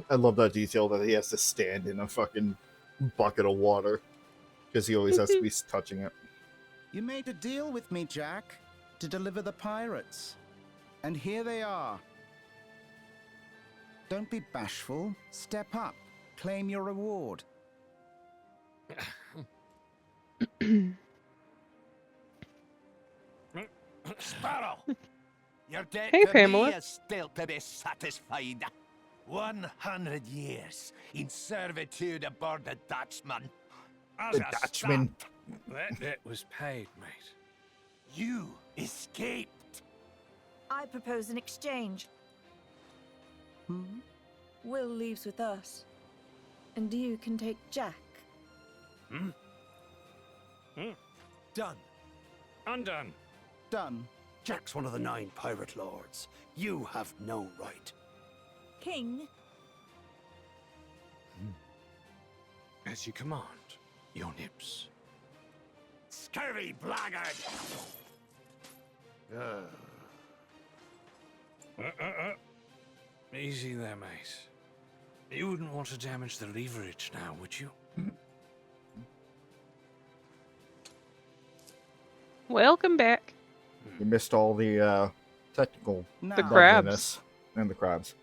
I love that detail that he has to stand in a fucking bucket of water because he always has to be touching it. You made a deal with me, Jack, to deliver the pirates. And here they are. Don't be bashful. Step up. Claim your reward. Sparrow! Your debt Hey, to Pamela. me is still to be satisfied. 100 years in servitude aboard the Dutchman. As The a Dutchman. start, That debt was paid, mate. you escaped. I propose an exchange. Will leaves with us. And you can take Jack. Done. Undone. Done. Jack's one of the 9 pirate lords. You have no right. King, As you command, your nibs. Scurvy blackguard! Easy there, mate. You wouldn't want to damage the leverage now, would you? Welcome back. You missed all the technical The crabs. loveliness and the crabs.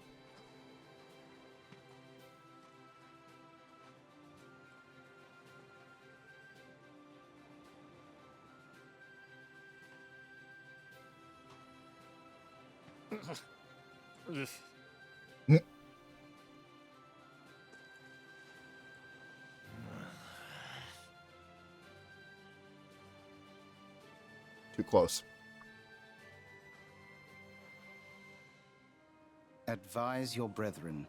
Too close. Advise your brethren.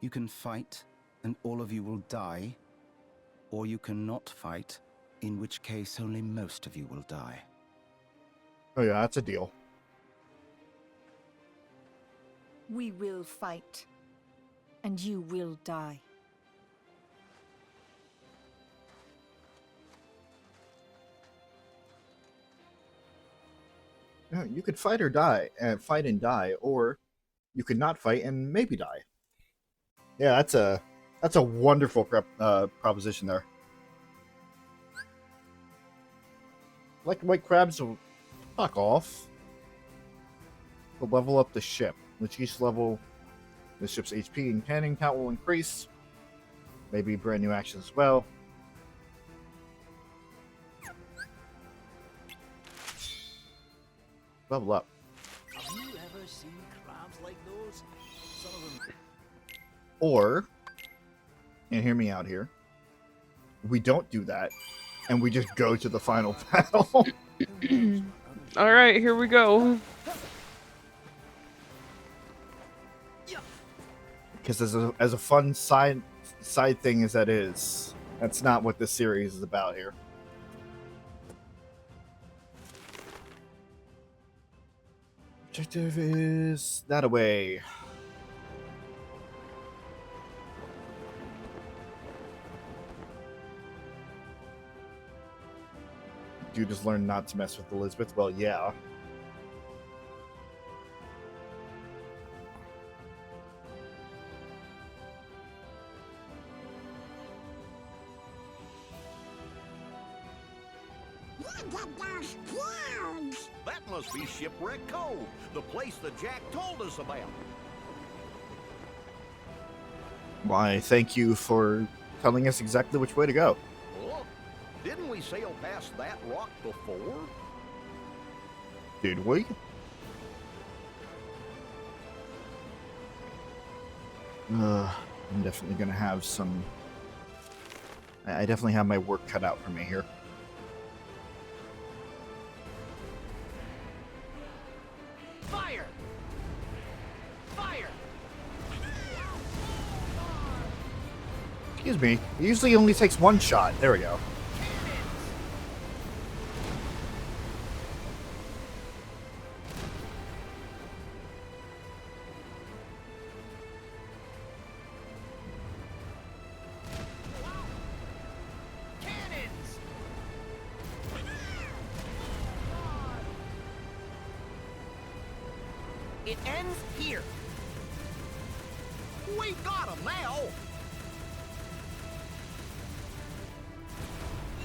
You can fight, and all of you will die, or you cannot fight, in which case only most of you will die. Oh yeah, that's a deal. we will fight, and you will die. Yeah, you could fight or die, fight and die, or you could not fight and maybe die. Yeah, that's a wonderful proposition there. Like white crabs will fuck off. Will level up the ship. With each level, the ship's HP and cannon count will increase. Maybe brand new actions as well. Level up. Have you ever seen crabs like those? Some of them. Or, and hear me out here, we don't do that, and we just go to the final battle. All right, here we go. Because as a fun side thing as that is, that's not what this series is about here. Objective is that away. You just learn not to mess with Elizabeth? Well, yeah. That must be Shipwreck Cove, the place that Jack told us about. Why, thank you for telling us exactly which way to go. Look, didn't we sail past that rock before? Did we? I'm definitely gonna have some... I definitely have my work cut out for me here. Fire! Fire! Excuse me. It usually only takes one shot. There we go. It ends here. We got him now!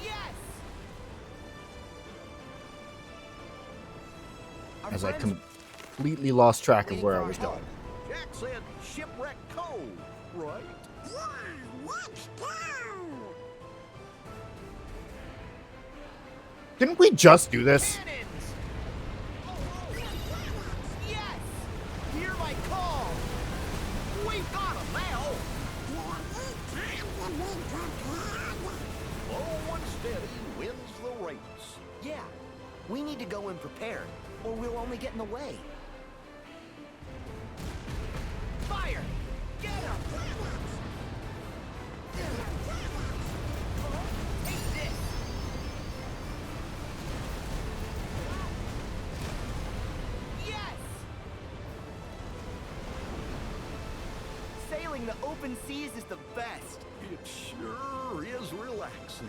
Yes! As I completely lost track of where I was going. Jack said Shipwreck Cove, right? Yeah, let's go. Didn't we just do this? Yes! Hear my call! We've got him now! Slow and steady wins the race. Yeah, we need to go in prepared, or we'll only get in the way. Fire! Get him! Take this! Sailing the open seas is the best. It sure is relaxing.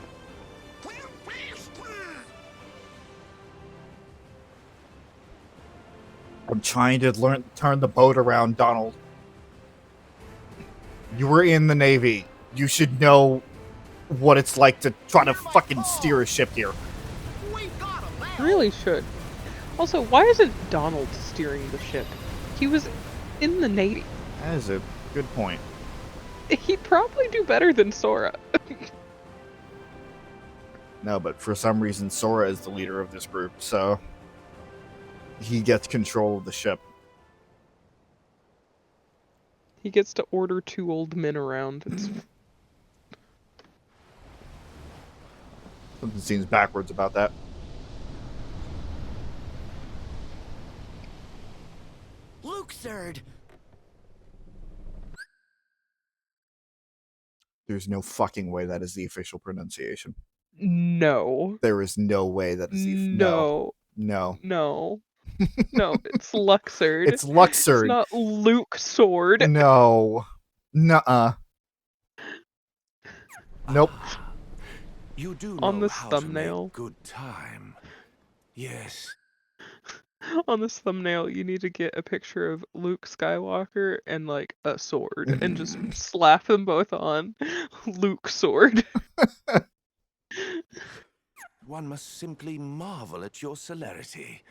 I'm trying to turn the boat around, Donald. You were in the Navy. You should know what it's like to try to fucking steer a ship here. Really should. Also, why isn't Donald steering the ship? He was in the Navy. That is a good point. He'd probably do better than Sora. No, but for some reason, Sora is the leader of this group, so he gets control of the ship. He gets to order 2 old men around. Something seems backwards about that. Luxord! There's no fucking way that is the official pronunciation. No. There is no way that is the... No. No. No. No, it's Luxord. It's Luxord. It's not Luke Sword. No. Nuh-uh. Nope. You do On know this how to thumbnail. make good time. Yes. On this thumbnail, you need to get a picture of Luke Skywalker and, like, a sword, and just slap them both on. Luke Sword. One must simply marvel at your celerity.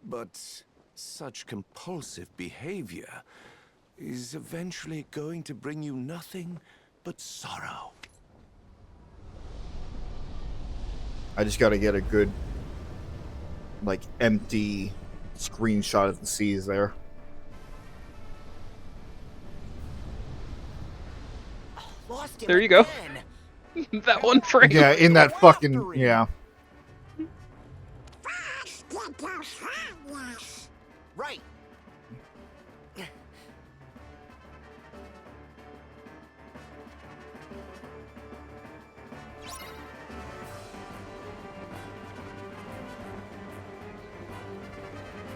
But such compulsive behavior is eventually going to bring you nothing but sorrow. I just gotta get a good, like, empty screenshot of the seas there. Lost him There you go. again. That one frame. Yeah, in that fucking... Yeah. Right.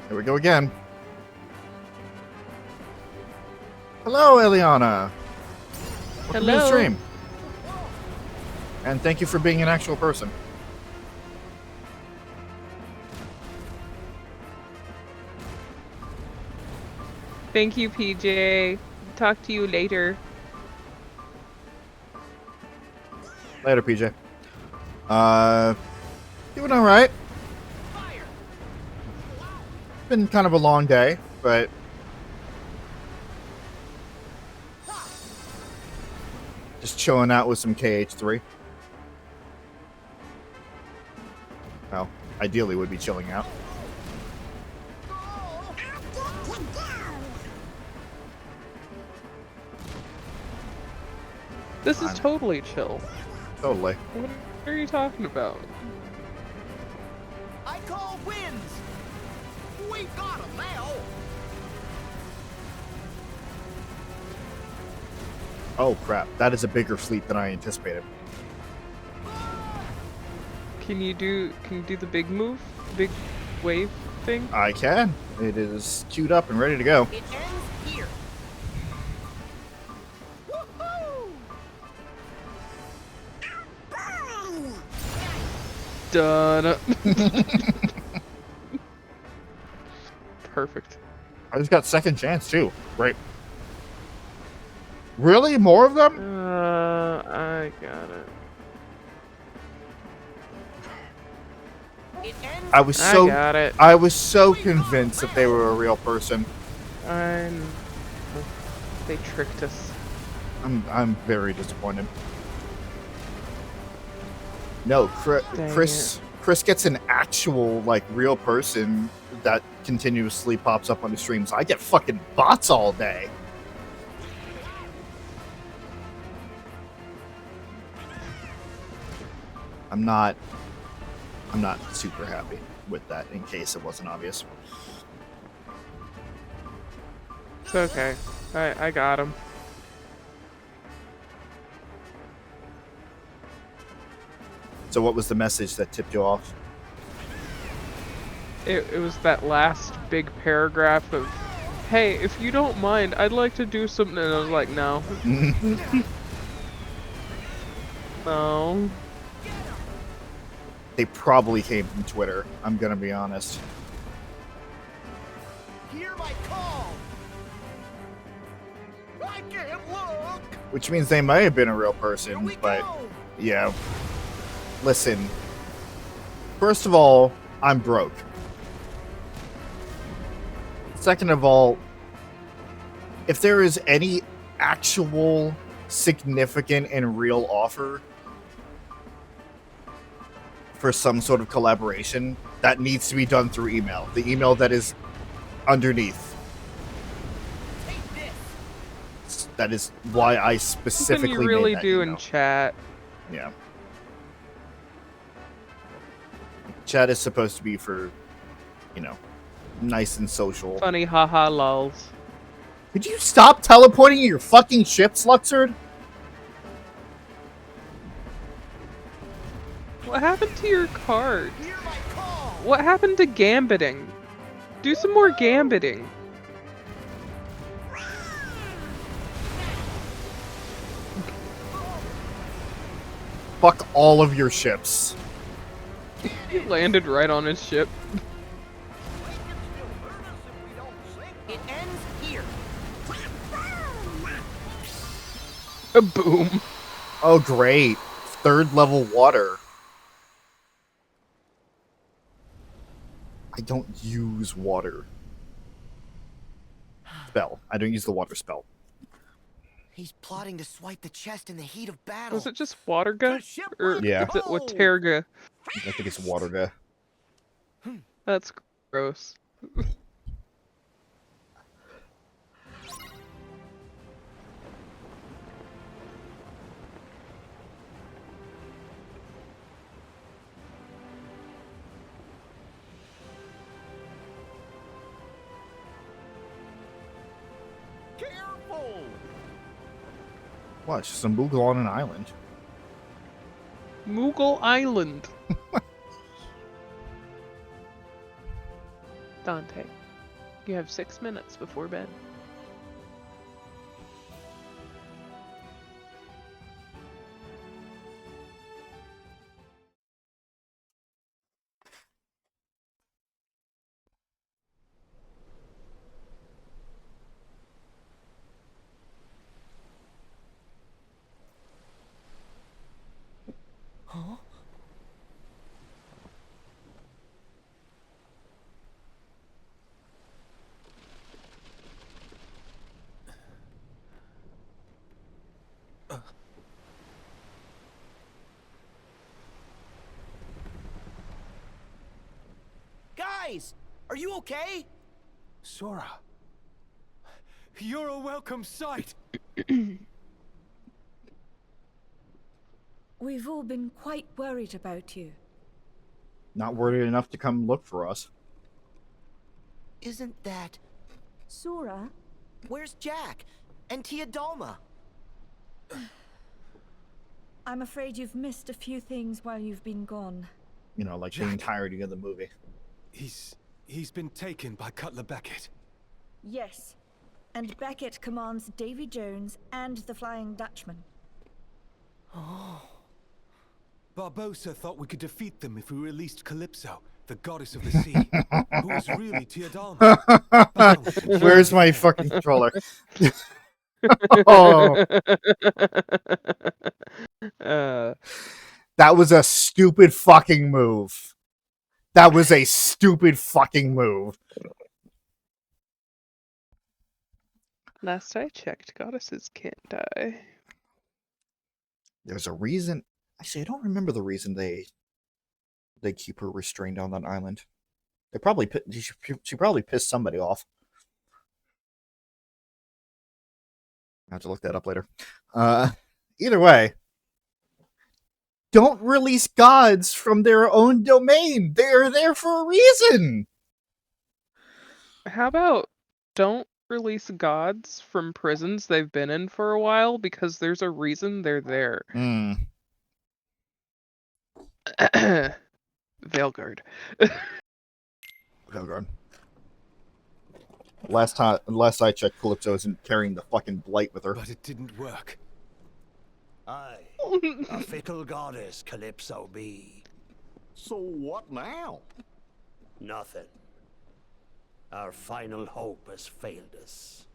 Here we go again. Hello, Eliana. Welcome to the Hello. stream. And thank you for being an actual person. Thank you, PJ. Talk to you later. Later, PJ. Doing all right. Been kind of a long day, but just chilling out with some KH3. Well, ideally would be chilling out. This is totally chill. Totally. What are you talking about? I call wins. We've got him now. Oh crap, that is a bigger fleet than I anticipated. Can you do the big move? Big wave thing? I can. It is queued up and ready to go. It ends here. Done. Perfect. I just got second chance too. Right. Really? More of them? I got it. It ends. I got it. I was so convinced that they were a real person. They tricked us. I'm very disappointed. No, Chris gets an actual, like, real person that continuously pops up on the streams. I get fucking bots all day. I'm not super happy with that, in case it wasn't obvious. It's okay. I got him. So what was the message that tipped you off? It was that last big paragraph of Hey, if you don't mind, I'd like to do something. And I was like, no. No. They probably came from Twitter. I'm gonna be honest. Hear my call. I can't look. Which means they might have been a real person, but yeah. Listen. First of all, I'm broke. Second of all, if there is any actual significant and real offer for some sort of collaboration, that needs to be done through email. The email that is underneath. That is why I specifically Something you really made that do email. in chat. Yeah. Chat is supposed to be for, you know, nice and social. Funny haha lols. Could you stop teleporting your fucking ship, Slutsard? What happened to your card? What happened to gambiting? Do some more gambiting. Fuck all of your ships. He landed right on his ship. It ends here. A boom. Oh, great. 3rd level water. I don't use water. Spell. I don't use the water spell. He's plotting to swipe the chest in the heat of battle. Was it just Waterga? Or Yeah. is it Waterga? I think it's water. That's gross. Careful. What? Just some Moogle on an island. Moogle Island. Dante, you have 6 minutes before bed. Huh? Guys, are you okay? Sora, you're a welcome sight. We've all been quite worried about you. Not worried enough to come look for us. Isn't that... Sora? Where's Jack? And Tia Dalma? I'm afraid you've missed a few things while you've been gone. You know, like Jack. the entirety of the movie. He's been taken by Cutler Beckett. Yes. And Beckett commands Davy Jones and the Flying Dutchman. Oh. Barbossa thought we could defeat them if we released Calypso, the goddess of the sea, who was really Tia Dalma. Where's my fucking controller? Oh. That was a stupid fucking move. That was a stupid fucking move. Last I checked, goddesses can't die. There's a reason. Actually, I don't remember the reason they keep her restrained on that island. They probably she probably pissed somebody off. I have to look that up later. Either way, don't release gods from their own domain. They are there for a reason. How about don't release gods from prisons they've been in for a while because there's a reason they're there. Veilguard. Last I checked, Calypso isn't carrying the fucking blight with her. But it didn't work. Aye, a fickle goddess Calypso be. So what now? Nothing. Our final hope has failed us.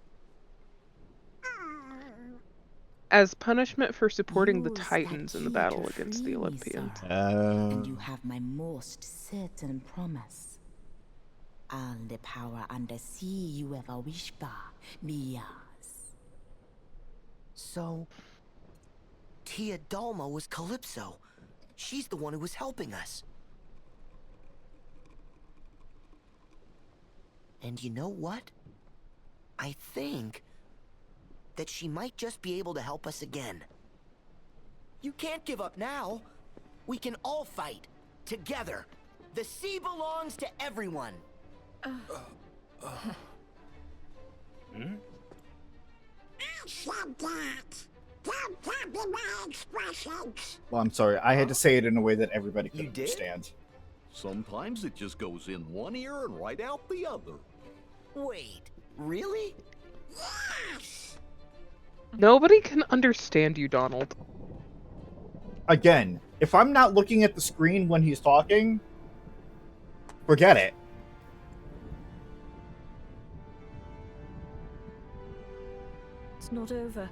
As punishment for supporting the Use that Titans in the key battle to against the free me, Olympians. sir. And you have my most certain promise. All the power under sea you ever wish for, be yours. So, Tia Dalma was Calypso. She's the one who was helping us. And you know what? I think that she might just be able to help us again. You can't give up now. We can all fight together. The sea belongs to everyone. Hmm? I said that. Don't copy my expressions. Well, I'm sorry. I had to say it in a way that everybody could You did? understand. Sometimes it just goes in one ear and right out the other. Wait, really? Yes. Nobody can understand you, Donald. Again, if I'm not looking at the screen when he's talking, forget it. It's not over.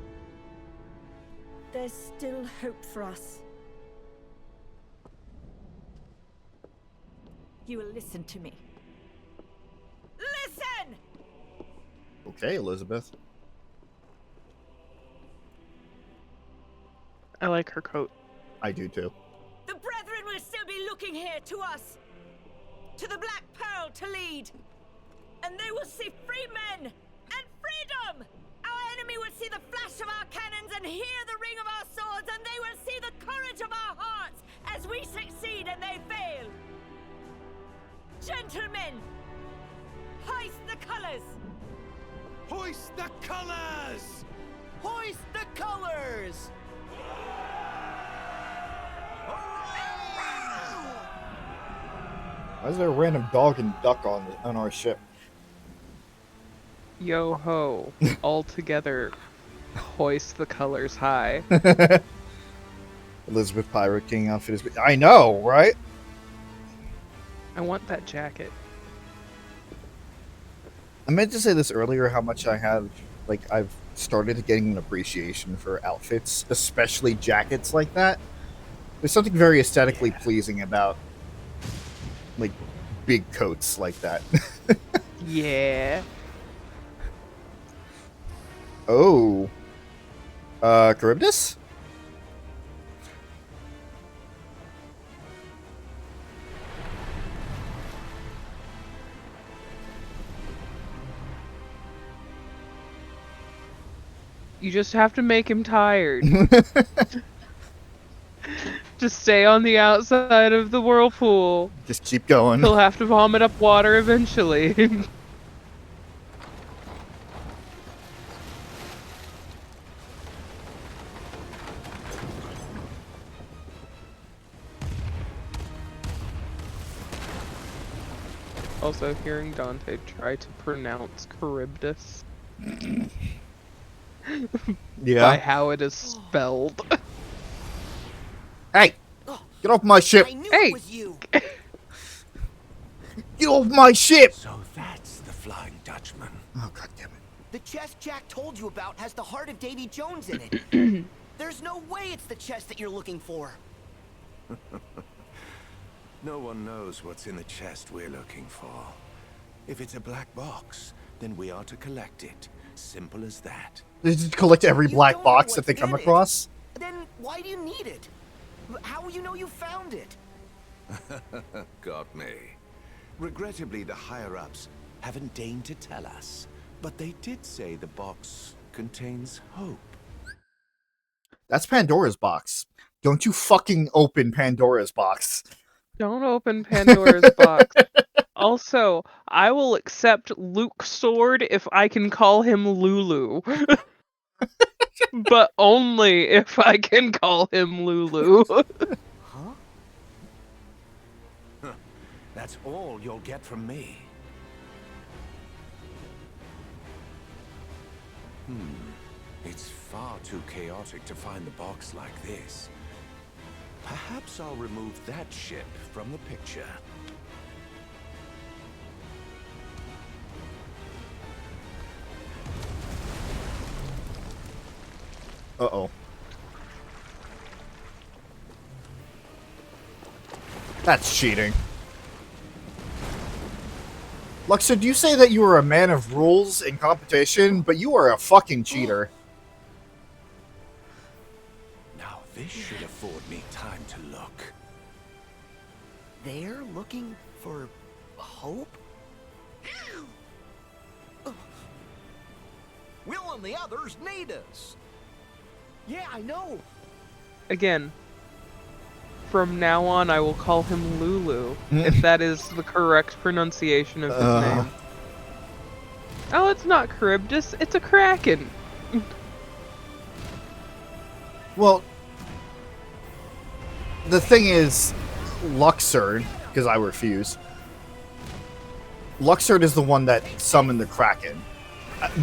There's still hope for us. You will listen to me. Listen! Okay, Elizabeth. I like her coat. I do too. The Brethren will still be looking here to us. To the Black Pearl to lead. And they will see free men and freedom! Our enemy will see the flash of our cannons and hear the ring of our swords, and they will see the courage of our hearts as we succeed and they fail. Gentlemen, hoist the colors! Hoist the colors! Hoist the colors! Why is there a random dog and duck on our ship? Yo ho, all together, hoist the colors high. Elizabeth Pirate King outfit is. I know, right? I want that jacket. I meant to say this earlier. How much I have, I've started getting an appreciation for outfits, especially jackets like that. There's something very aesthetically pleasing about, big coats like that. Yeah. Oh. Charybdis? You just have to make him tired. Just stay on the outside of the whirlpool. Just keep going. He'll have to vomit up water eventually. Also, hearing Dante try to pronounce Charybdis. Yeah. By how it is spelled. Hey! Get off my ship! I knew Hey! it was you! Get off my ship! So that's the Flying Dutchman. Oh, god damn it. The chest Jack told you about has the heart of Davy Jones in it. There's no way it's the chest that you're looking for. No one knows what's in the chest we're looking for. If it's a black box, then we are to collect it. Simple as that. They just collect every black box that they come across? Then why do you need it? How will you know you found it? Got me. Regrettably, the higher-ups haven't deigned to tell us. But they did say the box contains hope. That's Pandora's box. Don't you fucking open Pandora's box. Don't open Pandora's box. Also, I will accept Luke's sword if I can call him Lulu. But only if I can call him Lulu. Huh? That's all you'll get from me. It's far too chaotic to find the box like this. Perhaps I'll remove that ship from the picture. Uh-oh. That's cheating. Luxor, do you say that you are a man of rules in competition, but you are a fucking cheater? Now this should afford me time to look. They're looking for hope? Will and the others need us. Yeah, I know. Again, from now on, I will call him Lulu, if that is the correct pronunciation of his name. Oh, it's not Charybdis, it's a Kraken. Well, the thing is, Luxord, because I refuse. Luxord is the one that summoned the Kraken.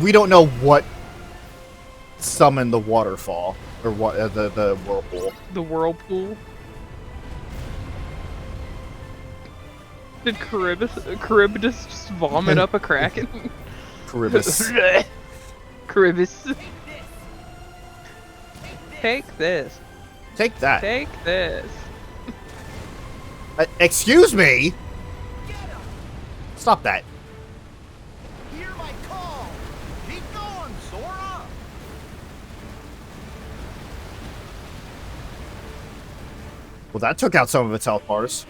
We don't know what summoned the waterfall, or what the whirlpool. The whirlpool? Did Charybdis just vomit up a Kraken? Charybdis. Charybdis. Take this. Take that. Take this. Excuse me? Stop that. Hear my call. Keep going, Sora. Well, that took out some of its health bars.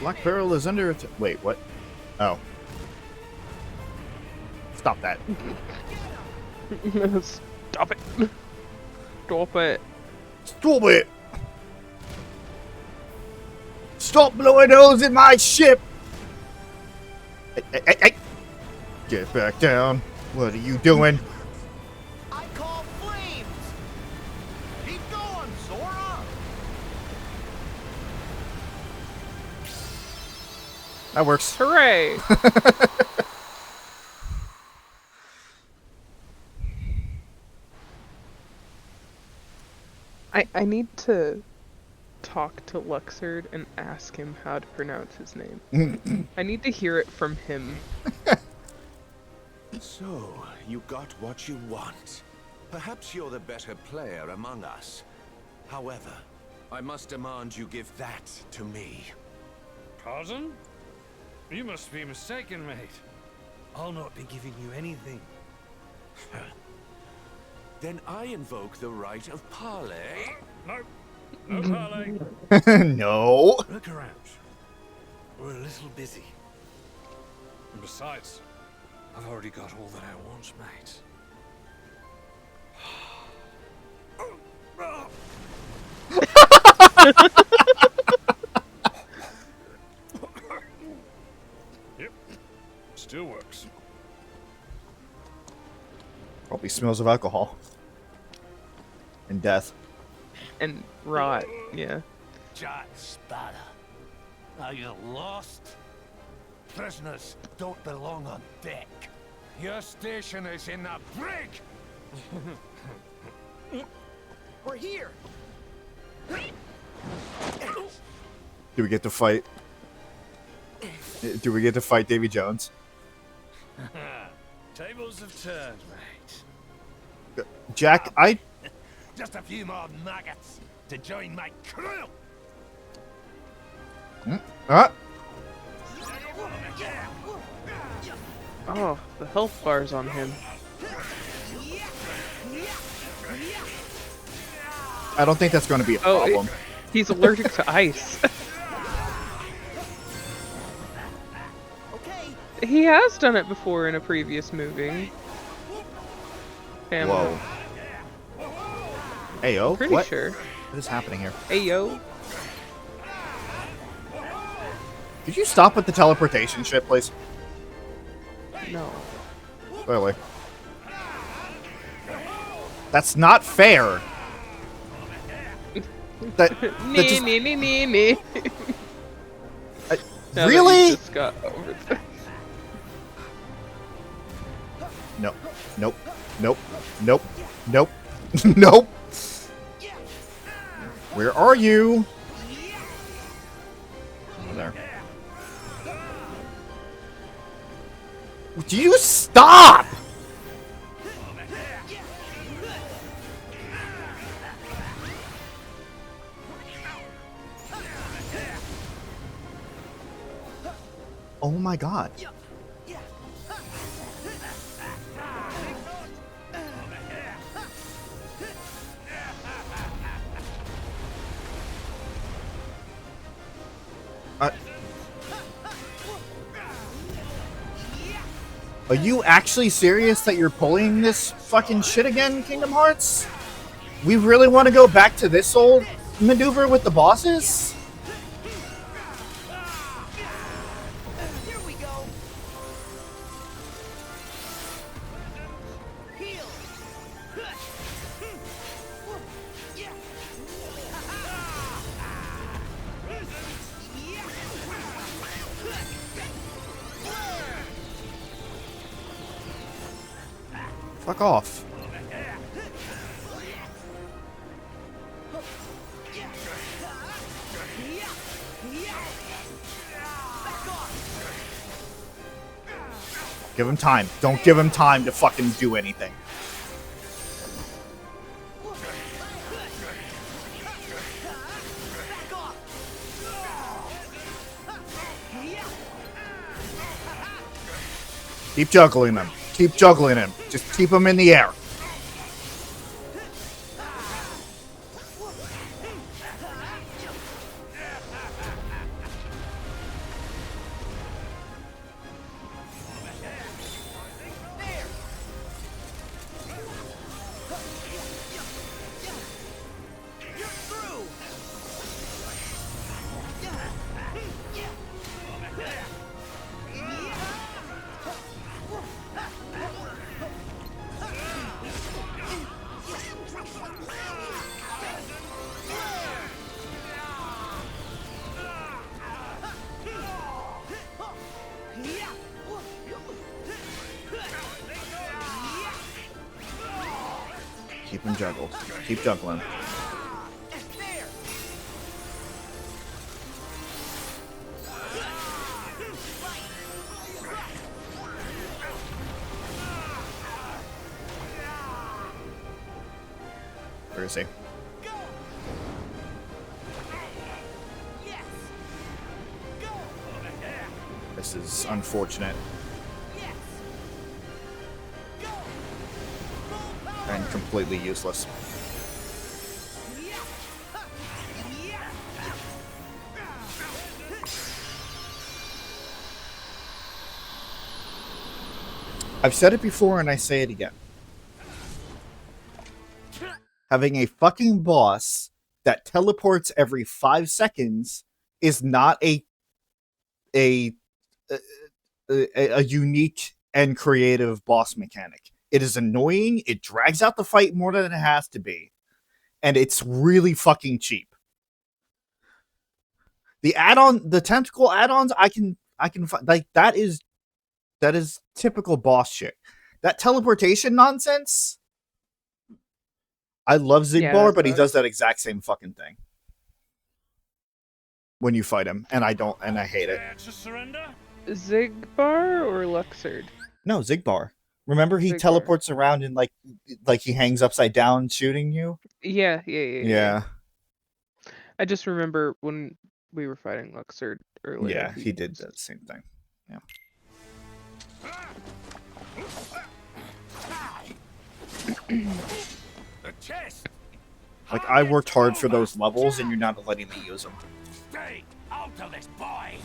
Black Barrel is under... Wait, what? Oh. Stop that. Stop it. Stop it. Stop it! Stop blowing holes in my ship! Hey. Get back down. What are you doing? I call flames. Keep going, Sora. That works. Hooray! I need to talk to Luxord and ask him how to pronounce his name. I need to hear it from him. So, you got what you want. Perhaps you're the better player among us. However, I must demand you give that to me. Pardon? You must be mistaken, mate. I'll not be giving you anything. Then I invoke the right of parley. No. No parley. No. Look around. We're a little busy. And besides, I've already got all that I want, mate. Yep. Still works. Probably smells of alcohol. And death. And rot, yeah. Jack Sparrow, are you lost? Prisoners don't belong on deck. Your station is in the brig! We're here! Do we get to fight? Do we get to fight Davy Jones? Tables have turned, mate. Jack, Just a few more maggots to join my crew! Oh, the health bar's on him. I don't think that's going to be a problem. He's allergic to ice. He has done it before in a previous movie. Whoa. Ayo, Pretty what? sure. What is happening here? Ayo. Could you stop with the teleportation shit, please? No. Clearly. That's not fair. That just... me. Really? Just got over Nope. Nope. Nope. Nope. Nope. Nope. Where are you? Over there. Do you stop? Oh my god. Are you actually serious that you're pulling this fucking shit again, Kingdom Hearts? We really want to go back to this old maneuver with the bosses? Here we go. Fuck off. Give him time. Don't give him time to fucking do anything. Keep juggling him. Keep juggling him. Just keep him in the air. Keep him juggled. Keep juggling. Where is he? This is unfortunate. And completely useless. I've said it before and I say it again. Having a fucking boss that teleports every 5 seconds is not a unique and creative boss mechanic. It is annoying, it drags out the fight more than it has to be, and it's really fucking cheap. The add-on, the tentacle add-ons, I can like that is typical boss shit. That teleportation nonsense, I love Zigbar, but he does that exact same fucking thing when you fight him, and I hate it. Zigbar or Luxord? No, Zigbar. Remember he teleports around and like he hangs upside down shooting you? Yeah. I just remember when we were fighting Luxord earlier. Yeah, he did the same thing. Yeah. Like, I worked hard for those levels and you're not letting me use them. Stay out of this, boy.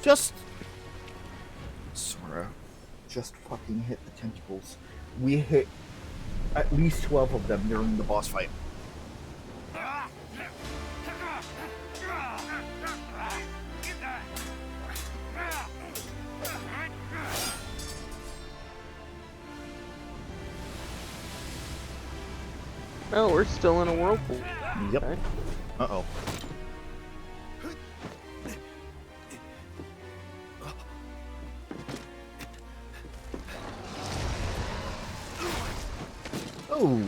Just Sora, just fucking hit the tentacles. We hit at least 12 of them during the boss fight. Oh, we're still in a whirlpool. Yep. Okay. Uh-oh. Ooh.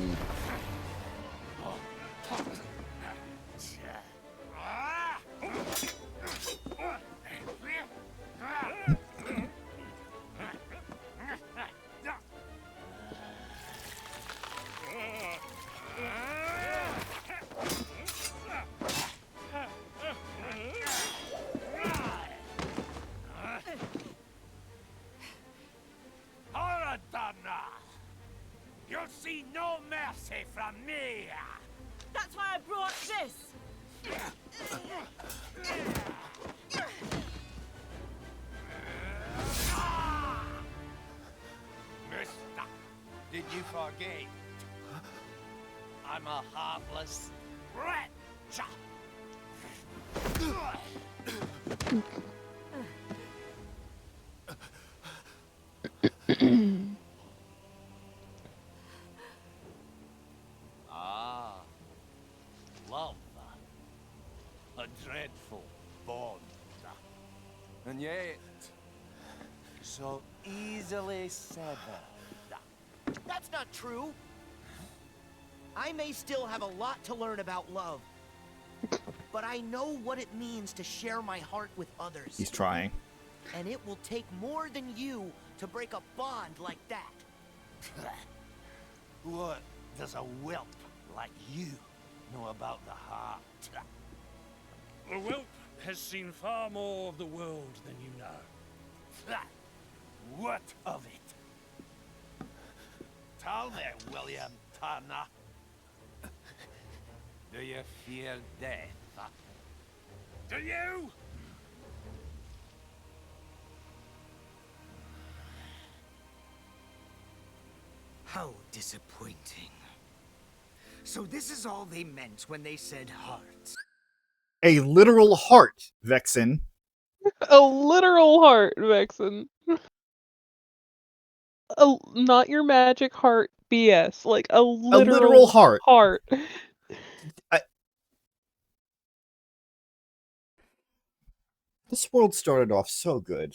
You'll see no mercy from me! That's why I brought this! Mister, did you forget? I'm a heartless wretch! Ah, love. A dreadful bond. And yet, so easily severed. That's not true. I may still have a lot to learn about love, but I know what it means to share my heart with others. He's trying. And it will take more than you to break a bond like that. What does a whelp like you know about the heart? The whelp has seen far more of the world than you know. What of it? Tell me, William Turner. Do you fear death? Do you? How disappointing. So this is all they meant when they said hearts. A literal heart, Vexen. A literal heart, Vexen. Not your magic heart BS. Like a literal heart. This world started off so good.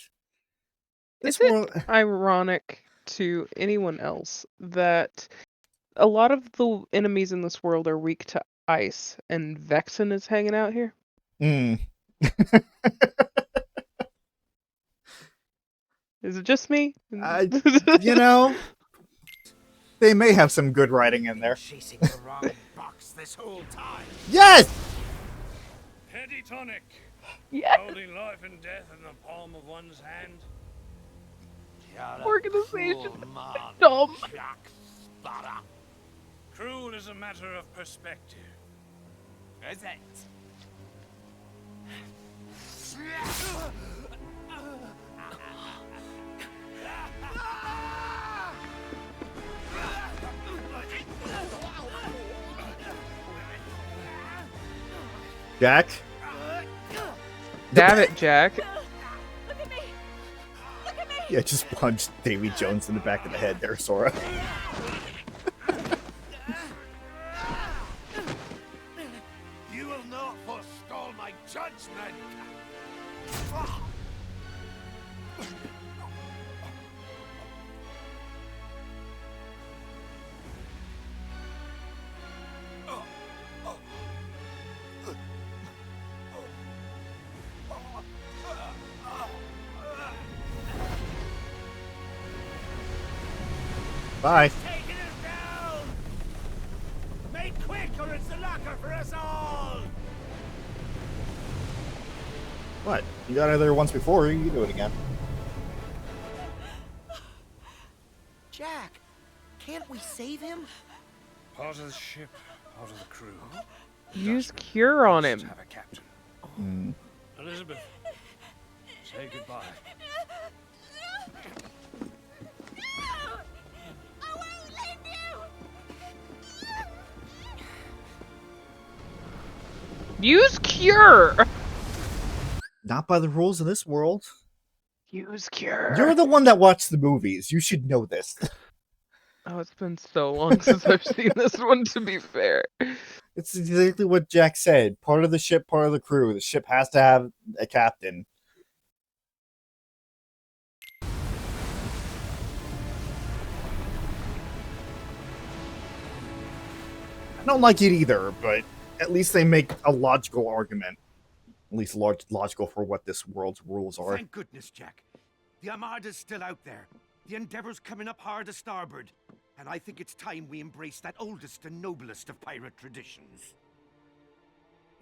Is it ironic to anyone else that a lot of the enemies in this world are weak to ice, and Vexen is hanging out here? Is it just me? You know, they may have some good writing in there. Chasing the wrong box this whole time. Yes! Petty tonic. Yes! Holding life and death in the palm of one's hand. Organization. Dumb. Cruel is a matter of perspective. Is it? Jack? Damn it, Jack. Yeah, just punched Davy Jones in the back of the head there, Sora. You will not forestall my judgment. Bye. Taking us down. Make quick, or it's the locker for us all. What? You got out there once before, you can do it again. Jack, can't we save him? Part of the ship, part of the crew. Use cure on him. Have a captain. Elizabeth, say goodbye. Use cure! Not by the rules of this world. Use cure. You're the one that watched the movies. You should know this. Oh, it's been so long since I've seen this one, to be fair. It's exactly what Jack said. Part of the ship, part of the crew. The ship has to have a captain. don't like it either, but at least they make a logical argument. At least logical for what this world's rules are. Thank goodness, Jack. The Armada's still out there. The Endeavor's coming up hard to starboard. And I think it's time we embrace that oldest and noblest of pirate traditions.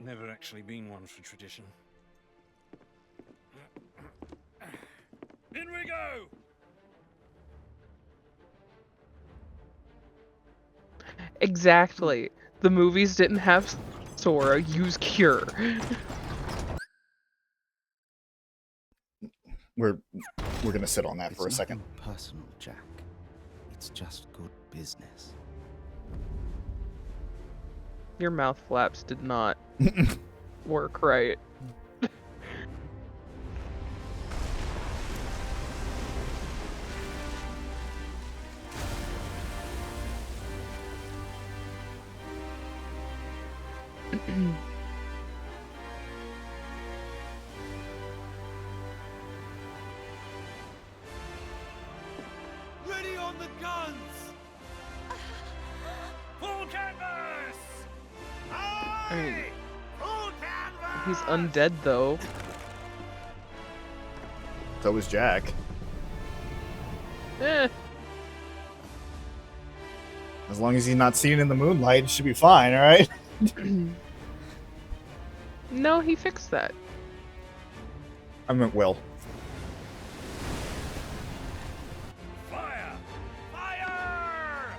Never actually been one for tradition. In we go! Exactly. The movies didn't have Sora use cure. We're gonna sit on that for a It's second. nothing personal, Jack. It's just good business. Your mouth flaps did not work right. Ready on the guns! Full canvas! I mean, Full canvas! he's undead though. So is Jack. Eh. As long as he's not seen in the moonlight, it should be fine, alright? No, he fixed that. I meant Will. Fire! Fire!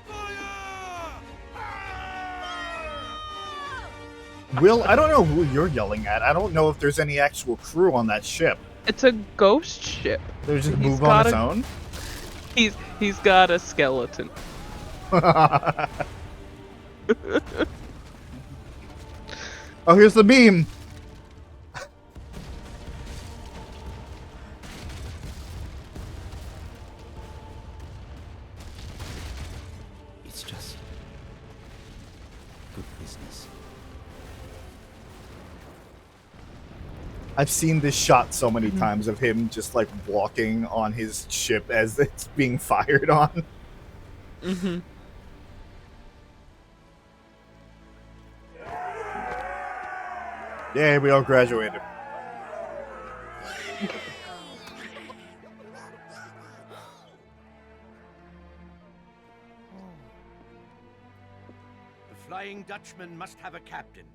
Will, I don't know who you're yelling at. I don't know if there's any actual crew on that ship. It's a ghost ship. They just He's move on got its a- own? He's got a skeleton. Oh, here's the beam. It's just good business. I've seen this shot so many times of him just like walking on his ship as it's being fired on. Mm-hmm. Yeah, we all graduated. The Flying Dutchman must have a captain.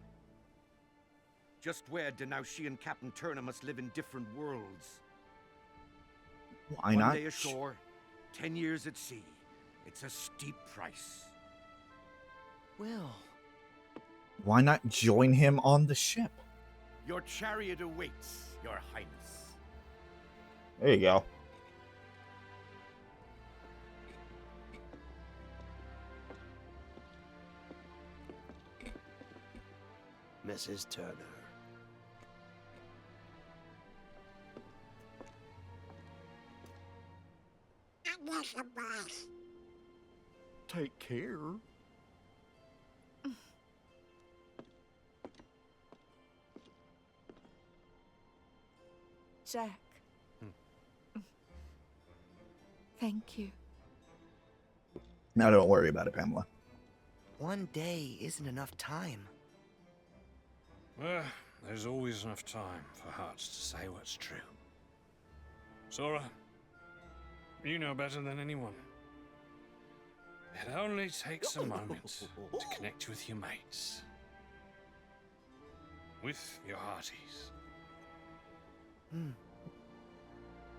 Just where do now she and Captain Turner must live in different worlds? Why not? 1 day ashore, 10 years at sea. It's a steep price. Will. Why not join him on the ship? Your chariot awaits, Your Highness. There you go. Mrs. Turner. Take care. Jack. Thank you. Now don't worry about it, Pamela. 1 day isn't enough time. Well, there's always enough time for hearts to say what's true. Sora, you know better than anyone. It only takes a moment to connect with your mates. With your hearties.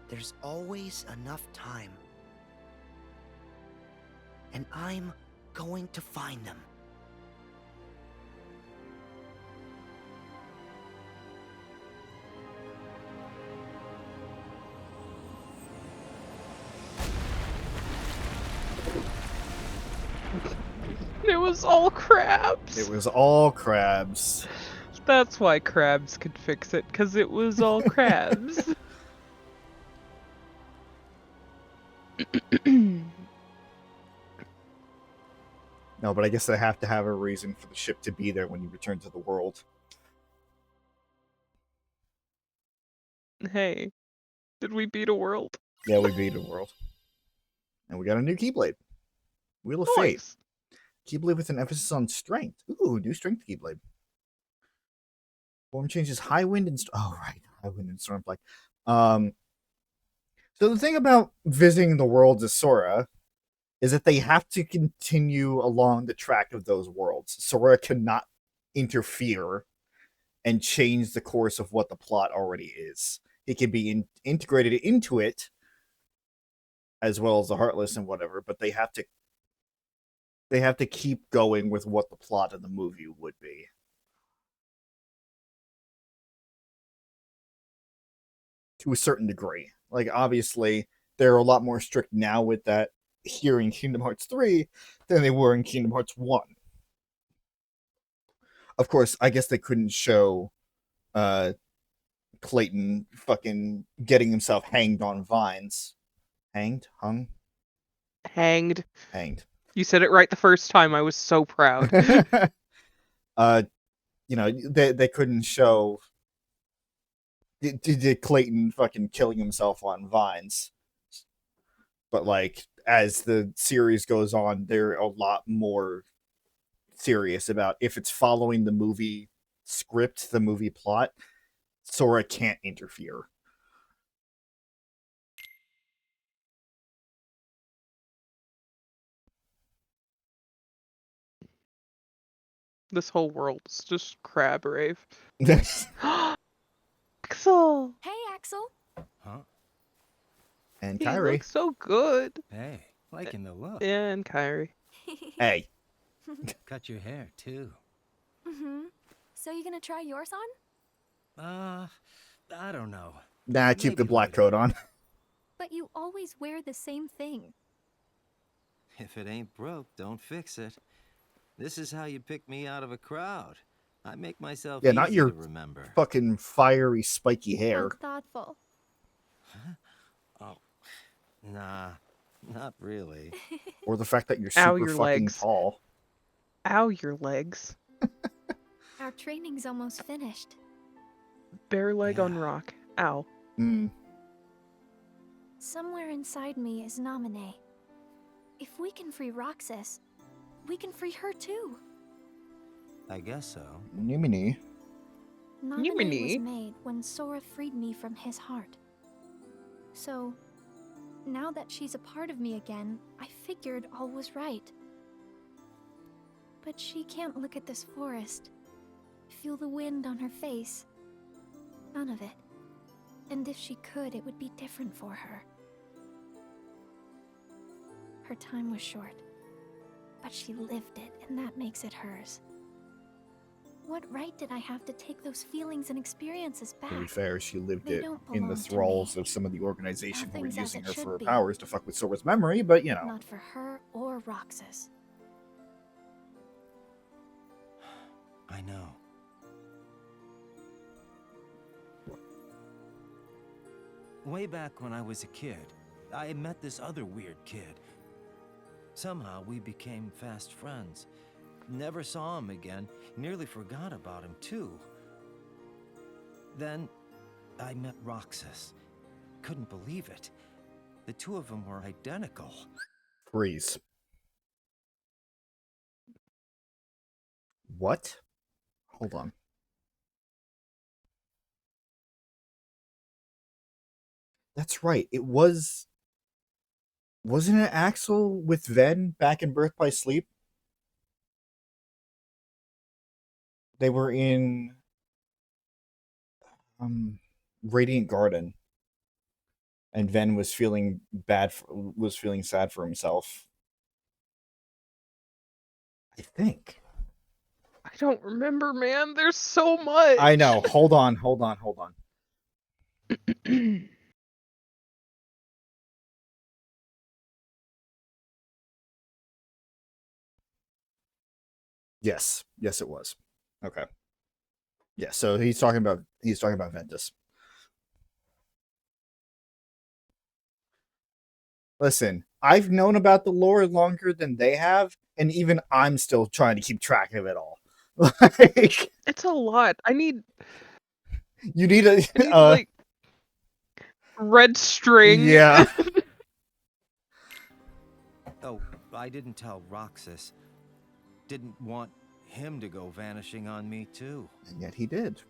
There's always enough time. And I'm going to find them. It was all crabs. It was all crabs. That's why crabs could fix it, because it was all crabs. No, but I guess they have to have a reason for the ship to be there when you return to the world. Hey, did we beat a world? Yeah, we beat a world. And we got a new Keyblade. Wheel of Fate. Keyblade with an emphasis on strength. Ooh, new strength Keyblade. Form changes high wind and oh right, high wind and stormfly. So the thing about visiting the worlds of Sora is that they have to continue along the track of those worlds. Sora cannot interfere and change the course of what the plot already is. It can be integrated into it, as well as the Heartless and whatever, but they have to keep going with what the plot of the movie would be. To a certain degree. Like, obviously, they're a lot more strict now with that here in Kingdom Hearts 3 than they were in Kingdom Hearts 1. Of course, I guess they couldn't show Clayton fucking getting himself hanged on vines. Hanged? Hung? Hanged. Hanged. You said it right the first time. I was so proud. They couldn't show did Clayton fucking killing himself on vines. But, like, as the series goes on, they're a lot more serious about if it's following the movie script, the movie plot, Sora can't interfere. This whole world is just crab rave. Axel! Hey, Axel. Huh? And He Kyrie. looks so good. Hey, liking the look. And Kyrie. Hey. Cut your hair, too. So you gonna try yours on? I don't know. Nah, keep the black coat on. But you always wear the same thing. If it ain't broke, don't fix it. This is how you pick me out of a crowd. I make myself Yeah, not easy your to remember. fucking fiery, spiky hair. How thoughtful. Huh? Oh, nah, not really. Or the fact that you're Ow, super your fucking legs. tall. Ow, your legs. Our training's almost finished. Bare leg on rock. Ow. Somewhere inside me is Naminé. If we can free Roxas, we can free her too. I guess so. Nimini. Naminé was made when Sora freed me from his heart. So, now that she's a part of me again, I figured all was right. But she can't look at this forest, feel the wind on her face. None of it. And if she could, it would be different for her. Her time was short, but she lived it, and that makes it hers. What right did I have to take those feelings and experiences back? To be fair, she lived They it don't in the belong to thralls of some of the organization who were Nothing's as using it her should for her be. powers to fuck with Sora's memory, but you know. Not for her or Roxas. I know. Way back when I was a kid, I met this other weird kid. Somehow we became fast friends. Never saw him again, nearly forgot about him too. Then I met Roxas. Couldn't believe it. The two of them were identical. Freeze. What? Hold on. That's right. It was... Wasn't it Axel with Ven back in Birth by Sleep? They were in... Radiant Garden. And Ven was feeling sad for himself. I think. I don't remember, man. There's so much. I know. Hold on. Yes, it was. Okay. Yeah, so he's talking about Ventus. Listen, I've known about the lore longer than they have, and even I'm still trying to keep track of it all. Like, it's a lot. You need a like red string. Yeah. Oh, I didn't tell Roxas. didn't want him to go vanishing on me, too. And yet he did.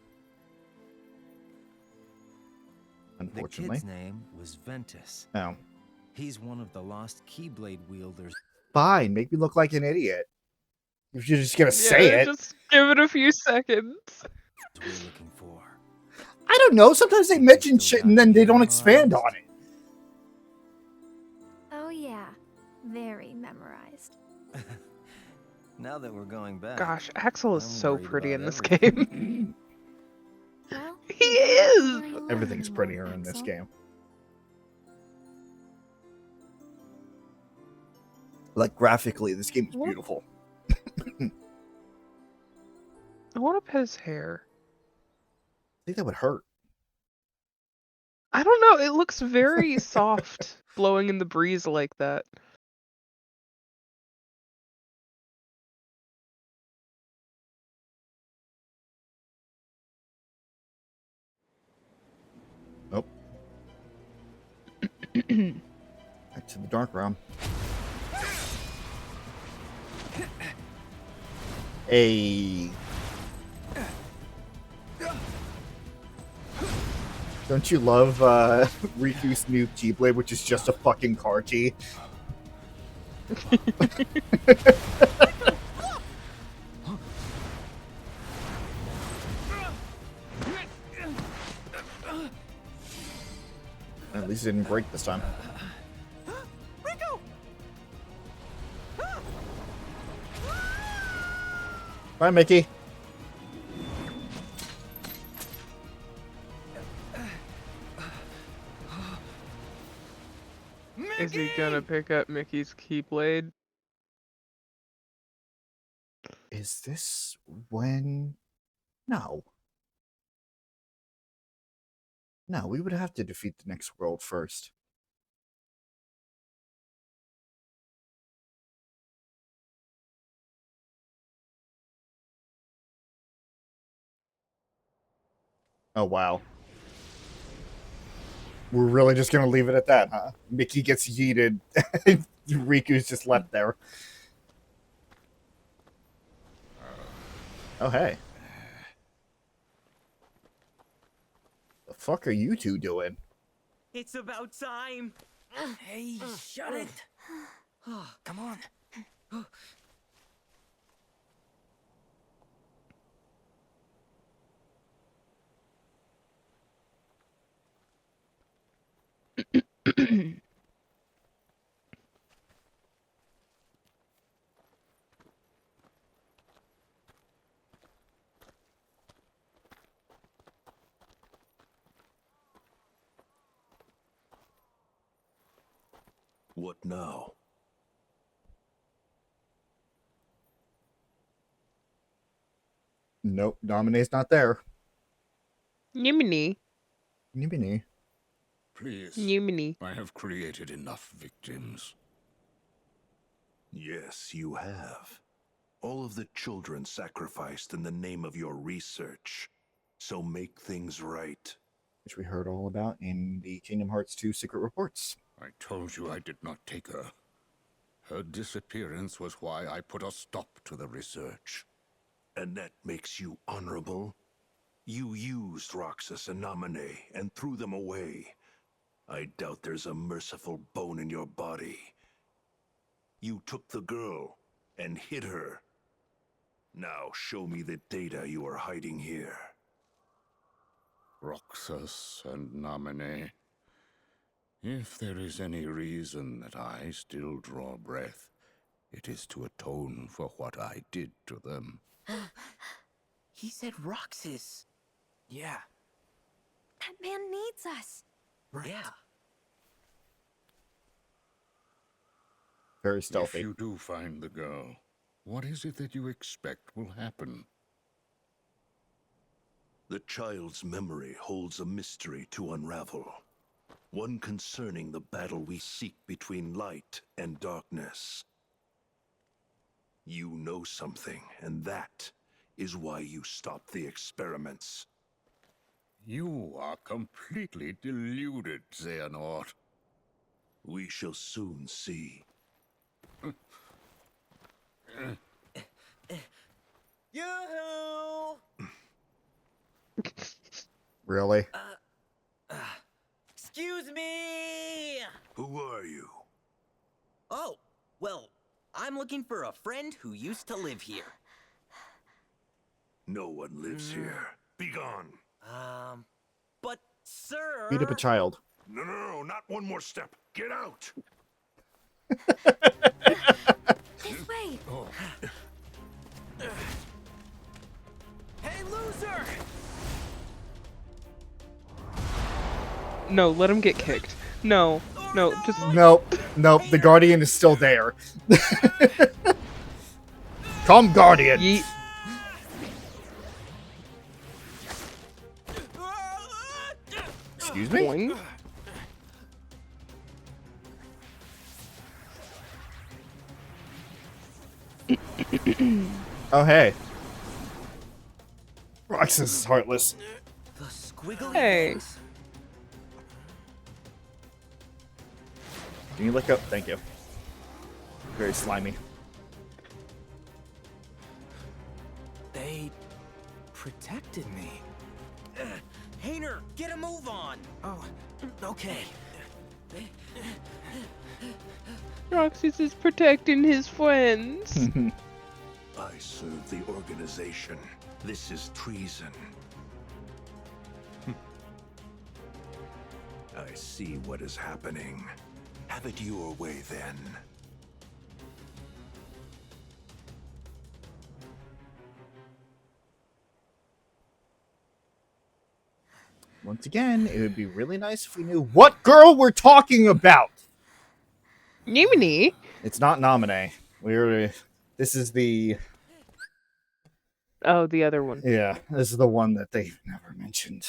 The Unfortunately. kid's name was Ventus. Oh. He's one of the lost Keyblade wielders. Fine, make me look like an idiot. If you're just gonna say it. Just give it a few seconds. We're looking for. I don't know. Sometimes they mention shit and then they don't expand on it. Oh yeah, very memorized. Now that we're going back. Gosh, Axel is I'm so worried pretty about in this everything. game. Well, He is! Everything's prettier in this game. Like, graphically, this game is beautiful. I want to pet his hair. I think that would hurt. I don't know, it looks very soft blowing in the breeze like that. Nope. Back to the dark realm. Hey. Don't you love Riku's new Keyblade, which is just a fucking car key? At least it didn't break this time. Riku! Bye, Mickey. Is he gonna pick up Mickey's Keyblade? Is this when... No. No, we would have to defeat the next world first. Oh, wow. We're really just gonna leave it at that, huh? Mickey gets yeeted. Riku's just left there. Oh, hey. The fuck are you two doing? It's about time. Hey, shut it. Come on. What now? Nope, Domine's not there. Nimini. Nimini. Please. Nimini. I have created enough victims. Yes, you have. All of the children sacrificed in the name of your research. So make things right. Which we heard all about in the Kingdom Hearts 2 Secret Reports. I told you I did not take her. Her disappearance was why I put a stop to the research. And that makes you honorable? You used Roxas and Namine and threw them away. I doubt there's a merciful bone in your body. You took the girl and hid her. Now show me the data you are hiding here. Roxas and Namine. If there is any reason that I still draw breath, it is to atone for what I did to them. He said Roxas. Yeah. That man needs us. Right. Yeah. Very stealthy. If you do find the girl, what is it that you expect will happen? The child's memory holds a mystery to unravel. One concerning the battle we seek between light and darkness. You know something, and that is why you stopped the experiments. You are completely deluded, Xehanort. We shall soon see. Yoo-hoo! Really? Excuse me! Who are you? Oh, well, I'm looking for a friend who used to live here. No one lives here. Be gone. But, sir... Beat up a child. No, not one more step. Get out. This way! Oh. Hey, loser! No, let him get kicked. No, just... Nope. The Guardian is still there. Come, Guardian! Yeet. Excuse me? Boing. Oh, hey. Roxas is heartless. The squiggly Hey. things. Can you look up? Thank you. Very slimy. They protected me. Hayner, get a move on! Oh, okay. Roxas is protecting his friends. I serve the organization. This is treason. I see what is happening. Have it your way, then. Once again, it would be really nice if we knew what girl we're talking about. Nimini? It's not Nominee. This is the... Oh, the other one. Yeah, this is the one that they've never mentioned.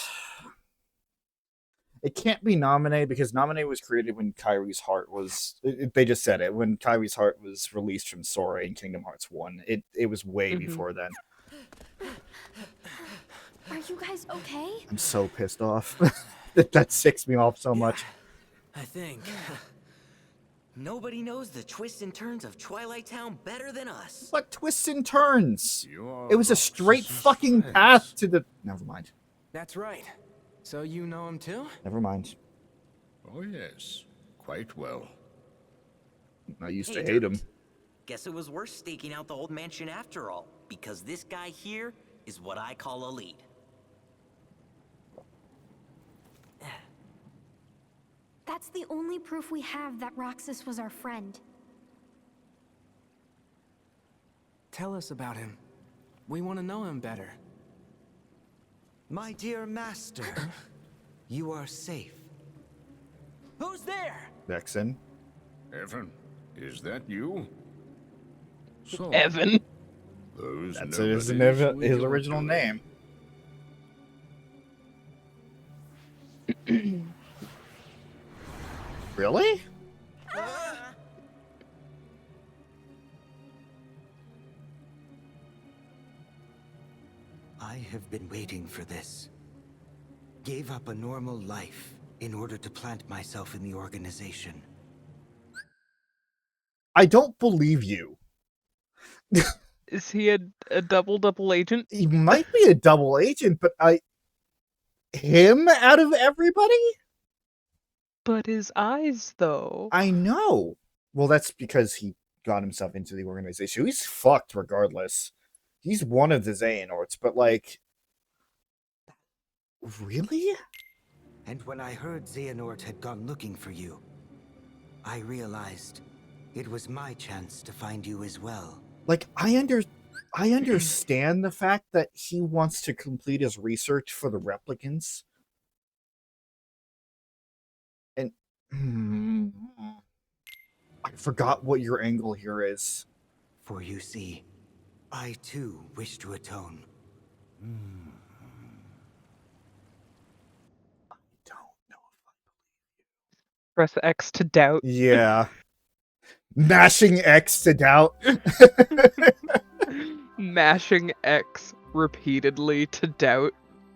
It can't be Nominee because Nominee was created when Kyrie's heart was... They just said it. When Kyrie's heart was released from Sora in Kingdom Hearts 1. It was way before then. Are you guys okay? I'm so pissed off. That ticks me off so much. I think. Nobody knows the twists and turns of Twilight Town better than us. What twists and turns? It was a straight fucking path to the... Never mind. That's right. So you know him too? Never mind. Oh, yes. Quite well. I used Hey, to hate Dirt. him. Guess it was worth staking out the old mansion after all, because this guy here is what I call a lead. That's the only proof we have that Roxas was our friend. Tell us about him. We want to know him better. My dear master, you are safe. Who's there? Vexen. Evan, is that you? So, Evan. those That's nobodies we his don't original do. name. Really? I have been waiting for this. Gave up a normal life in order to plant myself in the organization. I don't believe you. Is he a double agent? He might be a double agent, but him out of everybody? But his eyes, though. I know. Well, that's because he got himself into the organization. He's fucked regardless. He's one of the Xehanorts, but like... Really? And when I heard Xehanort had gone looking for you, I realized it was my chance to find you as well. Like, I understand the fact that he wants to complete his research for the replicants. And... I forgot what your angle here is. For you see, I too wish to atone. Press X to doubt. Yeah. Mashing X to doubt. Mashing X repeatedly to doubt.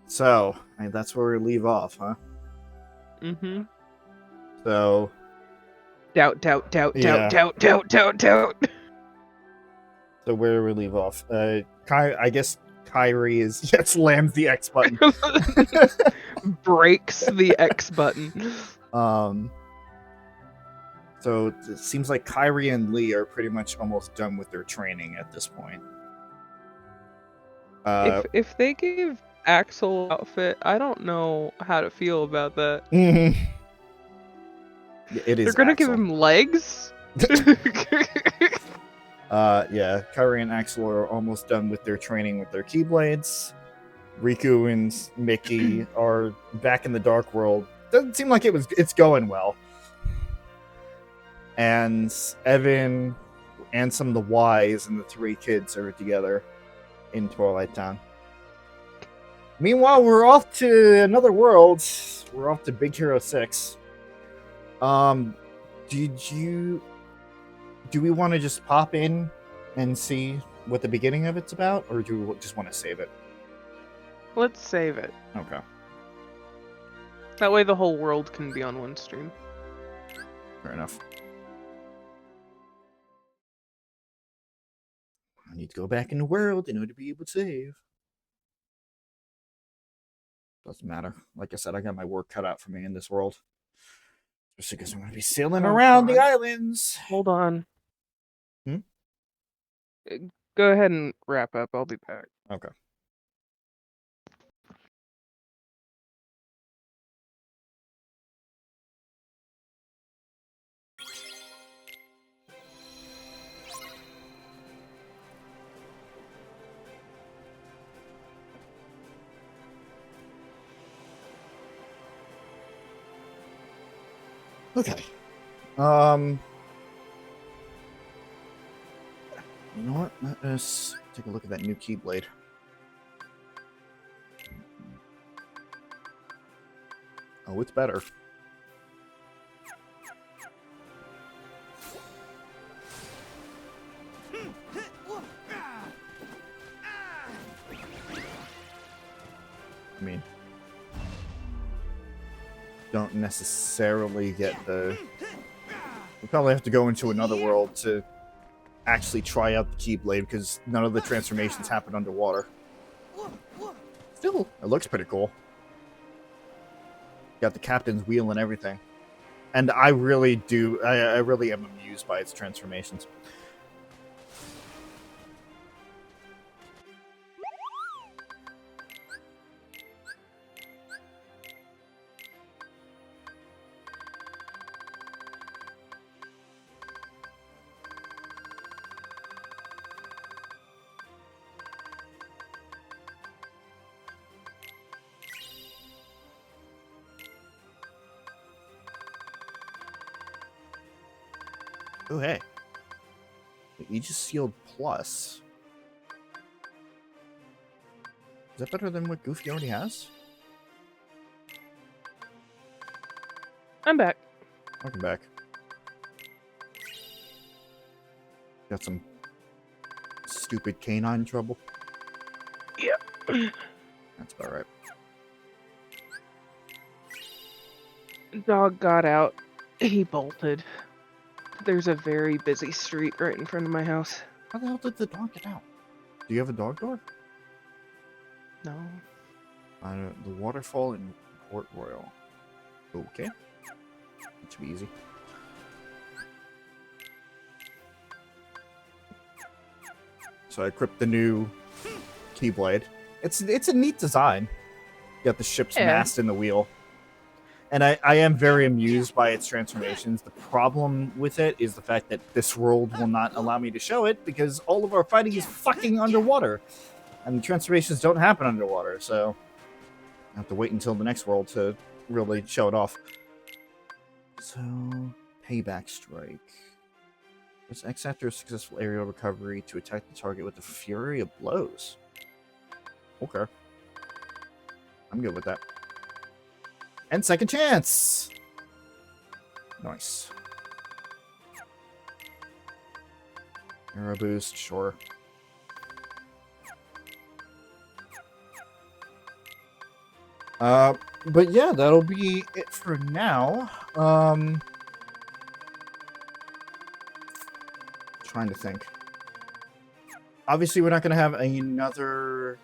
So, that's where we leave off, huh? Mm-hmm. So... Doubt. Yeah. Doubt. So where do we leave off? I guess Kyrie is slams the X button. Breaks the X button. So it seems like Kyrie and Lee are pretty much almost done with their training at this point. If they gave Axel outfit, I don't know how to feel about that. It is. They're gonna Axel. give him legs. Yeah, Kyrie and Axel are almost done with their training with their Keyblades. Riku and Mickey are back in the Dark World. Doesn't seem like it's going well. And Evan and some of the Ys and the 3 kids are together in Twilight Town. Meanwhile, we're off to another world. We're off to Big Hero 6. Do we want to just pop in and see what the beginning of it's about, or do we just want to save it? Let's save it. Okay. That way the whole world can be on one stream. Fair enough. I need to go back in the world in order to be able to save. Doesn't matter. Like I said, I got my work cut out for me in this world. Just because I'm going to be sailing around the islands. Hold on. Hmm? Go ahead and wrap up. I'll be back. Okay. Okay. You know what? Let us take a look at that new Keyblade. Oh, it's better. I mean, don't necessarily get the... We probably have to go into another world to actually try out the Keyblade, because none of the transformations happen underwater. Still, it looks pretty cool. Got the captain's wheel and everything. And I really do... I really am amused by its transformations. Oh, hey. The Aegis Sealed Plus. Is that better than what Goofy already has? I'm back. Welcome back. Got some stupid canine trouble? Yeah. That's about right. Dog got out. He bolted. There's a very busy street right in front of my house. How the hell did the dog get out? Do you have a dog door? No. The waterfall in Port Royal. Okay. That should be easy. So I equipped the new Keyblade. It's a neat design. You got the ship's mast and the wheel. And I am very amused by its transformations. The problem with it is the fact that this world will not allow me to show it because all of our fighting is fucking underwater. And the transformations don't happen underwater, so I have to wait until the next world to really show it off. So, Payback Strike. Press X after a successful aerial recovery to attack the target with the Fury of Blows. Okay. I'm good with that. And second chance! Nice. Arrow boost, sure. But yeah, that'll be it for now. Trying to think. obviously we're not going to have another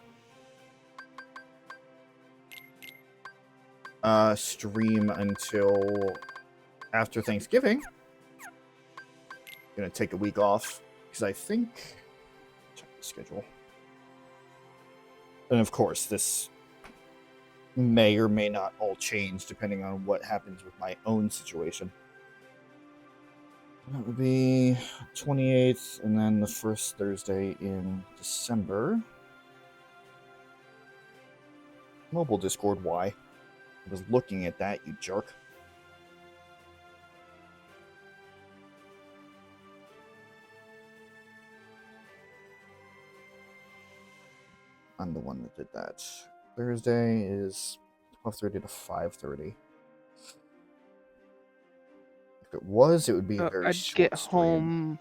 stream until after Thanksgiving. Gonna take a week off because I think check the schedule. And of course, this may or may not all change depending on what happens with my own situation. That would be 28th, and then the first Thursday in December. Mobile Discord, why? I was looking at that, you jerk. I'm the one that did that. Thursday is 12:30 to 5:30. If it was, it would be a very I'd short get stream. home.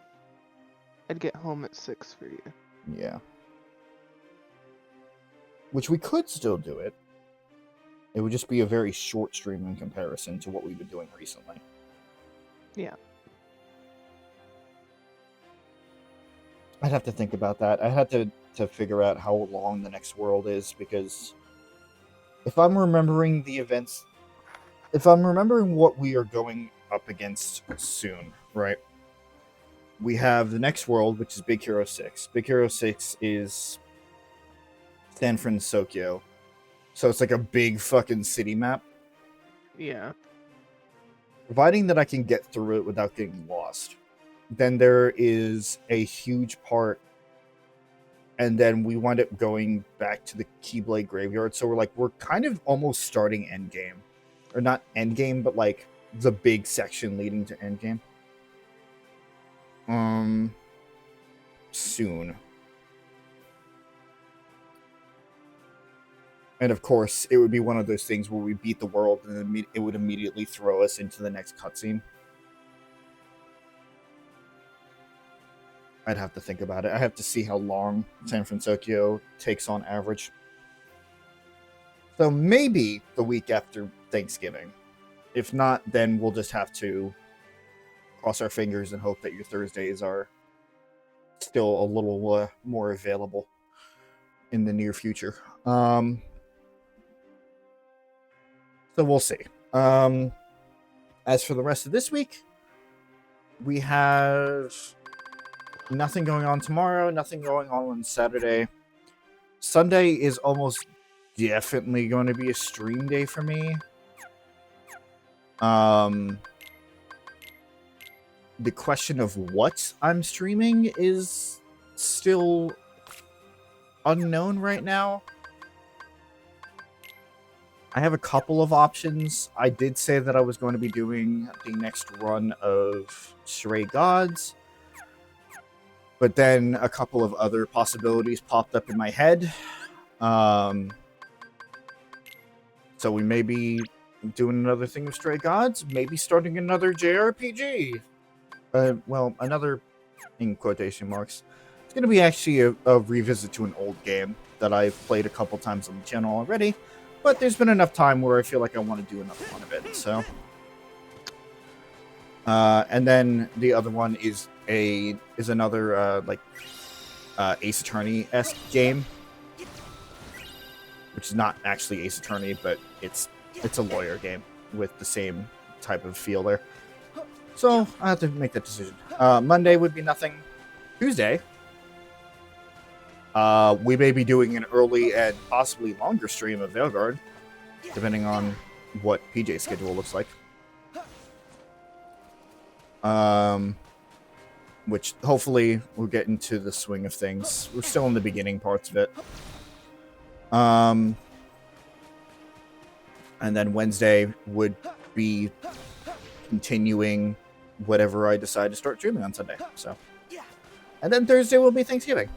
I'd get home at 6 for you. Yeah. Which we could still do it. It would just be a very short stream in comparison to what we've been doing recently. Yeah. I'd have to think about that. I had to figure out how long the next world is, because if I'm remembering the events, if I'm remembering what we are going up against soon, right? We have the next world, which is Big Hero 6. Big Hero 6 is San Francisco. So it's like a big fucking city map. Yeah. Providing that I can get through it without getting lost. Then there is a huge part, and then we wind up going back to the Keyblade Graveyard. So we're kind of almost starting Endgame. Or not Endgame, but like the big section leading to Endgame. Soon. And of course, it would be one of those things where we beat the world and then it would immediately throw us into the next cutscene. I'd have to think about it. I have to see how long San Francisco takes on average. So maybe the week after Thanksgiving. If not, then we'll just have to cross our fingers and hope that your Thursdays are still a little more available in the near future. So we'll see. As for the rest of this week, we have nothing going on tomorrow, nothing going on Saturday. Sunday is almost definitely going to be a stream day for me. The question of what I'm streaming is still unknown right now. I have a couple of options. I did say that I was going to be doing the next run of Stray Gods, but then a couple of other possibilities popped up in my head. So we may be doing another thing with Stray Gods, maybe starting another JRPG. Well, another in quotation marks. It's going to be actually a revisit to an old game that I've played a couple times on the channel already, but there's been enough time where I feel like I want to do another one of it, so. And then the other one is another Ace Attorney-esque game, which is not actually Ace Attorney, but it's a lawyer game with the same type of feel there. So I have to make that decision. Monday would be nothing. Tuesday, we may be doing an early and possibly longer stream of Veilguard, depending on what PJ's schedule looks like. Which hopefully we'll get into the swing of things. We're still in the beginning parts of it. And then Wednesday would be continuing whatever I decide to start streaming on Sunday. So, and then Thursday will be Thanksgiving.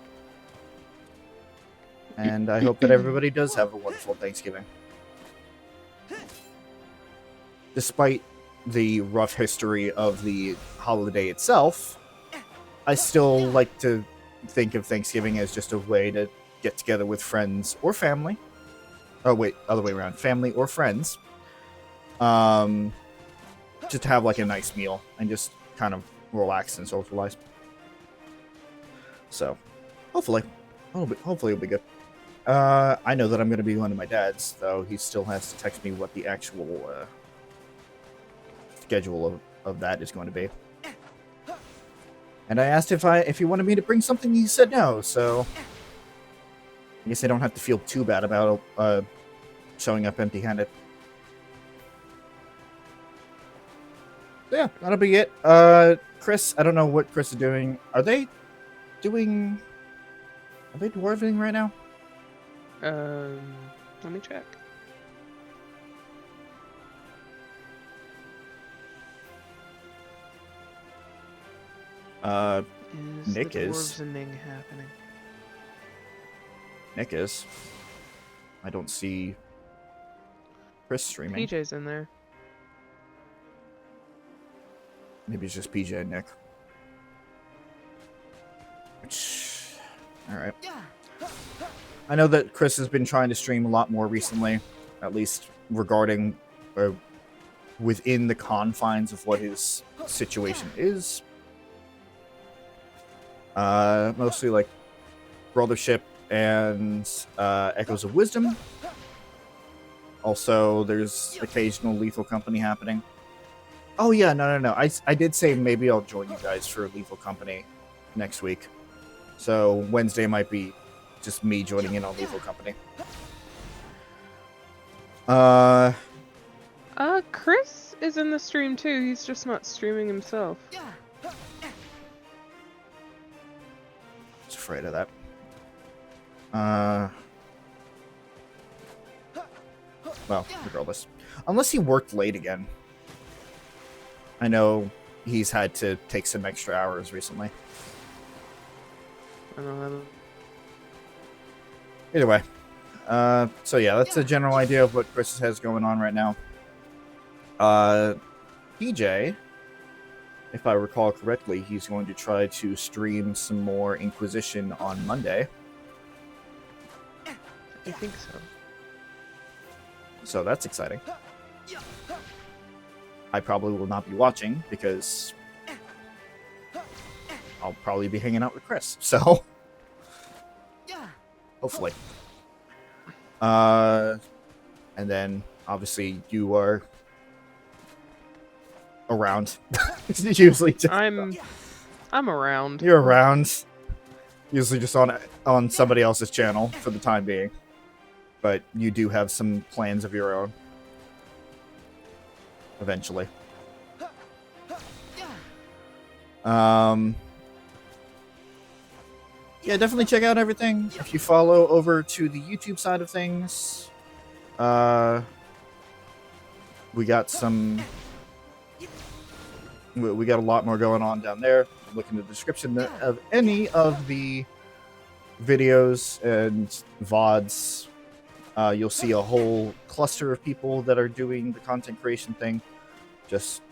And I hope that everybody does have a wonderful Thanksgiving. Despite the rough history of the holiday itself, I still like to think of Thanksgiving as just a way to get together with friends or family. Oh, wait, other way around. Family or friends. Just to have like a nice meal and just kind of relax and socialize. So, Hopefully. Hopefully it'll be good. I know that I'm going to be going to my dad's, though he still has to text me what the actual schedule of that is going to be. And I asked if he wanted me to bring something, he said no, so I guess I don't have to feel too bad about showing up empty-handed. So yeah, that'll be it. Chris, I don't know what Chris is doing. Are they dwarving right now? Let me check. Nick the is. dwarvening happening? Nick is. I don't see Chris streaming. PJ's in there. Maybe it's just PJ and Nick. Alright. I know that Chris has been trying to stream a lot more recently, at least regarding within the confines of what his situation is. Mostly like Brothership and Echoes of Wisdom. Also, there's occasional Lethal Company happening. Oh yeah, no. I did say maybe I'll join you guys for Lethal Company next week. So Wednesday might be just me joining in on Lethal Company. Chris is in the stream too. He's just not streaming himself. I was afraid of that. Well, regardless. Unless he worked late again. I know he's had to take some extra hours recently. I don't know. Either way. So yeah, that's a general idea of what Chris has going on right now. PJ, if I recall correctly, he's going to try to stream some more Inquisition on Monday. I think so. So that's exciting. I probably will not be watching because I'll probably be hanging out with Chris. So hopefully. And then obviously you are around. Usually just, I'm around. You're around. Usually just on somebody else's channel for the time being. But you do have some plans of your own. Eventually. Yeah, definitely check out everything. If you follow over to the YouTube side of things, we got a lot more going on down there. Look in the description of any of the videos and VODs. You'll see a whole cluster of people that are doing the content creation thing, just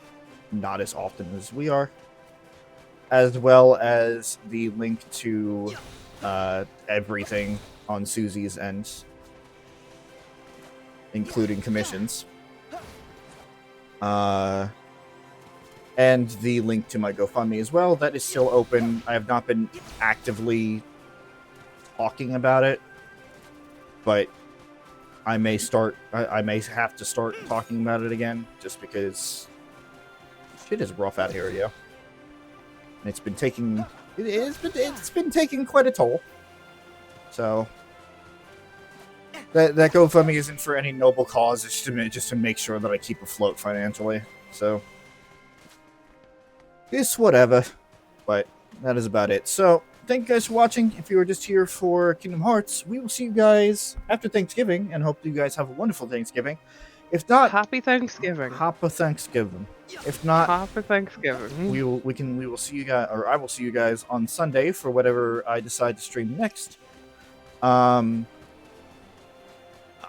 not as often as we are. As well as the link to everything on Suzie's end, including commissions. And the link to my GoFundMe as well. That is still open. I have not been actively talking about it, but I may have to start talking about it again, just because shit is rough out here, yo. And it's been taking quite a toll. So that GoFundMe isn't for any noble cause. It's just to make sure that I keep afloat financially. So it's whatever. But that is about it. So thank you guys for watching. If you were just here for Kingdom Hearts, we will see you guys after Thanksgiving, and hope you guys have a wonderful Thanksgiving. If not, Happy Thanksgiving. Happy Thanksgiving. If not, Happy Thanksgiving. we will see you guys, or I will see you guys on Sunday for whatever I decide to stream next. I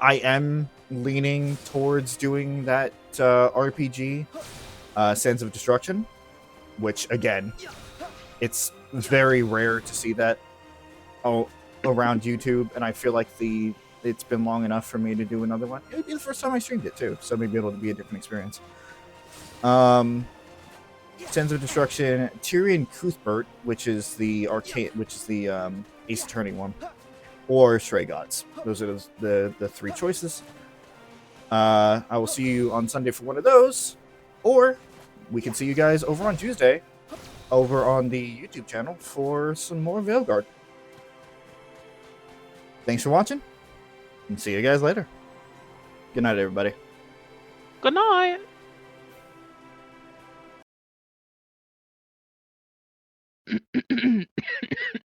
am leaning towards doing that RPG, Sands of Destruction, which again, it's very rare to see that around YouTube, and I feel like it's been long enough for me to do another one. It would be the first time I streamed it too, so maybe it'll be a different experience. Sands of Destruction, Tyrion Cuthbert, which is the Ace Attorney one, or Stray Gods. Those are the three choices. I will see you on Sunday for one of those, or we can see you guys over on Tuesday, over on the YouTube channel for some more Veilguard. Thanks for watching, and see you guys later. Good night, everybody. Good night.